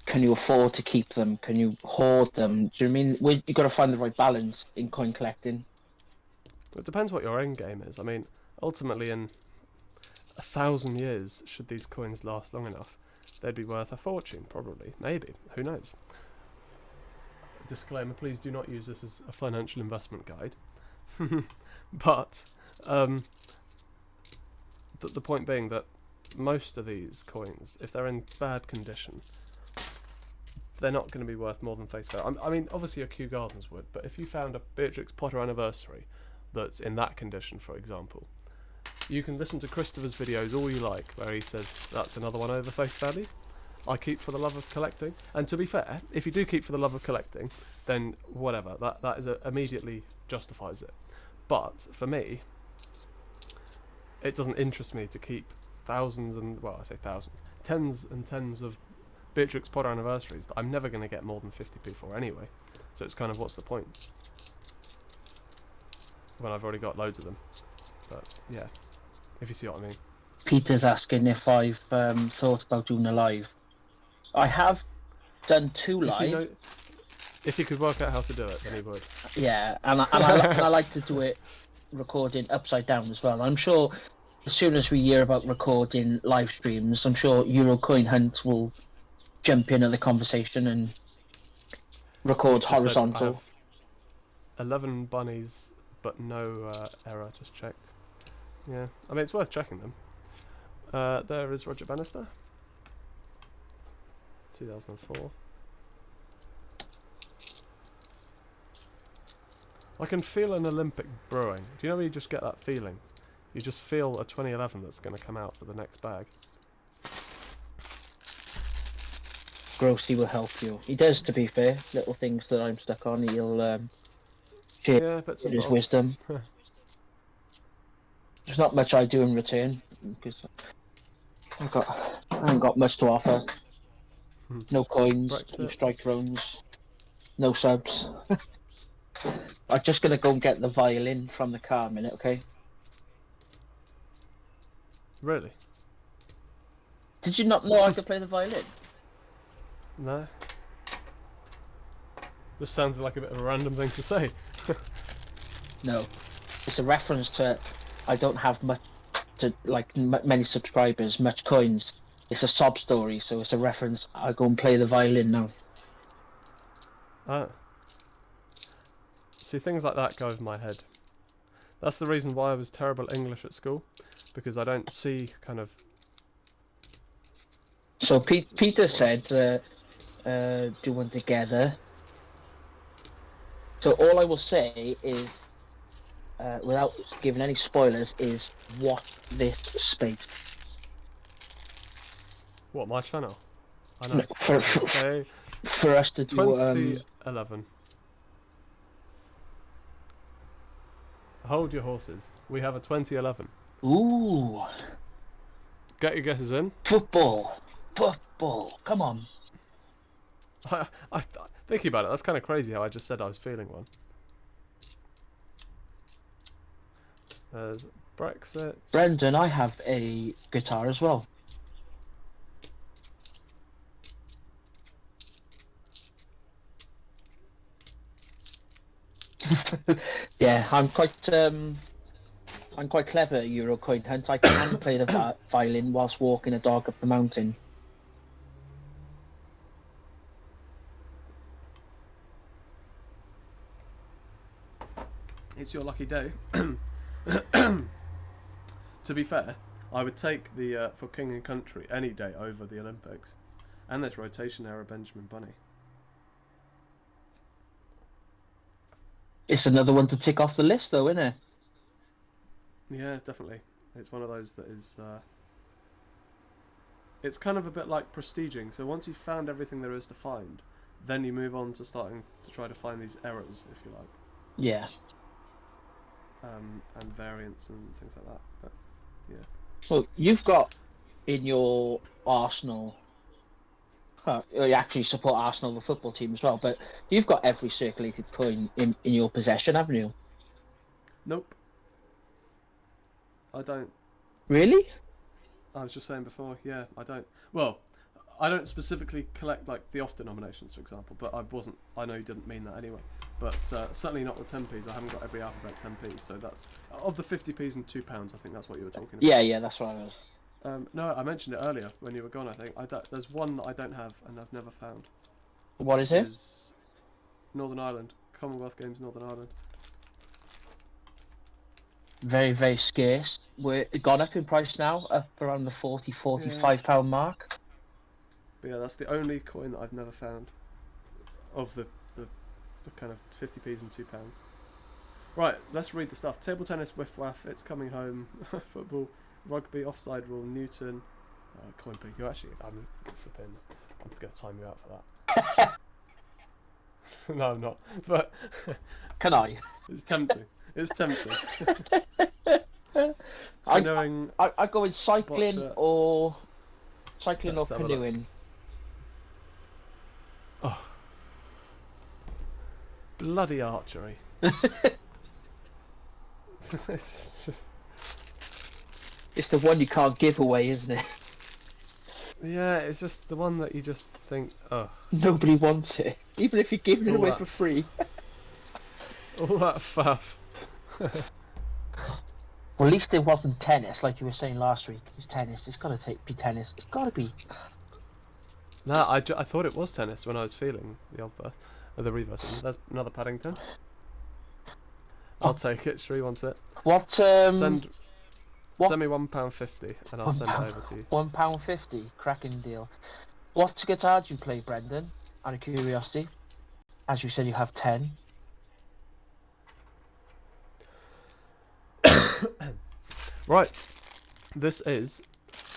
B: Can you afford to keep them? Can you hoard them? Do you mean you've got to find the right balance in coin collecting?
A: It depends what your end game is. I mean, ultimately, in 1,000 years, should these coins last long enough, they'd be worth a fortune, probably. Maybe. Who knows? Disclaimer, please do not use this as a financial investment guide. But the point being that most of these coins, if they're in bad condition, they're not going to be worth more than face value. I mean, obviously a Kew Gardens would, but if you found a Beatrix Potter Anniversary that's in that condition, for example, you can listen to Christopher's videos all you like, where he says that's another one over face value. I keep for the love of collecting. And to be fair, if you do keep for the love of collecting, then whatever, that is immediately justifies it. But for me, it doesn't interest me to keep thousands and, well, I say thousands, tens and tens of Beatrix Potter Anniversaries that I'm never going to get more than 50p for anyway. So it's kind of, what's the point when I've already got loads of them? But yeah, if you see what I mean.
B: Peter's asking if I've thought about doing a live. I have done 2 live.
A: If you could work out how to do it, then you would.
B: Yeah, and I like to do it recording upside down as well. I'm sure as soon as we hear about recording live streams, I'm sure Eurocoin Hunt will jump in at the conversation and record horizontal.
A: I have 11 bunnies, but no error. Just checked. Yeah, I mean, it's worth checking them. There is Roger Bannister. 2004. I can feel an Olympic brewing. Do you know when you just get that feeling? You just feel a 2011 that's going to come out for the next bag.
B: Grossy will help you. He does, to be fair. Little things that I'm stuck on, he'll share
A: Yeah, bits and
B: his
A: bobs.
B: wisdom. There's not much I do in return because I ain't got much to offer. No coins, no
A: Brexit.
B: strike drones, no subs. I'm just gonna go and get the violin from the car a minute, okay?
A: Really?
B: Did you not know I could play the violin?
A: No. This sounds like a bit of a random thing to say.
B: No. It's a reference to I don't have much to like many subscribers, much coins. It's a sob story, so it's a reference. I go and play the violin now.
A: Ah. See, things like that go over my head. That's the reason why I was terrible at English at school, because I don't see kind of...
B: So Peter said, do one together. So all I will say is, without giving any spoilers, is watch this space.
A: What, my channel? I know.
B: No,
A: Okay,
B: for us to do
A: 2011. Hold your horses. We have a 2011.
B: ooh,
A: Get your guesses in.
B: football, come on.
A: Thinking about it, that's kind of crazy how I just said I was feeling one. There's Brexit.
B: Brendan, I have a guitar as well. Yeah, I'm quite clever at Eurocoin Hunt. I can play the violin whilst walking a dog up the mountain.
A: It's your lucky day. To be fair, I would take the For King and Country any day over the Olympics. And there's rotation error Benjamin Bunny.
B: It's another one to tick off the list, though, isn't it?
A: Yeah, definitely. It's one of those that is... it's kind of a bit like prestiging. So once you've found everything there is to find, then you move on to starting to try to find these errors, if you like.
B: Yeah.
A: And variants and things like that. But yeah.
B: Well, you've got in your Arsenal. You actually support Arsenal, the football team, as well. But you've got every circulated coin in your possession, haven't you?
A: Nope. I don't.
B: Really?
A: I was just saying before, yeah, I don't. Well, I don't specifically collect like the off denominations, for example, but I know you didn't mean that anyway. But certainly not the 10p's. I haven't got every alphabet 10p, so that's of the 50p's and £2. I think that's what you were talking about.
B: Yeah, that's what I was.
A: No, I mentioned it earlier when you were gone. I think there's one that I don't have and I've never found.
B: What is it?
A: Is Northern Ireland, Commonwealth Games, Northern Ireland.
B: Very, very scarce. We're gone up in price now, up around the £40-45 mark.
A: But yeah, that's the only coin that I've never found of the kind of 50p's and £2. Right, let's read the stuff. Table tennis, whiff waff, it's coming home. Football, rugby, offside rule, Newton, coin pig. I'm flipping. I'm going to time you out for that. No, I'm not. But
B: Can I?
A: it's tempting. It's tempting.
B: I go in cycling
A: Boccia.
B: or
A: Let's have a look.
B: canoeing.
A: Oh. Bloody archery. It's just...
B: It's the one you can't give away, isn't it?
A: Yeah, it's just the one that you just think, oh,
B: Nobody wants it, even if you're giving it
A: All
B: away
A: that.
B: for free.
A: all that faff.
B: Well, at least it wasn't tennis, like you were saying last week. It's tennis. It's got to be tennis. It's got to be.
A: No, I thought it was tennis when I was feeling the obverse, the reverse. There's another Paddington. I'll take it. Shree wants it.
B: What?
A: Send.
B: What?
A: Send me £1.50 and I'll send it over to you.
B: £1.50, cracking deal. What guitar do you play, Brendan? Out of curiosity, as you said, you have 10.
A: Right, this is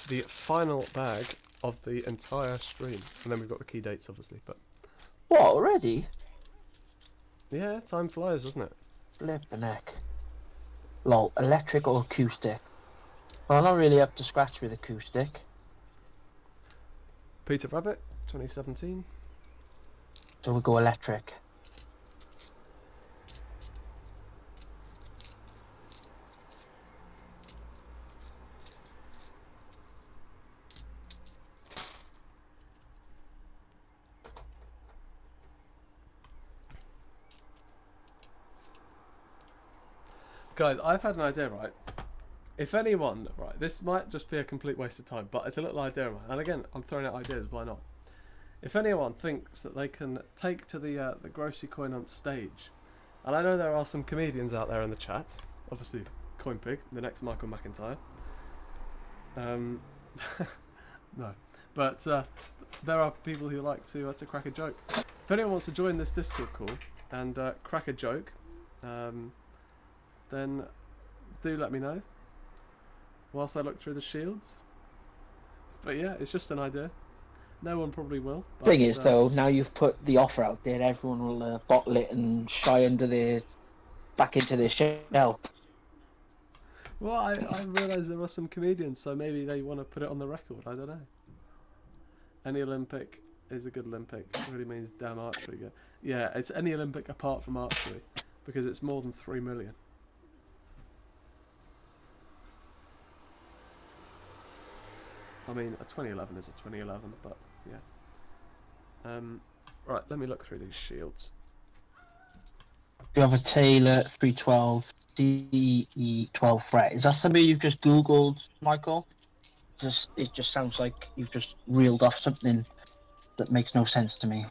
A: the final bag of the entire stream, and then we've got the key dates, obviously. But
B: What, already?
A: yeah, time flies, doesn't it?
B: Flip the neck. Lol, electric or acoustic? Well, I'm not really up to scratch with acoustic.
A: Peter Rabbit, 2017.
B: So we'll go electric.
A: Guys, I've had an idea, right? If anyone, right, this might just be a complete waste of time, but it's a little idea, right? And again, I'm throwing out ideas, why not? If anyone thinks that they can take to the Grocery Coin Hunt stage, and I know there are some comedians out there in the chat, obviously CoinPig, the next Michael McIntyre. No, but there are people who like to crack a joke. If anyone wants to join this Discord call and crack a joke, then do let me know whilst I look through the shields. But yeah, it's just an idea. No one probably will. But,
B: Thing is, though, now you've put the offer out there, everyone will bottle it and shy back into their shell.
A: Well, I realise there are some comedians, so maybe they want to put it on the record. I don't know. Any Olympic is a good Olympic. It really means damn archery. Yeah, it's any Olympic apart from archery, because it's more than 3 million. I mean, a 2011 is a 2011, but yeah. Right, let me look through these shields.
B: You have a Taylor 312 DE12 fret. Is that something you've just Googled, Michael? It just sounds like you've just reeled off something that makes no sense to me.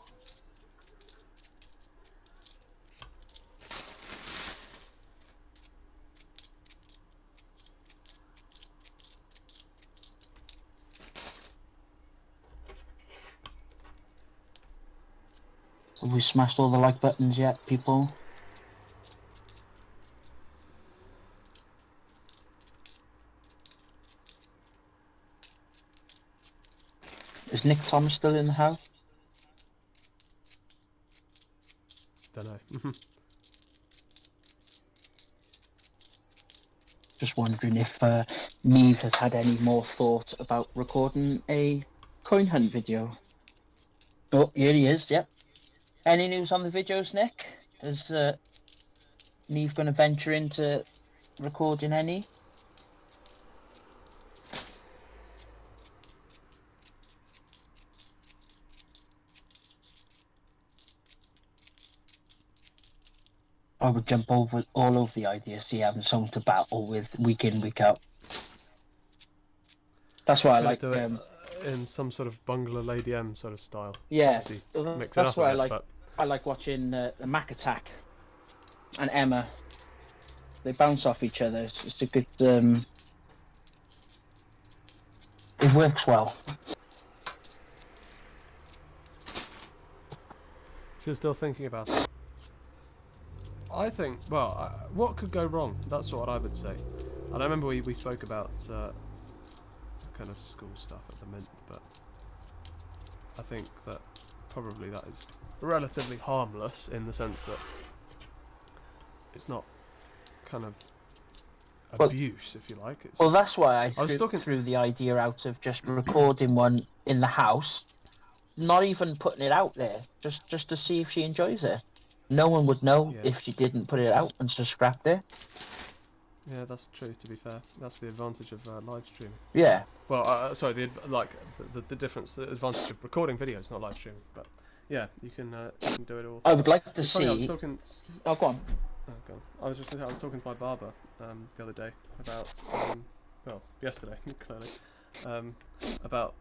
B: Have we smashed all the like buttons yet, people? Is Nick Thomas still in the house?
A: Don't know.
B: Just wondering if Neve has had any more thought about recording a coin hunt video. Oh, here he is, yep. Any news on the videos, Nick? Is Neve going to venture into recording any? I would jump all over the idea of having someone to battle with week in, week out. That's why I like
A: do it in some sort of Bungler Lady M sort of style.
B: Yeah,
A: Mix
B: that's
A: it up
B: why
A: a bit, but
B: I like watching the Mac Attack and Emma. They bounce off each other. It's just a good. It works well.
A: She's still thinking about it. I think, well, what could go wrong? That's what I would say. And I remember we spoke about kind of school stuff at the Mint, but I think that probably that is relatively harmless in the sense that it's not kind of abuse, if you like. It's
B: that's why I
A: threw
B: threw the idea out of just recording one in the house, not even putting it out there, just to see if she enjoys it. No one would know if she didn't put it out and just scrapped it.
A: Yeah, that's true. To be fair, that's the advantage of live streaming.
B: Yeah.
A: Well, sorry, the difference, the advantage of recording videos, not live streaming. But yeah, you can do it all.
B: I would like to
A: it's
B: see.
A: Funny, I was talking.
B: Oh, go on.
A: Oh, go on. I was talking to my barber the other day about well, yesterday clearly about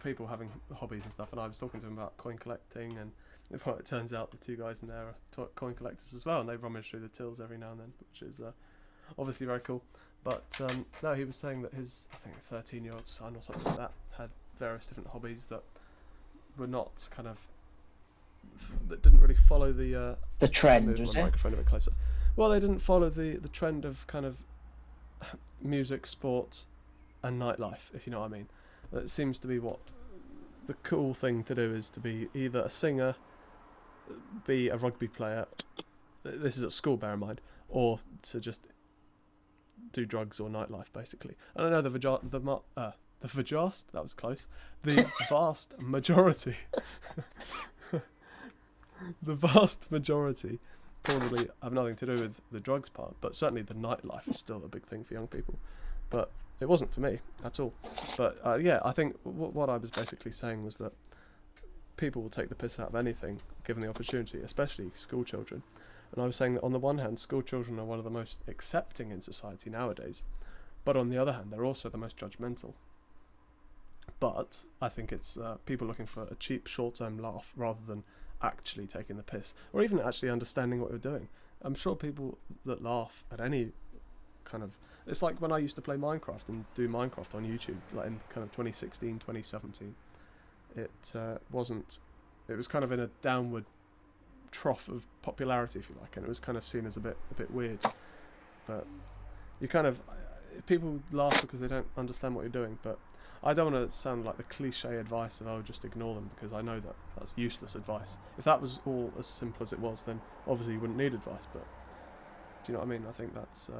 A: people having hobbies and stuff, and I was talking to him about coin collecting, and well, it turns out the two guys in there are coin collectors as well, and they rummage through the tills every now and then, which is obviously very cool. But no, he was saying that his, I think, 13-year-old son or something like that had various different hobbies that were not kind of that didn't really follow the
B: trend,
A: move
B: was
A: my
B: it?
A: microphone a bit closer. Well, they didn't follow the trend of kind of music, sport, and nightlife, if you know what I mean. It seems to be what the cool thing to do is to be either a singer, be a rugby player. This is at school, bear in mind, or to just do drugs or nightlife, basically. And I know the vast, that was close. The vast majority, the vast majority, probably have nothing to do with the drugs part, but certainly the nightlife is still a big thing for young people. But it wasn't for me at all. But yeah, I think what I was basically saying was that people will take the piss out of anything given the opportunity, especially school children. And I was saying that on the one hand, school children are one of the most accepting in society nowadays, but on the other hand, they're also the most judgmental. But I think it's people looking for a cheap short-term laugh rather than actually taking the piss, or even actually understanding what you're doing. I'm sure people that laugh at any kind of... It's like when I used to play Minecraft and do Minecraft on YouTube, like in kind of 2016, 2017. It wasn't... It was kind of in a downward trough of popularity, if you like, and it was kind of seen as a bit weird. But you kind of... People laugh because they don't understand what you're doing, but I don't want to sound like the cliche advice of, oh, just ignore them, because I know that that's useless advice. If that was all as simple as it was, then obviously you wouldn't need advice, but do you know what I mean? I think that's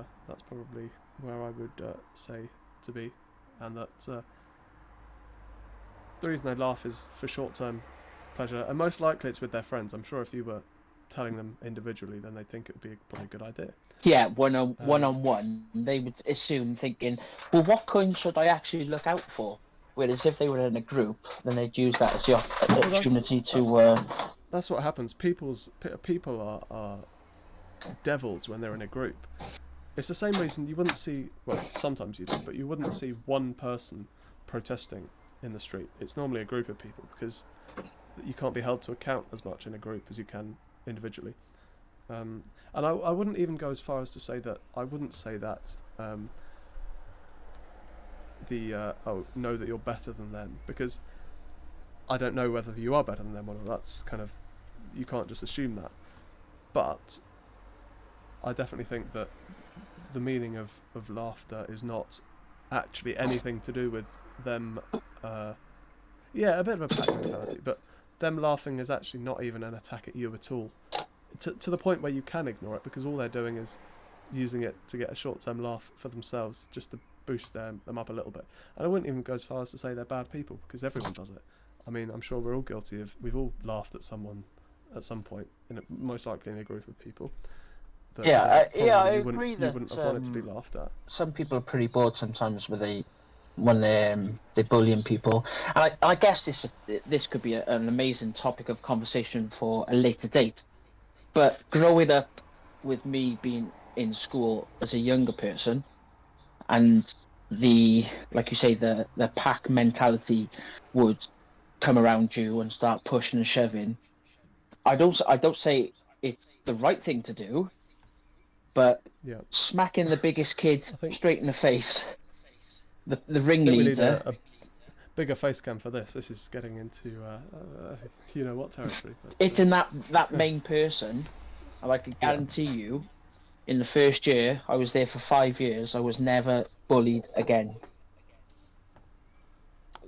A: probably where I would say to be, and that the reason they laugh is for short-term pleasure, and most likely it's with their friends. I'm sure if you were telling them individually, then they'd think it would be probably a good idea.
B: Yeah, one on one, they would assume, thinking, well, what coin should I actually look out for? Whereas if they were in a group, then they'd use that as the opportunity to.
A: That's what happens. People are devils when they're in a group. It's the same reason you wouldn't see. Well, sometimes you do, but you wouldn't see one person protesting in the street. It's normally a group of people, because you can't be held to account as much in a group as you can individually. And I wouldn't even go as far as to say that I wouldn't say that know that you're better than them, because I don't know whether you are better than them or not. That's kind of, you can't just assume that. But I definitely think that the meaning of laughter is not actually anything to do with them. Yeah, a bit of a pack mentality, but them laughing is actually not even an attack at you at all. To the point where you can ignore it, because all they're doing is using it to get a short-term laugh for themselves, just to boost them up a little bit. And I wouldn't even go as far as to say they're bad people, because everyone does it. I mean, I'm sure we're all guilty of... We've all laughed at someone at some point, most likely in a group of people. That,
B: I agree that
A: you wouldn't have wanted to be laughed at.
B: Some people are pretty bored sometimes when they're bullying people, and I guess this could be an amazing topic of conversation for a later date. But growing up with me being in school as a younger person, and like you say, the pack mentality would come around you and start pushing and shoving. I don't say it's the right thing to do, but smacking the biggest kid straight in the face, the ringleader.
A: We need a bigger face cam for this. This is getting into you know what territory. But,
B: it's in that main person, and I can guarantee you, in the first year I was there for 5 years, I was never bullied again.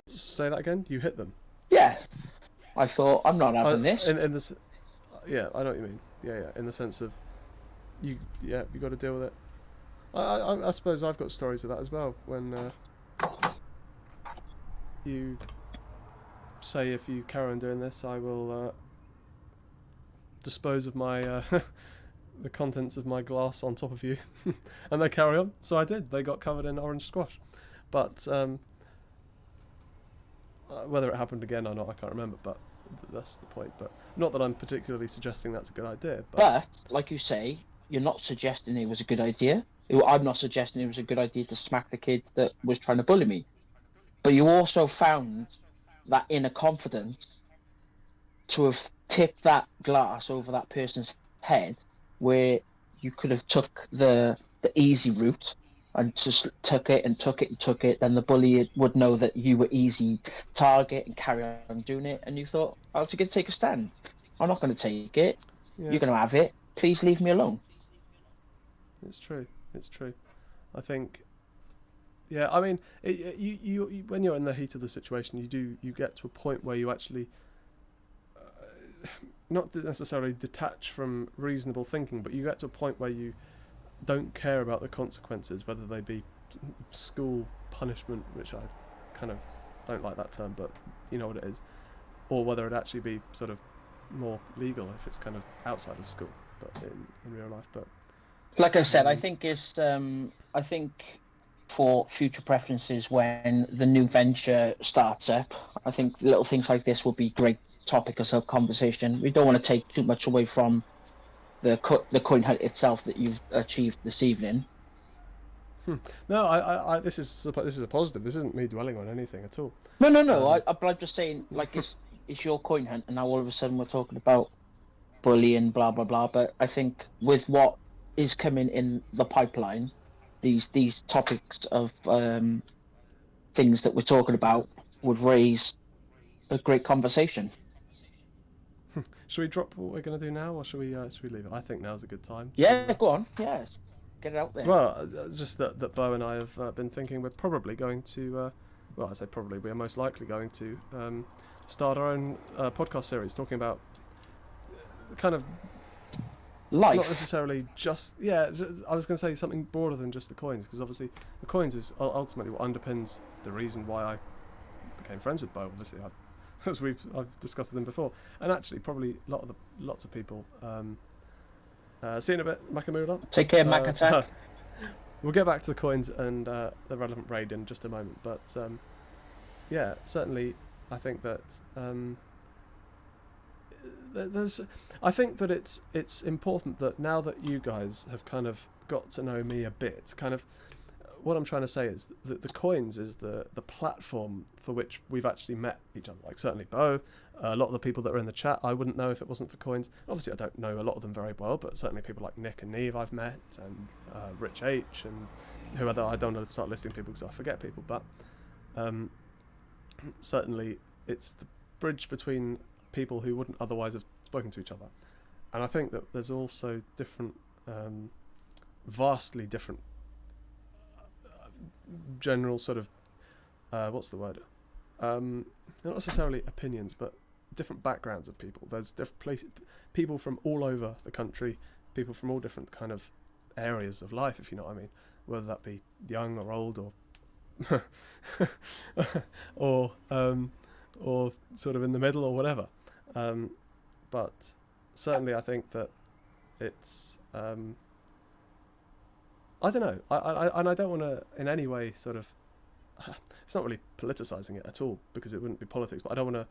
A: Say that again. You hit them.
B: Yeah, I thought, I'm not having this.
A: In this, yeah, I know what you mean. Yeah, in the sense of you got to deal with it. I suppose I've got stories of that as well. When you say, if you carry on doing this, I will dispose of my the contents of my glass on top of you, and they carry on. So I did. They got covered in orange squash, but whether it happened again or not, I can't remember. But that's the point. But not that I'm particularly suggesting that's a good idea.
B: But like you say, you're not suggesting it was a good idea. I'm not suggesting it was a good idea to smack the kid that was trying to bully me. But you also found that inner confidence to have tipped that glass over that person's head, where you could have took the the easy route and just took it and took it and took it, then the bully would know that you were easy target and carry on doing it. And you thought, I was going to take a stand. I'm not going to take it.
A: Yeah,
B: You're going to have it. Please leave me alone.
A: it's true. It's true. I think. Yeah, I mean, you when you're in the heat of the situation, you get to a point where you actually not necessarily detach from reasonable thinking, but you get to a point where you don't care about the consequences, whether they be school punishment, which I kind of don't like that term, but you know what it is, or whether it actually be sort of more legal if it's kind of outside of school, but in real life. But
B: like I said, I think I think for future preferences when the new venture starts up, I think little things like this will be great topics of conversation. We don't want to take too much away from the coin hunt itself that you've achieved this evening.
A: No, I this is a positive. This isn't me dwelling on anything at all.
B: No.
A: Um,
B: But I'm just saying, like it's your coin hunt, and now all of a sudden we're talking about bullying, blah blah blah. But I think with what is coming in the pipeline, these topics of things that we're talking about would raise a great conversation.
A: should we drop what we're going to do now, or should we leave it? I think now's a good time.
B: Yeah, go on. Yeah, get it out there.
A: Well, it's just that Bo and I have been thinking we're probably going to. Well, I say probably. We are most likely going to start our own podcast series talking about kind of
B: Life.
A: not necessarily just I was going to say something broader than just the coins, because obviously the coins is ultimately what underpins the reason why I became friends with Bo. Obviously, I've discussed with them before, and actually probably lots of people. See you in a bit, Makamura.
B: Take care, Mac Attack.
A: We'll get back to the coins and the relevant raid in just a moment, but yeah, certainly I think that I think that it's important that now that you guys have kind of got to know me a bit, kind of what I'm trying to say is that the coins is the platform for which we've actually met each other. Like certainly Bo, a lot of the people that are in the chat, I wouldn't know if it wasn't for coins. Obviously, I don't know a lot of them very well, but certainly people like Nick and Neve I've met, and Rich H, and who other, I don't know to start listing people because I forget people, but certainly it's the bridge between people who wouldn't otherwise have spoken to each other. And I think that there's also different, vastly different general sort of what's the word, not necessarily opinions, but different backgrounds of people. There's different places, people from all over the country, people from all different kind of areas of life, if you know what I mean, whether that be young or old or sort of in the middle or whatever, but certainly I think that it's I don't know. I don't want to in any way sort of. It's not really politicizing it at all, because it wouldn't be politics. But I don't want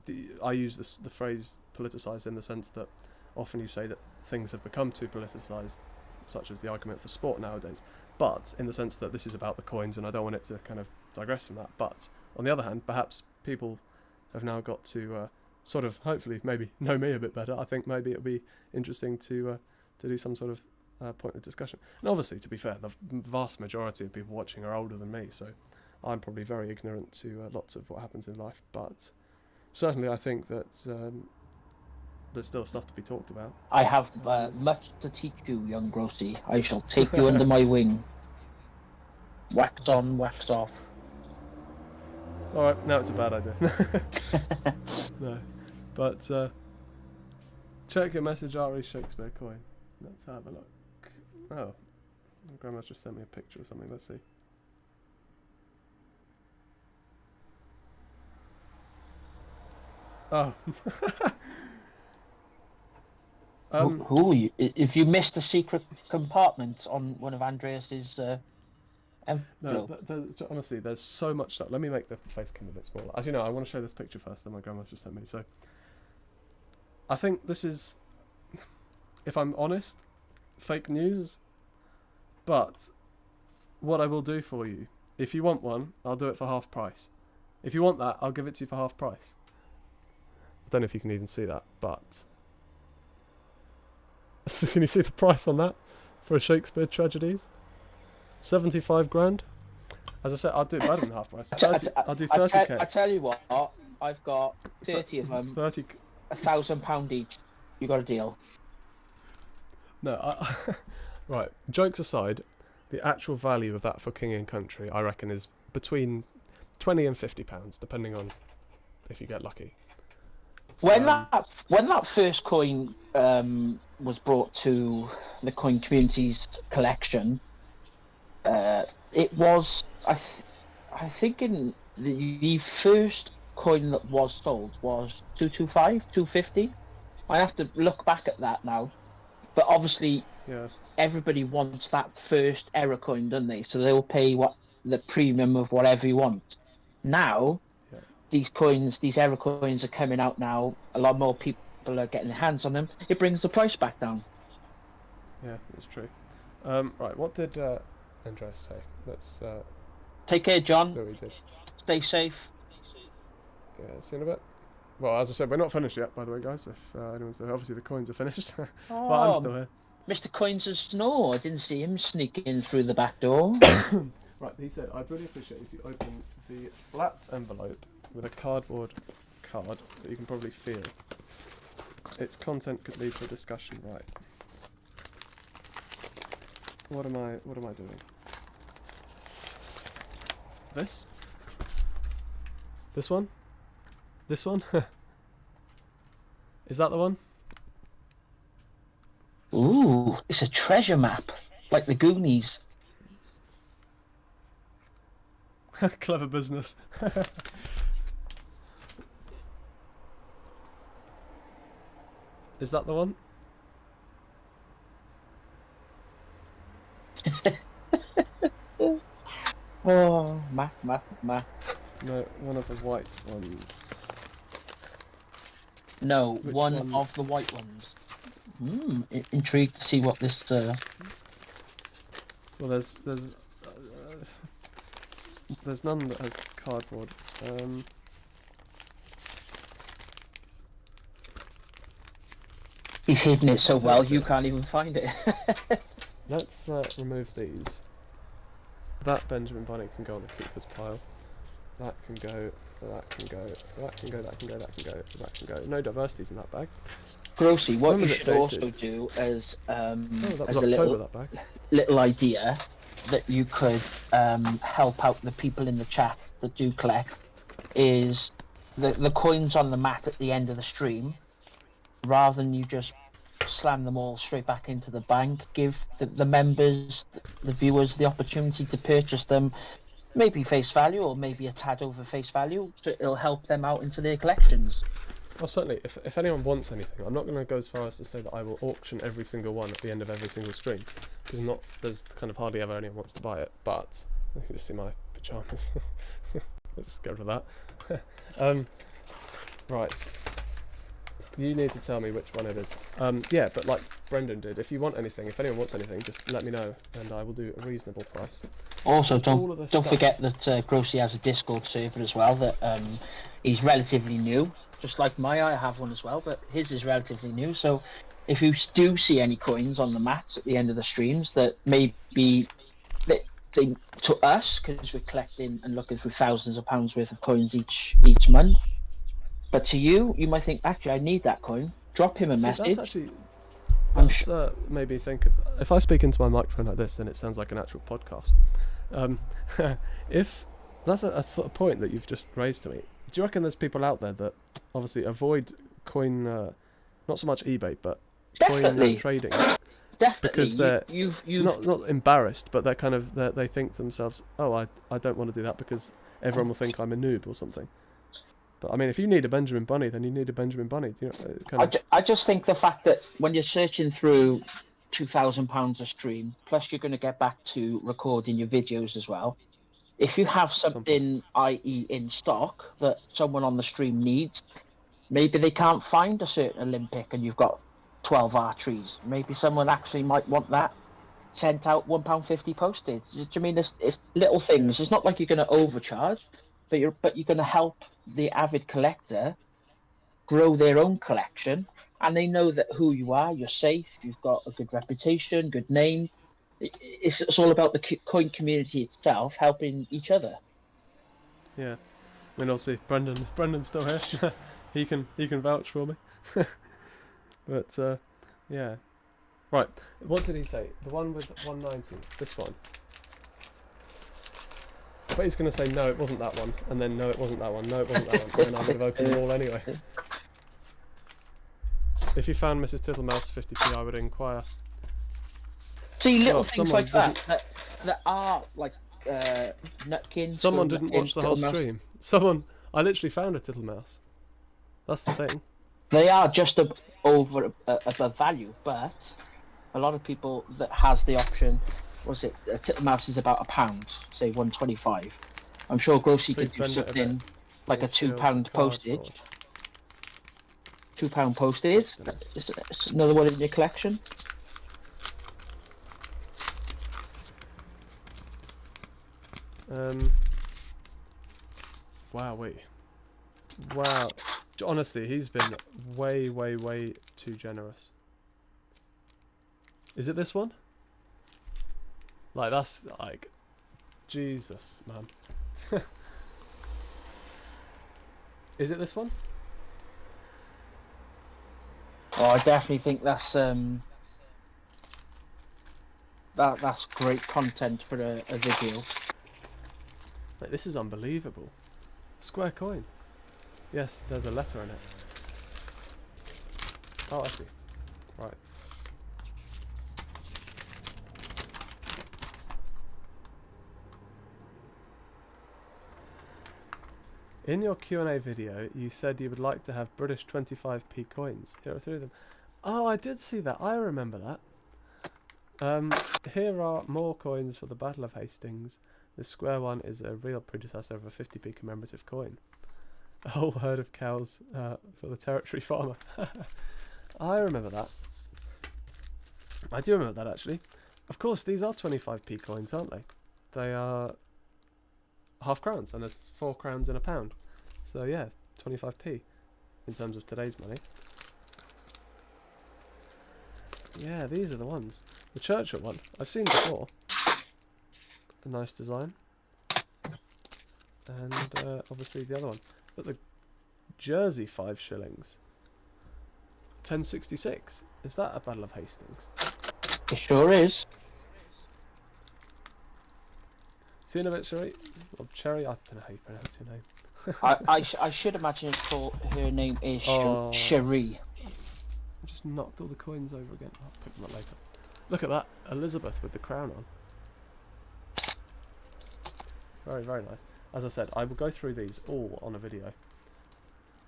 A: to. I use the phrase politicized in the sense that often you say that things have become too politicized, such as the argument for sport nowadays. But in the sense that this is about the coins, and I don't want it to kind of digress from that. But on the other hand, perhaps people have now got to sort of hopefully maybe know me a bit better. I think maybe it'll be interesting to do some sort of point of discussion. And obviously, to be fair, the vast majority of people watching are older than me, so I'm probably very ignorant to lots of what happens in life, but certainly I think that there's still stuff to be talked about.
B: I have much to teach you, young Grossi. I shall take you under my wing. Wax on, wax off.
A: Alright, now it's a bad idea. No. But check your message, R.E. Shakespeare coin. Let's have a look. Oh, Grandma's just sent me a picture or something. Let's see. Oh.
B: Who are you? If you missed the secret compartment on one of Andreas's envelope.
A: No, honestly, there's so much stuff. Let me make the face cam a bit smaller. As you know, I want to show this picture first that my grandma's just sent me. So, I think this is, if I'm honest, fake news. But what I will do for you, if you want one, I'll do it for half price. If you want that, I'll give it to you for half price. I don't know if you can even see that, but can you see the price on that? for a Shakespeare tragedies. 75 grand. As I said, I'll do it better than half price. I'll do 30k.
B: I tell you what, I've got 30 of them,
A: 30.
B: £1,000 each. You got a deal.
A: No, right. Jokes aside, the actual value of that for King and Country, I reckon, is between £20 and £50, depending on if you get lucky.
B: When that first coin was brought to the Coin Community's collection, it was I think in the first coin that was sold was 225, 250. I have to look back at that now, but obviously everybody wants that first error coin, don't they? So they'll pay the premium of whatever you want. Now, these error coins are coming out now. A lot more people are getting their hands on them. It brings the price back down.
A: Yeah, it's true. Right, what did Andreas say? Let's
B: take care, John.
A: do what he did.
B: Stay safe.
A: Yeah, see you in a bit. Well, as I said, we're not finished yet, by the way, guys. If anyone's there, obviously the coins are finished, but I'm still here.
B: Mr. Coins and Snore. I didn't see him sneaking in through the back door.
A: Right, he said, I'd really appreciate if you open the flat envelope with a cardboard card that you can probably feel. Its content could lead to a discussion. Right. What am I doing? This? This one? This one? Is that the one?
B: Ooh, it's a treasure map, like the Goonies.
A: Clever business. Is that the one?
B: Oh, math.
A: No, one of the white ones.
B: No,
A: Which
B: one of the white ones. Intrigued to see what this.
A: Well, there's none that has cardboard.
B: He's hidden it so well you can't even find it.
A: Let's remove these. That Benjamin Bunny can go on the keeper's pile. That can go. That can go. That can go. That can go. That can go. That can go. No diversities in that bag.
B: Grossy, what you should also do as a little idea that you could help out the people in the chat that do collect is the coins on the mat at the end of the stream. Rather than you just slam them all straight back into the bank, give the members, the viewers, the opportunity to purchase them, maybe face value or maybe a tad over face value, so it'll help them out into their collections.
A: Well, certainly, if anyone wants anything, I'm not going to go as far as to say that I will auction every single one at the end of every single stream, because there's kind of hardly ever anyone wants to buy it. But you can just see my pajamas. Let's go for that. Right. You need to tell me which one it is. Yeah, but like Brendan did, if you want anything, if anyone wants anything, just let me know, and I will do a reasonable price.
B: Also, don't forget that Grossy has a Discord server as well. That he's relatively new, just like I have one as well, but his is relatively new. So, if you do see any coins on the mats at the end of the streams that maybe they to us, because we're collecting and looking through thousands of pounds worth of coins each month. But to you, you might think, actually, I need that coin. Drop him a message.
A: That's maybe think, if I speak into my microphone like this, then it sounds like an actual podcast. If that's a point that you've just raised to me, do you reckon there's people out there that obviously avoid coin, not so much eBay, but coin trading?
B: Definitely.
A: Because they're not embarrassed, but they're kind of they think to themselves, oh, I don't want to do that because everyone will think I'm a noob or something. But I mean, if you need a Benjamin Bunny, then you need a Benjamin Bunny. You know,
B: I just think the fact that when you're searching through £2,000 a stream, plus you're going to get back to recording your videos as well. If you have something, i.e. in stock, that someone on the stream needs, maybe they can't find a certain Olympic and you've got 12 arteries. Maybe someone actually might want that sent out £1.50 postage. Do you mean it's little things? It's not like you're going to overcharge, but you're going to help the avid collector grow their own collection, and they know that who you are, you're safe, you've got a good reputation, good name. It's all about the coin community itself helping each other.
A: Yeah. I mean, obviously, Brendan's still here. he can vouch for me. But yeah. Right. What did he say? The one with 190. This one. But he's going to say no, it wasn't that one, and then no, it wasn't that one, no, it wasn't that one, and then I would have opened them all anyway. If you found Mrs. Tittlemouse 50p, I would inquire.
B: See, little things like that are like nutkins.
A: Someone didn't watch the whole stream. I literally found a Tittlemouse. That's the thing.
B: They are just over above value, but a lot of people that has the option. Was it a Tittlemouse is about £1, say 125. I'm sure Grossy could do something like a £2 postage. £2 postage. It's another one in your collection.
A: Wow, wait. Wow. Honestly, he's been way too generous. Is it this one? Like, that's, like, Jesus, man. Is it this one?
B: Oh, I definitely think that's that's great content for a video.
A: Like, this is unbelievable. Square coin. Yes, there's a letter in it. Oh, I see. Right. In your Q&A video, you said you would like to have British 25p coins. Here are 3 of them. Oh, I did see that. I remember that. Here are more coins for the Battle of Hastings. The square one is a real predecessor of a 50p commemorative coin. A whole herd of cows for the territory farmer. I remember that. I do remember that, actually. Of course, these are 25p coins, aren't they? They are half crowns, and there's 4 crowns in a pound. So yeah, 25p in terms of today's money. Yeah, these are the ones. The Churchill one, I've seen before. A nice design. And obviously the other one. But the Jersey 5 shillings. 1066. Is that a Battle of Hastings?
B: It sure is.
A: See you in a bit, Sherry? Or Cherry? I don't know how you pronounce your name.
B: I should imagine it's for her name is
A: Oh.
B: Cherie.
A: I just knocked all the coins over again. I'll pick them up later. Look at that. Elizabeth with the crown on. Very nice. As I said, I will go through these all on a video.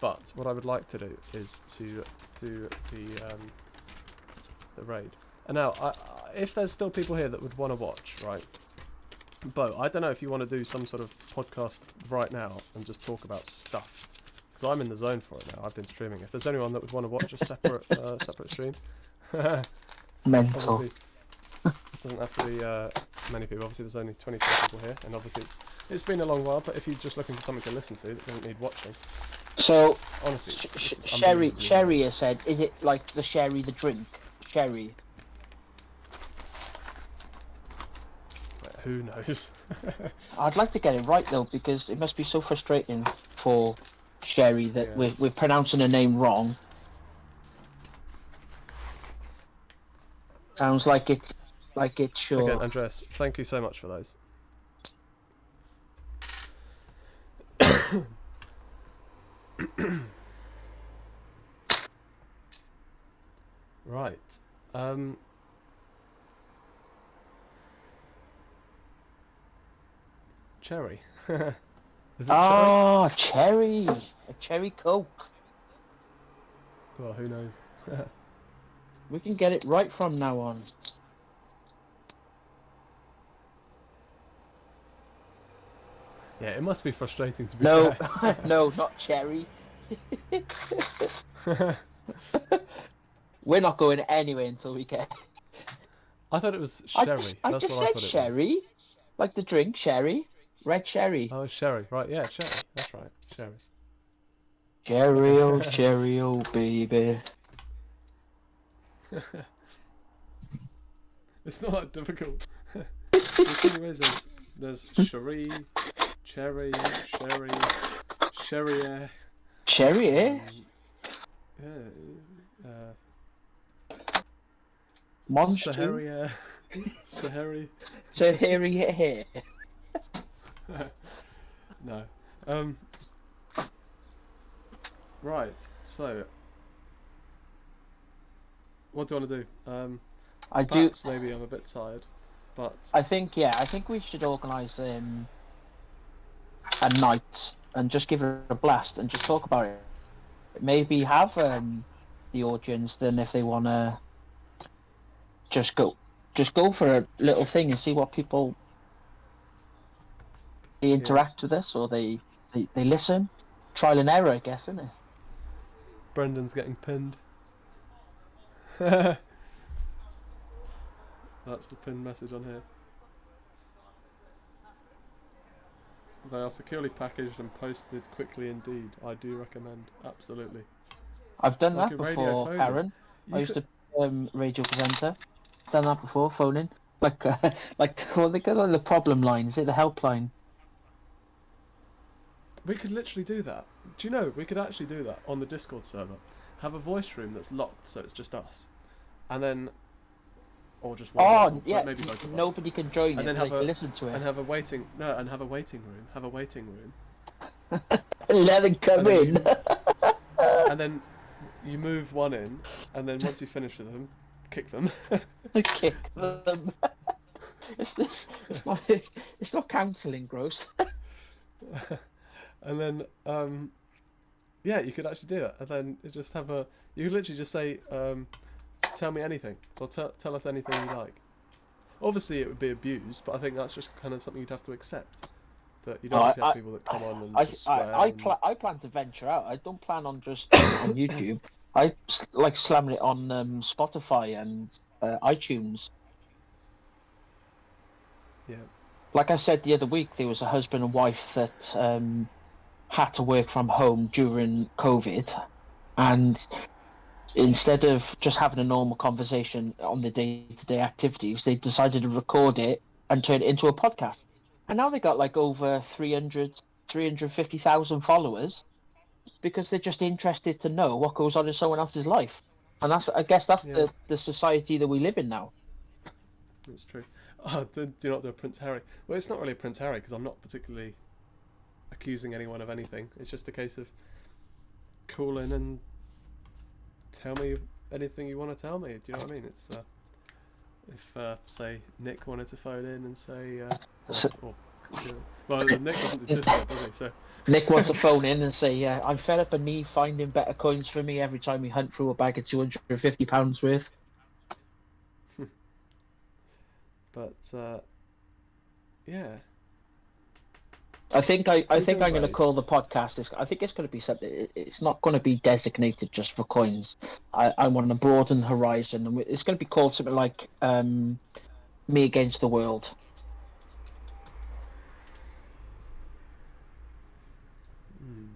A: But what I would like to do is to do the raid. And now, if there's still people here that would want to watch, right? Bo, I don't know if you want to do some sort of podcast right now and just talk about stuff. Because I'm in the zone for it now. I've been streaming. If there's anyone that would want to watch a separate separate stream.
B: Mental.
A: Obviously, it doesn't have to be many people. Obviously, there's only 24 people here. And obviously, it's been a long while. But if you're just looking for something to listen to that doesn't need watching.
B: So,
A: honestly,
B: Sherry has said, is it like the sherry, the drink? Sherry.
A: Who knows?
B: I'd like to get it right though, because it must be so frustrating for Sherry that we're pronouncing her name wrong. Sounds like it's sure.
A: Again, Andres, thank you so much for those. Right. Cherry. Is it
B: Oh, cherry! A cherry Coke.
A: Well, who knows?
B: We can get it right from now on.
A: Yeah, it must be frustrating to be
B: No,
A: fair.
B: no, not cherry. We're not going anywhere until we get.
A: I thought it was sherry.
B: I
A: That's
B: just
A: what I
B: said
A: thought it
B: sherry, like the drink sherry, red sherry.
A: was. Oh, sherry. Right, yeah, sherry. That's right, sherry.
B: Cheerio, cheerio, baby.
A: It's not that difficult. The thing is, there's Cherie, Cherry, Sherry, Sherrier.
B: Cherry, eh?
A: Yeah.
B: Monster.
A: Saharia. Sahari.
B: So here.
A: No. Right. So, what do you want to do? Perhaps maybe I'm a bit tired, but
B: I think we should organise a night and just give it a blast and just talk about it. Maybe have the audience then if they want to just go for a little thing and see what people they interact with us or they listen. Trial and error, I guess, isn't it?
A: Brendan's getting pinned. That's the pinned message on here. They are securely packaged and posted quickly indeed. I do recommend. Absolutely.
B: I've done
A: Like
B: that
A: a radio
B: before,
A: phone-in.
B: Aaron. I used to radio presenter. Done that before, phoning. Like what they call the problem line, is it the helpline?
A: We could literally do that. Do you know, we could actually do that on the Discord server. Have a voice room that's locked so it's just us. And then... Or just one person,
B: yeah,
A: maybe both of us.
B: nobody can join
A: And
B: it,
A: then
B: they can listen to it.
A: And have a waiting room. Have a waiting room.
B: Let them come
A: And then
B: in.
A: And then you move one in, and then once you finish with them, kick them.
B: Kick them. It's not counselling, gross.
A: And then, yeah, you could actually do it. And then just have a... You could literally just say, tell me anything. Or tell us anything you like. Obviously, it would be abused, but I think that's just kind of something you'd have to accept. That you don't have people that come on and just swear.
B: I plan to venture out. I don't plan on just on YouTube. I like slamming it on Spotify and iTunes.
A: Yeah.
B: Like I said the other week, there was a husband and wife that had to work from home during COVID, and instead of just having a normal conversation on the day-to-day activities, they decided to record it and turn it into a podcast. And now they got like over 350,000 followers because they're just interested to know what goes on in someone else's life. And I guess that's the society that we live in now.
A: That's true. Oh, do not do a Prince Harry. Well, it's not really a Prince Harry because I'm not particularly accusing anyone of anything. It's just a case of call in and tell me anything you want to tell me. Do you know what I mean? It's if say Nick wanted to phone in and say, well, Nick doesn't do Discord, does he? So
B: Nick wants to phone in and say, yeah, I'm fed up of me finding better coins for me every time we hunt through a bag of £250 worth.
A: But yeah.
B: I think I'm going to call the podcast. I think it's going to be something. It's not going to be designated just for coins. I want to broaden the horizon, and it's going to be called something like "Me Against the World."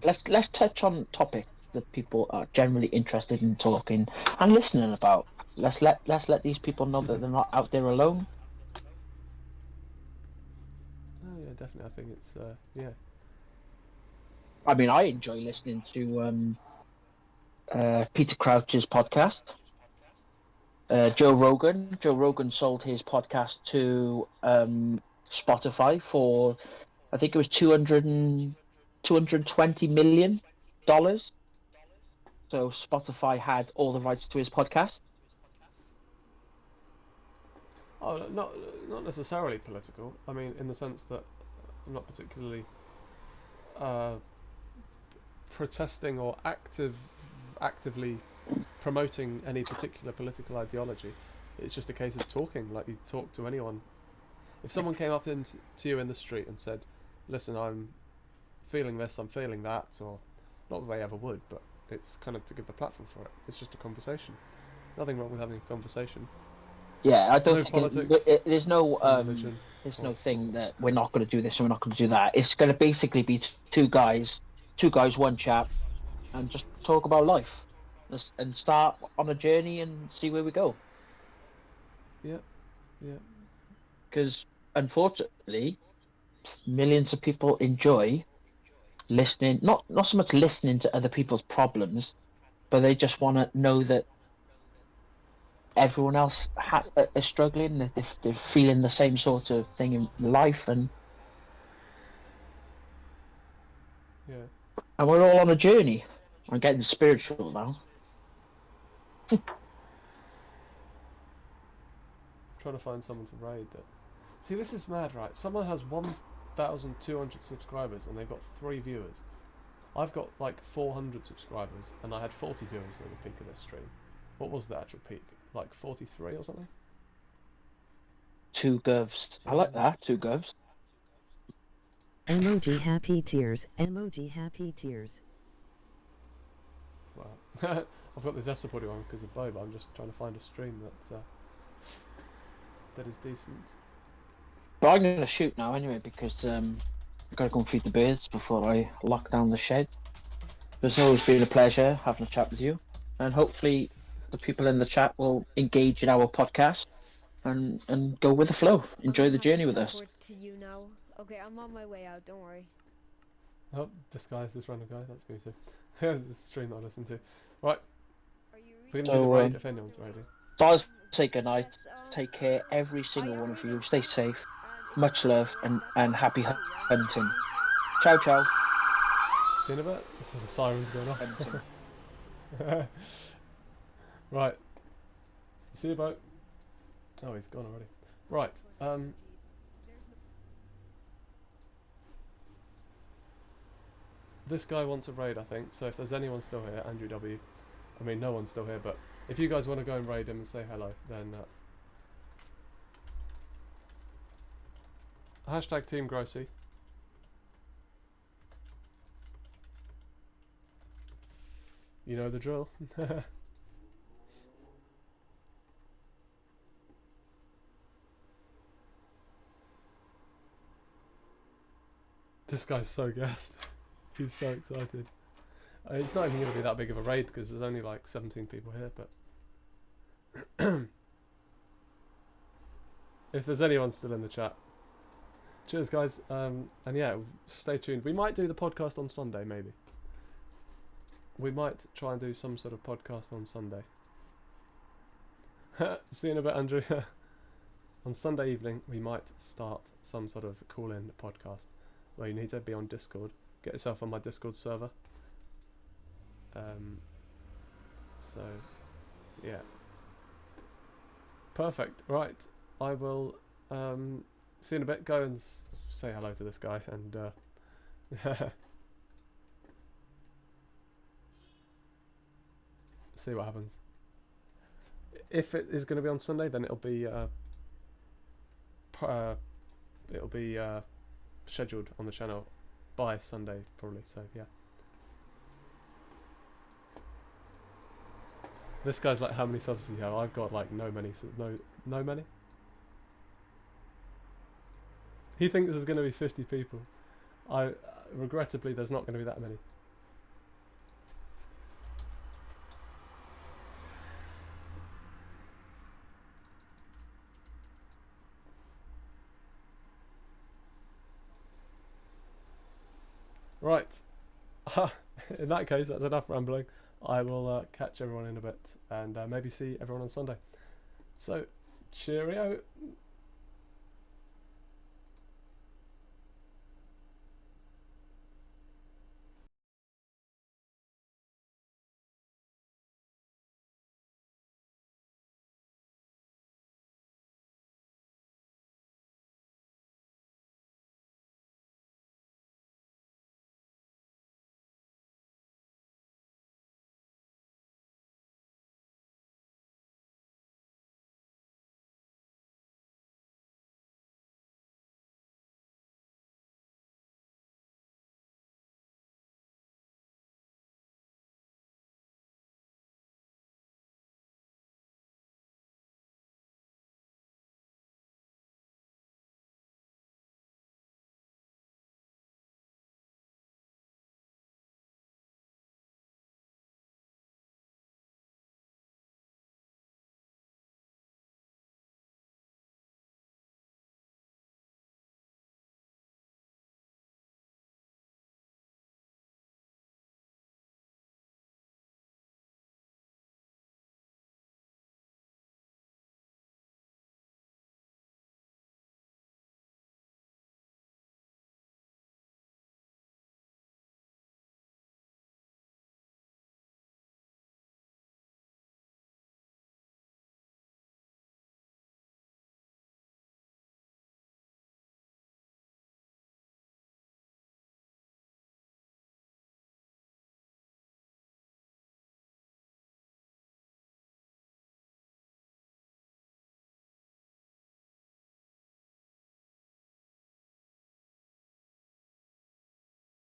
B: Let's touch on topics that people are generally interested in talking and listening about. Let's let these people know that they're not out there alone.
A: Oh yeah, definitely. I think it's yeah.
B: I mean, I enjoy listening to Peter Crouch's podcast. Joe Rogan. Joe Rogan sold his podcast to Spotify for, I think it was $220 million. So Spotify had all the rights to his podcast.
A: Oh, not necessarily political. I mean, in the sense that I'm not particularly protesting or actively promoting any particular political ideology. It's just a case of talking, like you talk to anyone. If someone came up to you in the street and said, "Listen, I'm feeling this, I'm feeling that," or not that they ever would, but it's kind of to give the platform for it. It's just a conversation. Nothing wrong with having a conversation.
B: Yeah, I don't
A: No
B: think
A: politics,
B: there's no
A: religion,
B: there's no thing that we're not going to do this and we're not going to do that. It's going to basically be two guys, one chap, and just talk about life, and start on a journey and see where we go.
A: Yeah, yeah,
B: Because unfortunately, millions of people enjoy listening, not so much listening to other people's problems, but they just want to know that everyone else is struggling, that they're feeling the same sort of thing in life,
A: yeah.
B: and we're all on a journey. I'm getting spiritual now.
A: Trying to find someone to raid that. See, this is mad, right? Someone has 1,200 subscribers and they've got 3 viewers. I've got like 400 subscribers and I had 40 viewers at the peak of this stream. What was the actual peak? Like 43 or something?
B: 2 govs. I like that. 2 govs.
C: Emoji happy tears. Emoji happy tears.
A: Wow. I've got the desktop audio on because of Bo, but I'm just trying to find a stream that is decent.
B: But I'm gonna shoot now anyway because I've got to go and feed the birds before I lock down the shed. It's always been a pleasure having a chat with you, and hopefully the people in the chat will engage in our podcast and go with the flow. Enjoy the journey with us.
D: To you now. Okay, I'm on my way out. Don't worry.
A: Oh, this random guy, that's me too. This stream that I listen to. Right,
D: Are you
A: we're
D: reading?
A: gonna do the
B: So,
A: raid if anyone's raiding.
B: So I'll say goodnight. Take care, every single one of you. Stay safe. Much love and happy hunting. Ciao, ciao.
A: See you in a bit? The siren's going off.
B: Hunting.
A: Right. See you, Bo. Oh, he's gone already. Right. This guy wants a raid, I think. So if there's anyone still here, Andrew W. I mean, no one's still here, but if you guys want to go and raid him and say hello, then hashtag Team Grossy. You know the drill. This guy's so gassed. He's so excited. It's not even going to be that big of a raid because there's only like 17 people here, but if there's anyone still in the chat, cheers guys. And yeah, stay tuned. We might do the podcast on Sunday, maybe. We might try and do some sort of podcast on Sunday. See you in a bit, Andrew. On Sunday evening, we might start some sort of call-in podcast where you need to be on Discord. Get yourself on my Discord server. So, yeah. Perfect. Right. I will see you in a bit. Go and say hello to this guy and see what happens. If it is going to be on Sunday, then it'll be scheduled on the channel by Sunday probably. So yeah. This guy's like, how many subs do you have? I've got like no many. He thinks there's going to be 50 people. Regrettably, there's not going to be that many. Right. In that case, that's enough rambling. I will catch everyone in a bit and maybe see everyone on Sunday. So, cheerio.